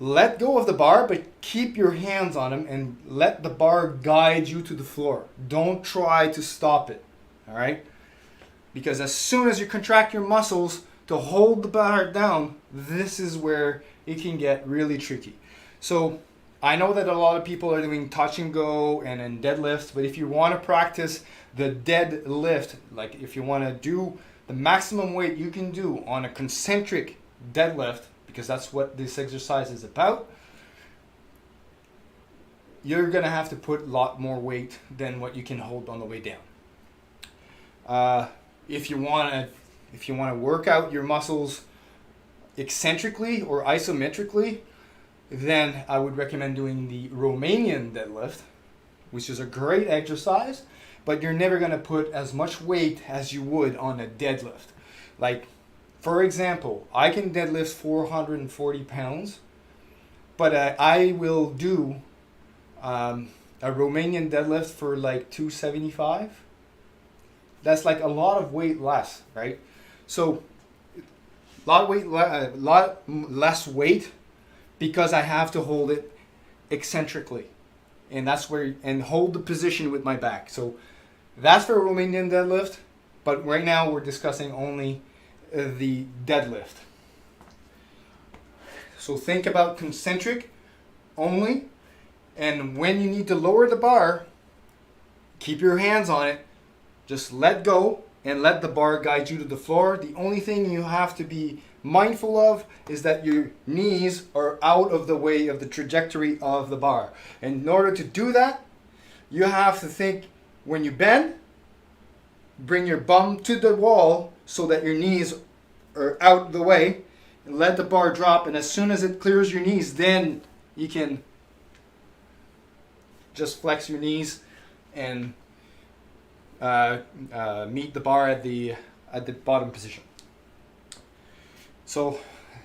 let go of the bar, but keep your hands on them and let the bar guide you to the floor. Don't try to stop it, all right? Because as soon as you contract your muscles to hold the bar down, this is where it can get really tricky. So I know that a lot of people are doing touch and go and then deadlifts, but if you want to practice the deadlift, like if you want to do the maximum weight you can do on a concentric deadlift, because that's what this exercise is about, you're going to have to put a lot more weight than what you can hold on the way down. If you want to work out your muscles eccentrically or isometrically, then I would recommend doing the Romanian deadlift, which is a great exercise, but you're never going to put as much weight as you would on a deadlift. Like, for example, I can deadlift 440 pounds, but I will do a Romanian deadlift for like 275. That's like a lot of weight less, right? So, lot less weight because I have to hold it eccentrically, and that's where and hold the position with my back. So that's for Romanian deadlift, but right now we're discussing only the deadlift. So think about concentric only, and when you need to lower the bar, keep your hands on it. Just let go and let the bar guide you to the floor. The only thing you have to be mindful of is that your knees are out of the way of the trajectory of the bar. And in order to do that, you have to think when you bend, bring your bum to the wall so that your knees are out of the way, and let the bar drop, and as soon as it clears your knees, then you can just flex your knees and meet the bar at the bottom position. So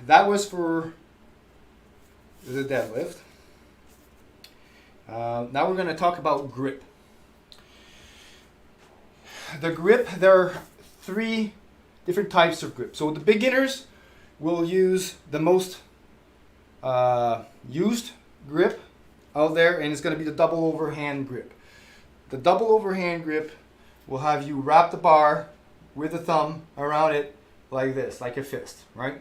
that was for the deadlift. Now we're going to talk about grip. The grip, there are 3 different types of grip. So the beginners will use the most used grip out there, and it's going to be the double overhand grip. The double overhand grip will have you wrap the bar with the thumb around it like this, like a fist, right?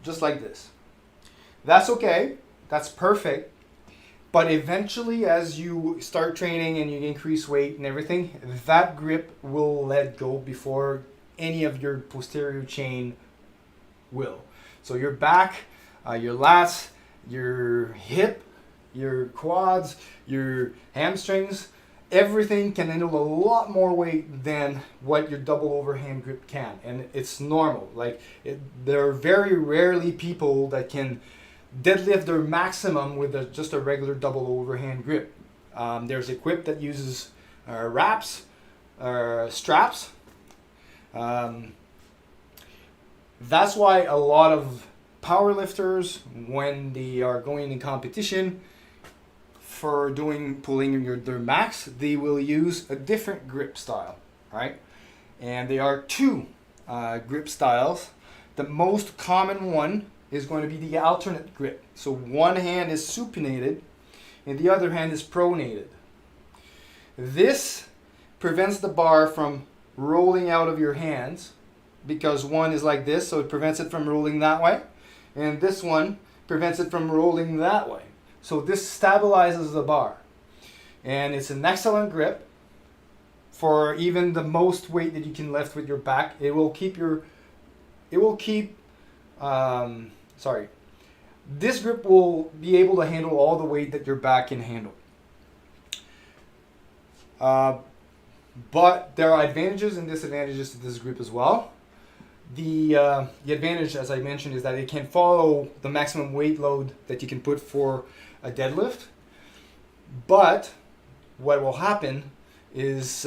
Just like this. That's okay. That's perfect. But eventually, as you start training and you increase weight and everything, that grip will let go before any of your posterior chain will. So your back, your lats, your hip, your quads, your hamstrings, everything can handle a lot more weight than what your double overhand grip can, and it's normal. There are very rarely people that can deadlift their maximum with just a regular double overhand grip. There's equip that uses wraps, straps. That's why a lot of powerlifters, when they are going in competition, for pulling their max, they will use a different grip style, right? And there are 2 grip styles. The most common one is going to be the alternate grip. So one hand is supinated and the other hand is pronated. This prevents the bar from rolling out of your hands because one is like this, so it prevents it from rolling that way, and this one prevents it from rolling that way. So this stabilizes the bar, and it's an excellent grip for even the most weight that you can lift with your back. This grip will be able to handle all the weight that your back can handle. But there are advantages and disadvantages to this grip as well. The advantage, as I mentioned, is that it can follow the maximum weight load that you can put for a deadlift. But what will happen is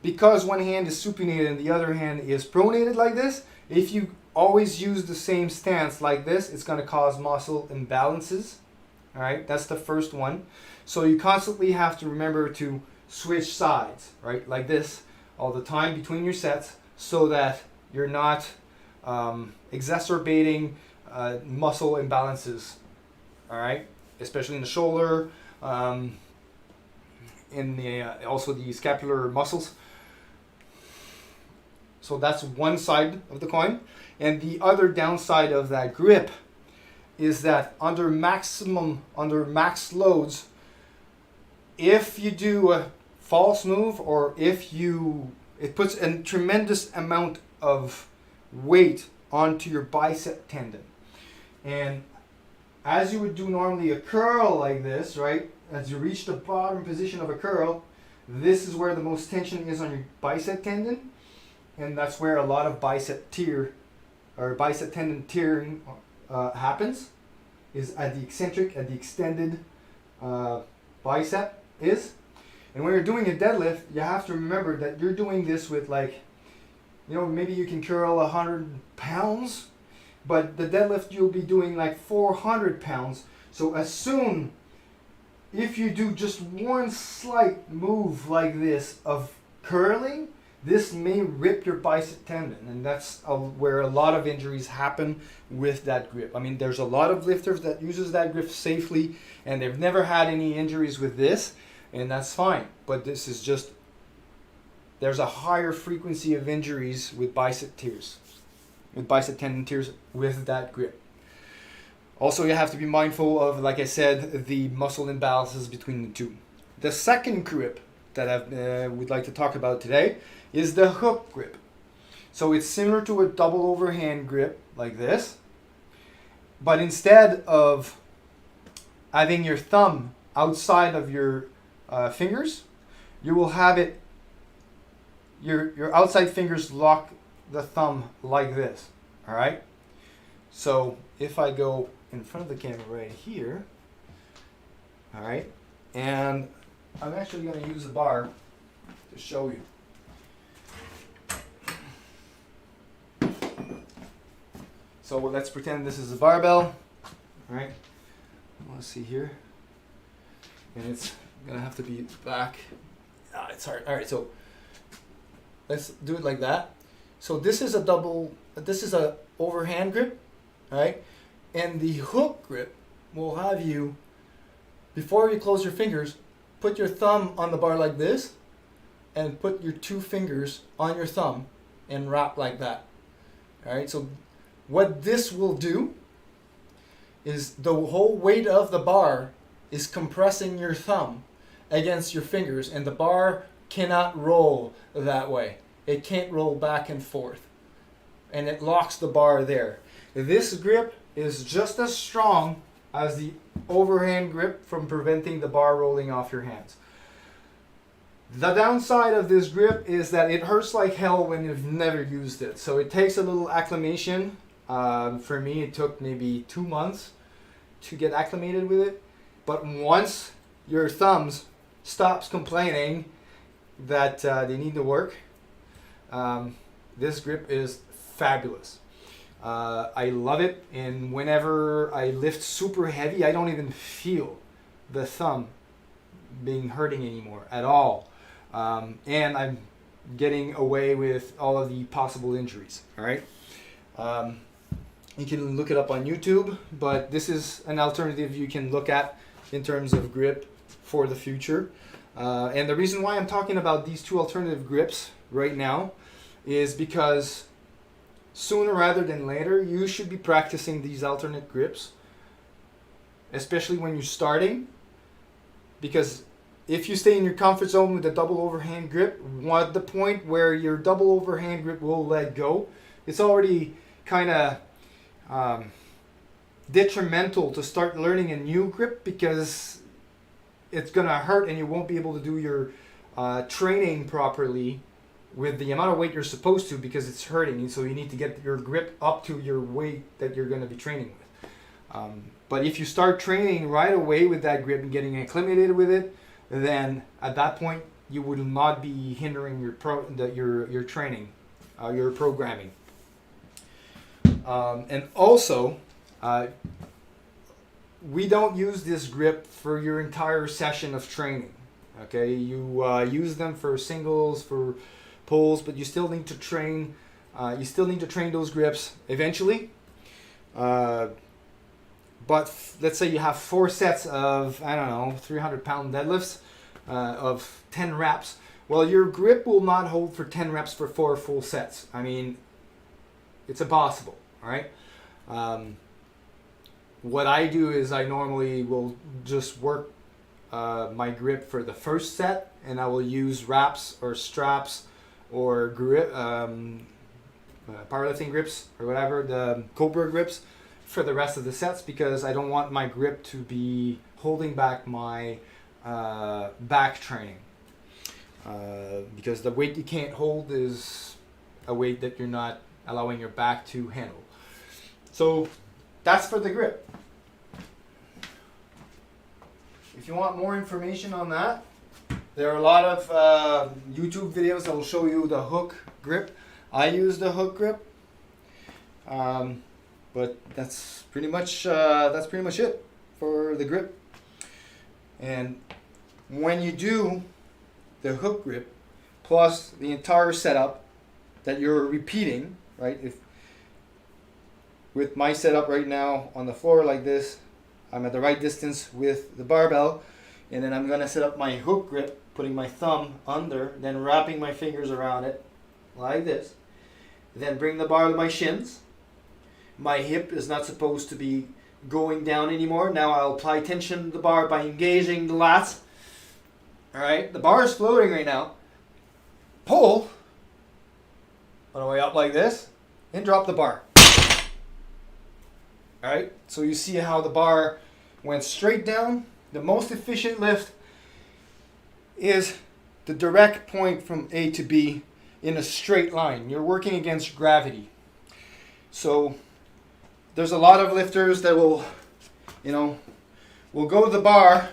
because one hand is supinated and the other hand is pronated like this, if you always use the same stance like this, it's going to cause muscle imbalances. All right, that's the first one. So you constantly have to remember to switch sides, right, like this all the time between your sets, so that you're not exacerbating muscle imbalances, all right, especially in the shoulder, in the also the scapular muscles. So that's one side of the coin. And the other downside of that grip is that under max loads, if you do a false move or it puts a tremendous amount of weight onto your bicep tendon. And as you would do normally a curl like this, right? As you reach the bottom position of a curl, This is where the most tension is on your bicep tendon, and that's where a lot of bicep tendon tearing happens, is at the eccentric, at the extended bicep is. And when you're doing a deadlift, you have to remember that you're doing this with, like, you know, maybe you can curl 100 pounds, but the deadlift you'll be doing like 400 pounds. So if you do just one slight move like this of curling, this may rip your bicep tendon, and that's where a lot of injuries happen with that grip. I mean, there's a lot of lifters that uses that grip safely, and they've never had any injuries with this, and that's fine. But this is just, there's a higher frequency of injuries with bicep tendon tears with that grip. Also, you have to be mindful of, like I said, the muscle imbalances between the two. The second grip that I would like to talk about today is the hook grip. So it's similar to a double overhand grip like this, but instead of having your thumb outside of your fingers, you will have it, your outside fingers lock the thumb like this. All right. So if I go in front of the camera right here, all right, and I'm actually going to use a bar to show you. So let's pretend this is a barbell, all right? Let's see here, and it's gonna have to be back. It's hard. All right, so let's do it like that. So this is a overhand grip, all right? And the hook grip will have you, before you close your fingers, put your thumb on the bar like this, and put your two fingers on your thumb and wrap like that. All right, so what this will do is the whole weight of the bar is compressing your thumb against your fingers, and the bar cannot roll that way. It can't roll back and forth, and it locks the bar there. This grip is just as strong as the overhand grip from preventing the bar rolling off your hands. The downside of this grip is that it hurts like hell when you've never used it. So it takes a little acclimation. For me, it took maybe 2 months to get acclimated with it. But once your thumbs stops complaining that they need to work, this grip is fabulous. I love it, and whenever I lift super heavy, I don't even feel the thumb being hurting anymore at all. And I'm getting away with all of the possible injuries, all right? You can look it up on YouTube, but this is an alternative you can look at in terms of grip for the future. And the reason why I'm talking about these two alternative grips right now is because sooner rather than later, you should be practicing these alternate grips, especially when you're starting, because if you stay in your comfort zone with a double overhand grip, at the point where your double overhand grip will let go, it's already kind of detrimental to start learning a new grip, because it's going to hurt and you won't be able to do your training properly with the amount of weight you're supposed to, because it's hurting, and so you need to get your grip up to your weight that you're going to be training with. But if you start training right away with that grip and getting acclimated with it, then at that point you will not be hindering your training, your programming. And also, we don't use this grip for your entire session of training. Okay, you use them for singles, for pulls, but you still need to train. You still need to train those grips eventually. But let's say you have 4 sets of, 300-pound deadlifts of 10 reps. Well, your grip will not hold for 10 reps for 4 full sets. I mean, it's impossible, all right? What I do is I normally will just work my grip for the first set, and I will use wraps or straps or grip, powerlifting grips or whatever, the Cobra grips, for the rest of the sets, because I don't want my grip to be holding back my back training. because the weight you can't hold is a weight that you're not allowing your back to handle. So that's for the grip. If you want more information on that, there are a lot of YouTube videos that will show you the hook grip. I use the hook grip, but that's pretty much it for the grip. And when you do the hook grip plus the entire setup that you're repeating, right? If with my setup right now on the floor like this, I'm at the right distance with the barbell, and then I'm gonna set up my hook grip, putting my thumb under, then wrapping my fingers around it like this. Then bring the bar to my shins. My hip is not supposed to be going down anymore. Now I'll apply tension to the bar by engaging the lats. Alright, the bar is floating right now. Pull on the way up like this, and drop the bar. Alright, so you see how the bar went straight down. The most efficient lift is the direct point from A to B in a straight line. You're working against gravity. So there's a lot of lifters that will go to the bar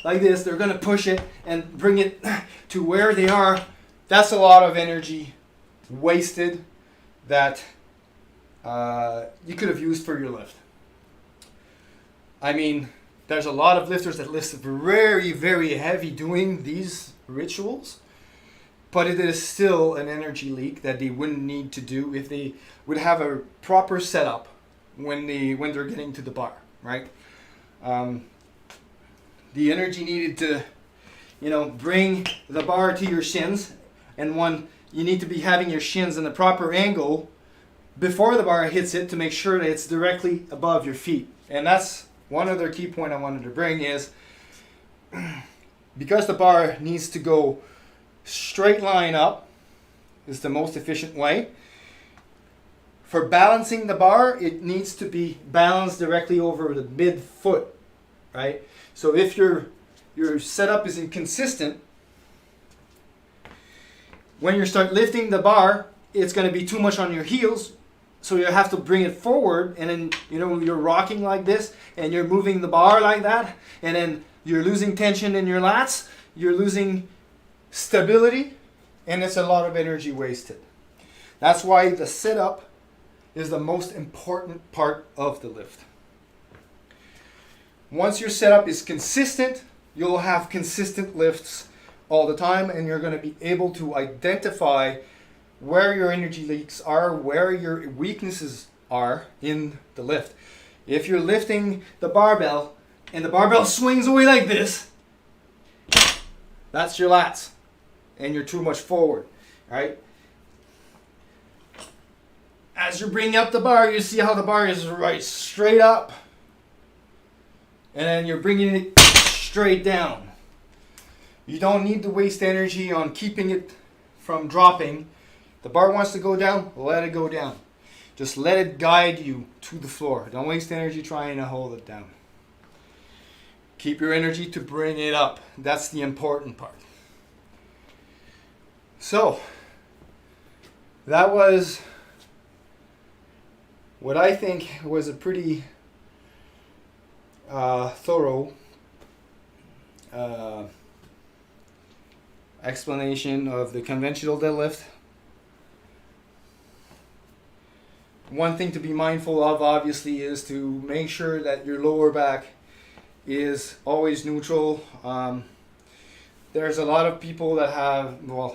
like this. They're going to push it and bring it to where they are. That's a lot of energy wasted that you could have used for your lift. I mean, there's a lot of lifters that lift very, very heavy doing these rituals, but it is still an energy leak that they wouldn't need to do if they would have a proper setup when they're getting to the bar, right? The energy needed to, bring the bar to your shins, and you need to be having your shins in the proper angle before the bar hits it to make sure that it's directly above your feet. And that's one other key point I wanted to bring is because the bar needs to go straight line up is the most efficient way. For balancing the bar, it needs to be balanced directly over the mid-foot, right? So if your setup is inconsistent, when you start lifting the bar, it's going to be too much on your heels, so you have to bring it forward, and then you're rocking like this, and you're moving the bar like that, and then you're losing tension in your lats, you're losing stability, and it's a lot of energy wasted. That's why the setup is the most important part of the lift. Once your setup is consistent, you'll have consistent lifts all the time, and you're going to be able to identify where your energy leaks are, where your weaknesses are in the lift. If you're lifting the barbell and the barbell swings away like this, that's your lats and you're too much forward, right? As you're bringing up the bar, you see how the bar is right straight up, and then you're bringing it straight down. You don't need to waste energy on keeping it from dropping. The bar wants to go down, let it go down. Just let it guide you to the floor. Don't waste energy trying to hold it down. Keep your energy to bring it up. That's the important part. So, that was what I think was a pretty thorough explanation of the conventional deadlift. One thing to be mindful of, obviously, is to make sure that your lower back is always neutral. There's a lot of people that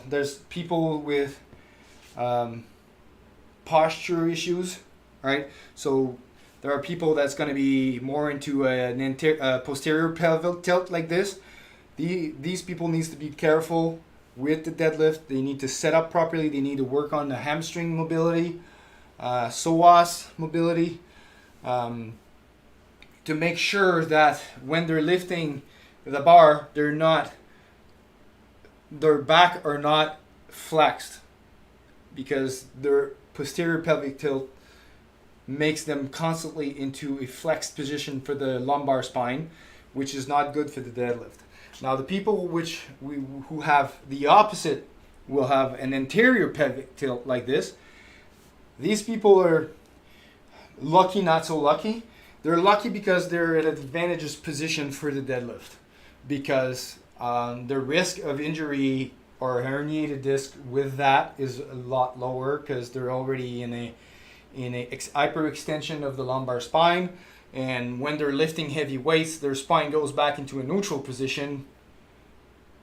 there's people with posture issues, right? So there are people that's going to be more into an posterior pelvic tilt like this. These people needs to be careful with the deadlift. They need to set up properly. They need to work on the hamstring mobility, psoas mobility, to make sure that when they're lifting the bar, their back are not flexed, because their posterior pelvic tilt makes them constantly into a flexed position for the lumbar spine, which is not good for the deadlift. Now the people who have the opposite will have an anterior pelvic tilt like this. These people are lucky, not so lucky. They're lucky because they're at an advantageous position for the deadlift, because the risk of injury or herniated disc with that is a lot lower, because they're already in a hyperextension of the lumbar spine, and when they're lifting heavy weights, their spine goes back into a neutral position,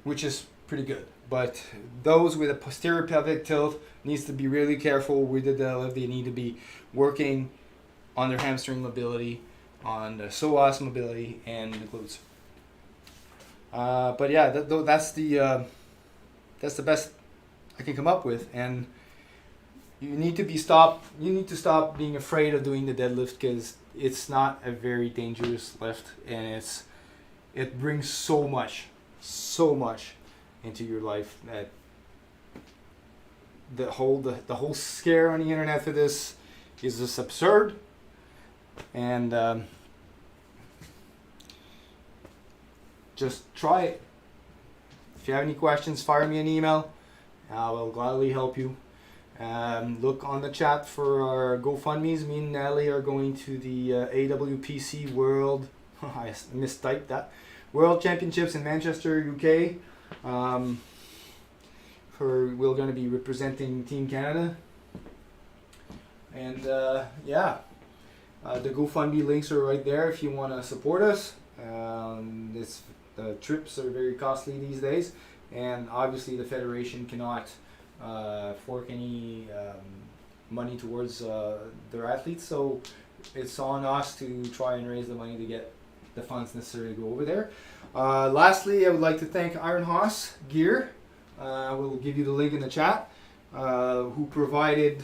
which is pretty good. But those with a posterior pelvic tilt needs to be really careful with the deadlift. They need to be working on their hamstring mobility, on the psoas mobility, and the glutes. But yeah, that's the best I can come up with. And you need to stop being afraid of doing the deadlift, because it's not a very dangerous lift, and it brings so much into your life that the whole scare on the internet for this is just absurd. And just try it. If you have any questions, fire me an email. I will gladly help you. Look on the chat for our GoFundMes. Me and Natalie are going to the AWPC World, I mistyped that, World Championships in Manchester, UK. We're going to be representing Team Canada. And the GoFundMe links are right there if you want to support us. The trips are very costly these days, and obviously the federation cannot fork any money towards their athletes, so it's on us to try and raise the money to get the funds necessary to go over there. Lastly, I would like to thank Iron Horse Gear. We'll give you the link in the chat, who provided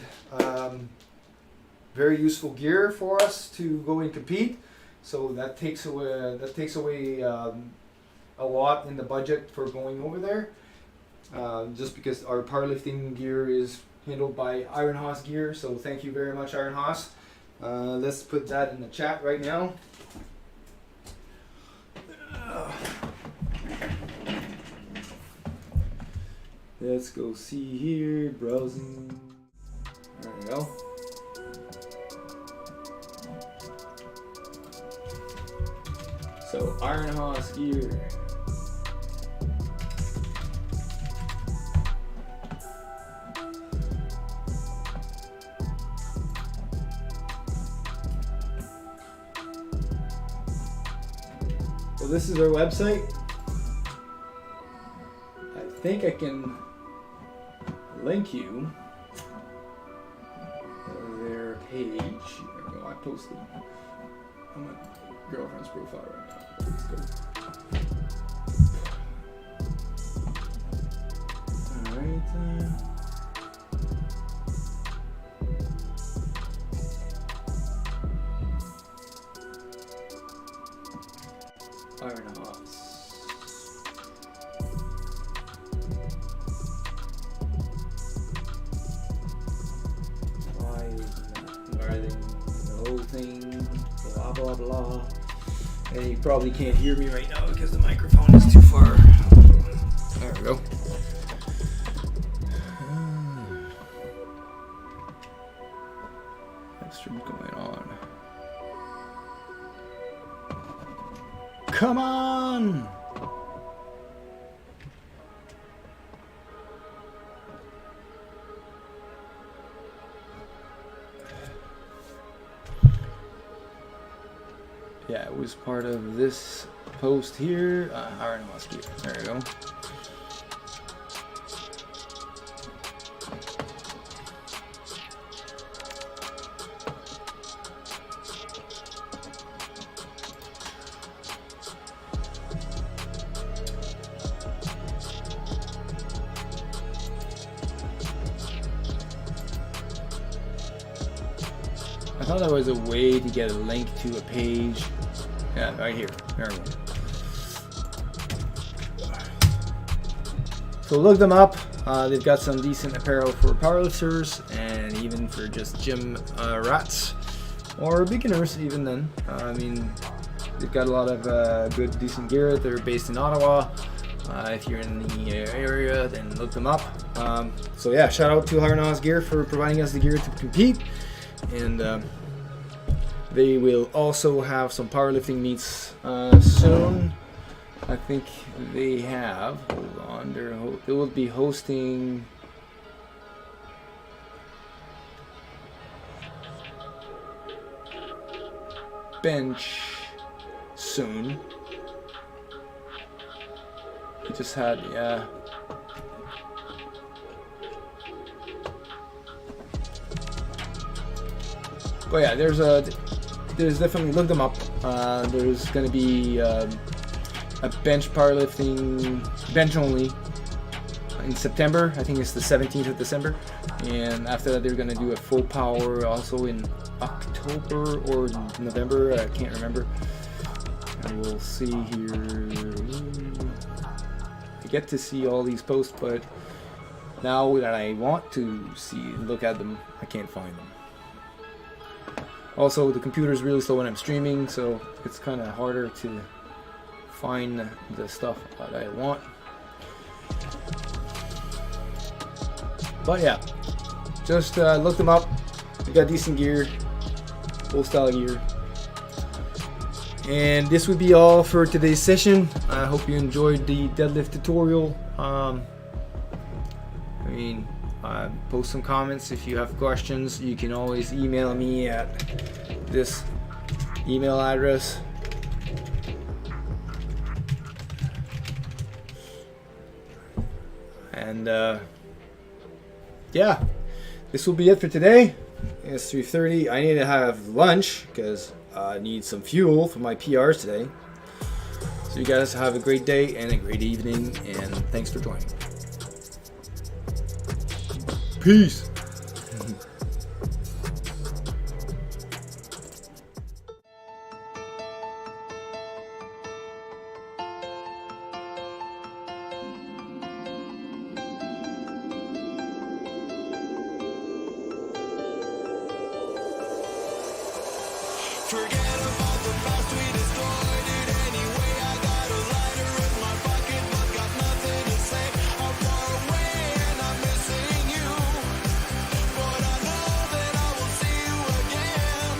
very useful gear for us to go and compete. So that takes away a lot in the budget for going over there. Just because our powerlifting gear is handled by Iron Horse Gear. So thank you very much, Iron Horse. Let's put that in the chat right now. Let's go see here, browsing. There we go. So Iron Horse Gear. So this is our website. I think I can link you their page. There we go. I posted on my girlfriend's profile right now. Let's go. Alright. Iron Horse. Why is that writing the whole thing? Blah blah blah. And you probably can't hear me right now because the microphone is too far. There we go. Extra's going on. Come on! Yeah, it was part of this post here. Iron Horse Gear. There we go. I thought there was a way to get a link to a page. Yeah, right here. There we go. So look them up. They've got some decent apparel for powerlifters and even for just gym rats or beginners even then. I mean, They've got a lot of good, decent gear. They're based in Ottawa. If you're in the area, then look them up. So yeah, shout out to Iron Oz Gear for providing us the gear to compete. And they will also have some powerlifting meets soon. I think they have. Hold on, they will be hosting. Bench soon. We just had, yeah. But yeah, there's definitely, look them up. There's gonna be a bench powerlifting, bench only, in September. I think it's the 17th of December. And after that, they're gonna do a full power also in October or November. I can't remember. And we'll see here. I get to see all these posts, but now that I want to look at them, I can't find them. Also, the computer is really slow when I'm streaming, so it's kind of harder to find the stuff that I want. But yeah, just look them up. They got decent gear, full style gear. And this would be all for today's session. I hope you enjoyed the deadlift tutorial. Post some comments if you have questions. You can always email me at this email address. And yeah, this will be it for today. It's 3:30. I need to have lunch because I need some fuel for my PRs today. So you guys have a great day and a great evening, and thanks for joining. Peace. Forget about the past, we destroyed it anyway. I got a lighter in my pocket, but got nothing to say. I'm far away and I'm missing you, but I know that I will see you again.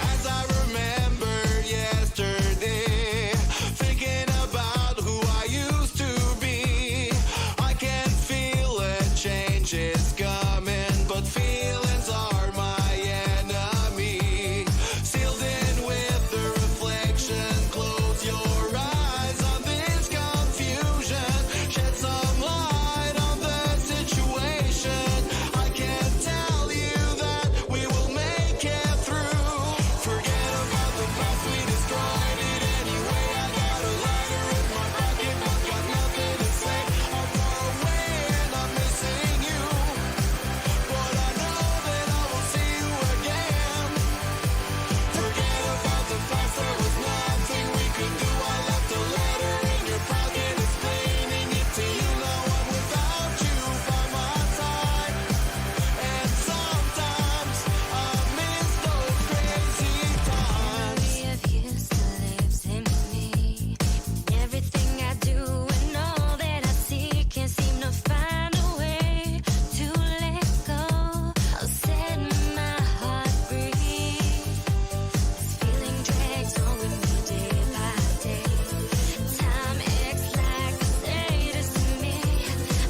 As I remember yesterday, thinking about who I used to be, I can feel a change is coming, but feelings are my enemy. Sealed in with the reflection, close your eyes on this confusion. Shed some light on the situation. I can tell you that we will make it through. Forget about the past, we destroyed it anyway. I got a lighter in my pocket, but got nothing to say. I'm far away and I'm missing you, but I know that I will see you again. Forget about the past, there was nothing we could do. I left a letter in your pocket, explaining it to you. Now I'm without you by my side, and sometimes I miss those crazy times. Of years to live in me. Everything I do and all that I see can't seem to find a way to let go. I'll set my heart free. This feeling drags on with me day by day. Time acts like a status to me.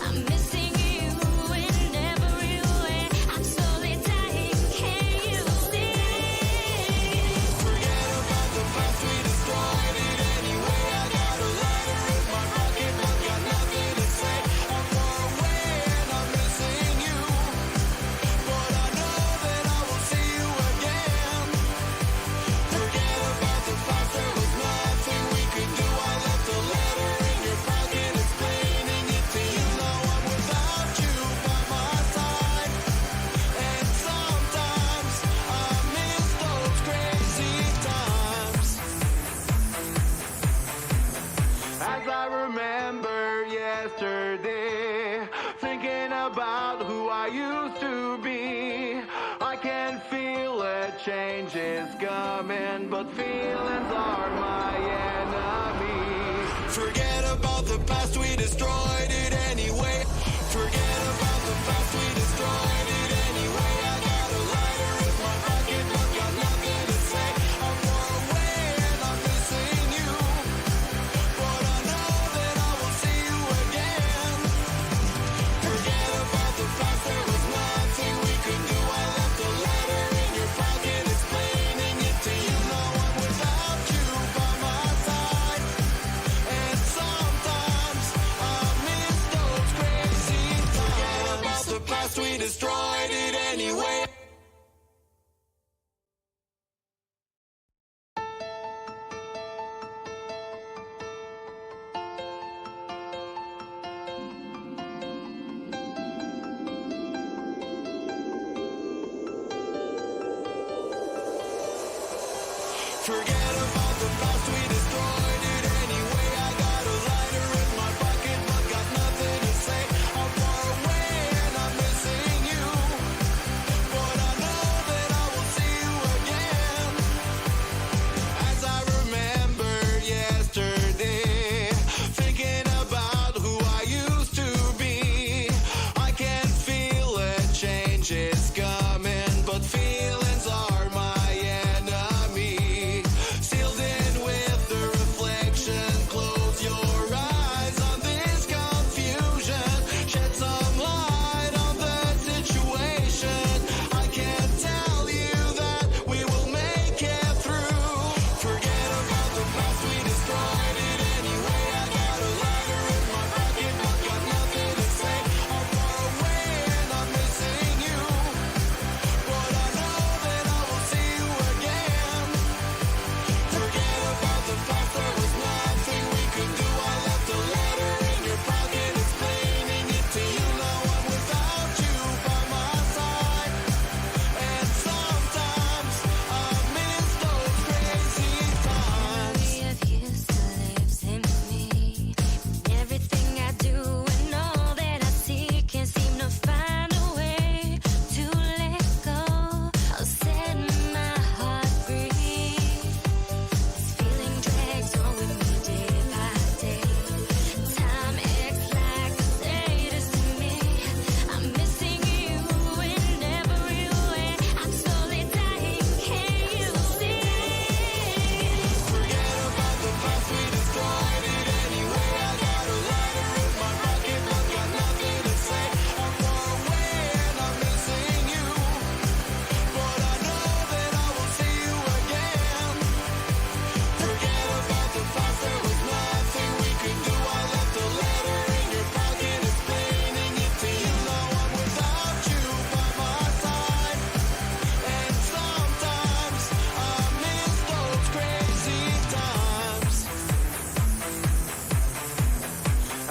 I'm missing you in every way. I'm slowly dying. Can you see? Forget about the past, we destroyed it anyway. I got a lighter in my pocket, but got nothing to say. I'm far away and I'm missing you, but I know that I will see you again. Forget about the past, there was nothing we could do. I left a letter in your pocket, explaining it to you. Now I'm without you by my side, and sometimes I miss those crazy times. As I remember yesterday, thinking about who I used to be, I can feel a change is coming, but feelings are my enemy. Forget about the past, we destroyed it anyway. Forget about the past, we destroyed it anyway. I got a lighter in my pocket, but got nothing to say. I'm far away and I'm missing you, but I know that I will see you again. Forget about the past, there was nothing we could do. I left a letter in your pocket, explaining it to you. Now I'm without you by my side, and sometimes I miss those crazy times. Forget about the past, we destroyed it anyway. Forget about the past, we destroyed it anyway. I got a lighter in my pocket, but got nothing to say. I'm far away and I'm missing you, but I know that I will see you again. As I remember yesterday, thinking about who I used to be. I can feel a change is coming, but feelings are my enemy. Sealed in with the reflection, close your eyes on this confusion. Shed some light on the situation. I can tell you that we will make it through. Forget about the past, we destroyed it anyway. I got a lighter in my pocket, but got nothing to say. I'm far away and I'm missing you, but I know that I will see you again. Forget about the past, there was nothing we could do. I left a letter in your pocket, explaining it to you. Now I'm without you by my side, and sometimes I miss those crazy times. Memory of you still lives in me. Everything I do and all that I see can't seem to find a way to let go. I'll set my heart free. This feeling drags on with me day by day. Time acts like a status to me. I'm missing you in every way. I'm slowly dying, can you see? Forget about the past, we destroyed it anyway. I got a lighter in my pocket, but got nothing to say. I'm far away and I'm missing you, but I know that I will see you again. Forget about the past, there was nothing we could do. I left a letter in your pocket, explaining it to you. Now I'm without you by my side, and sometimes I miss those crazy times.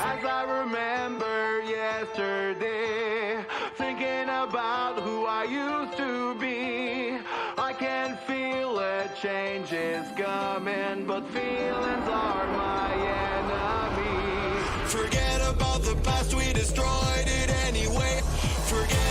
As I remember yesterday, thinking about who I used to be. I can feel a change is coming, but feelings are my enemy. Forget about the past, we destroyed it anyway. Forget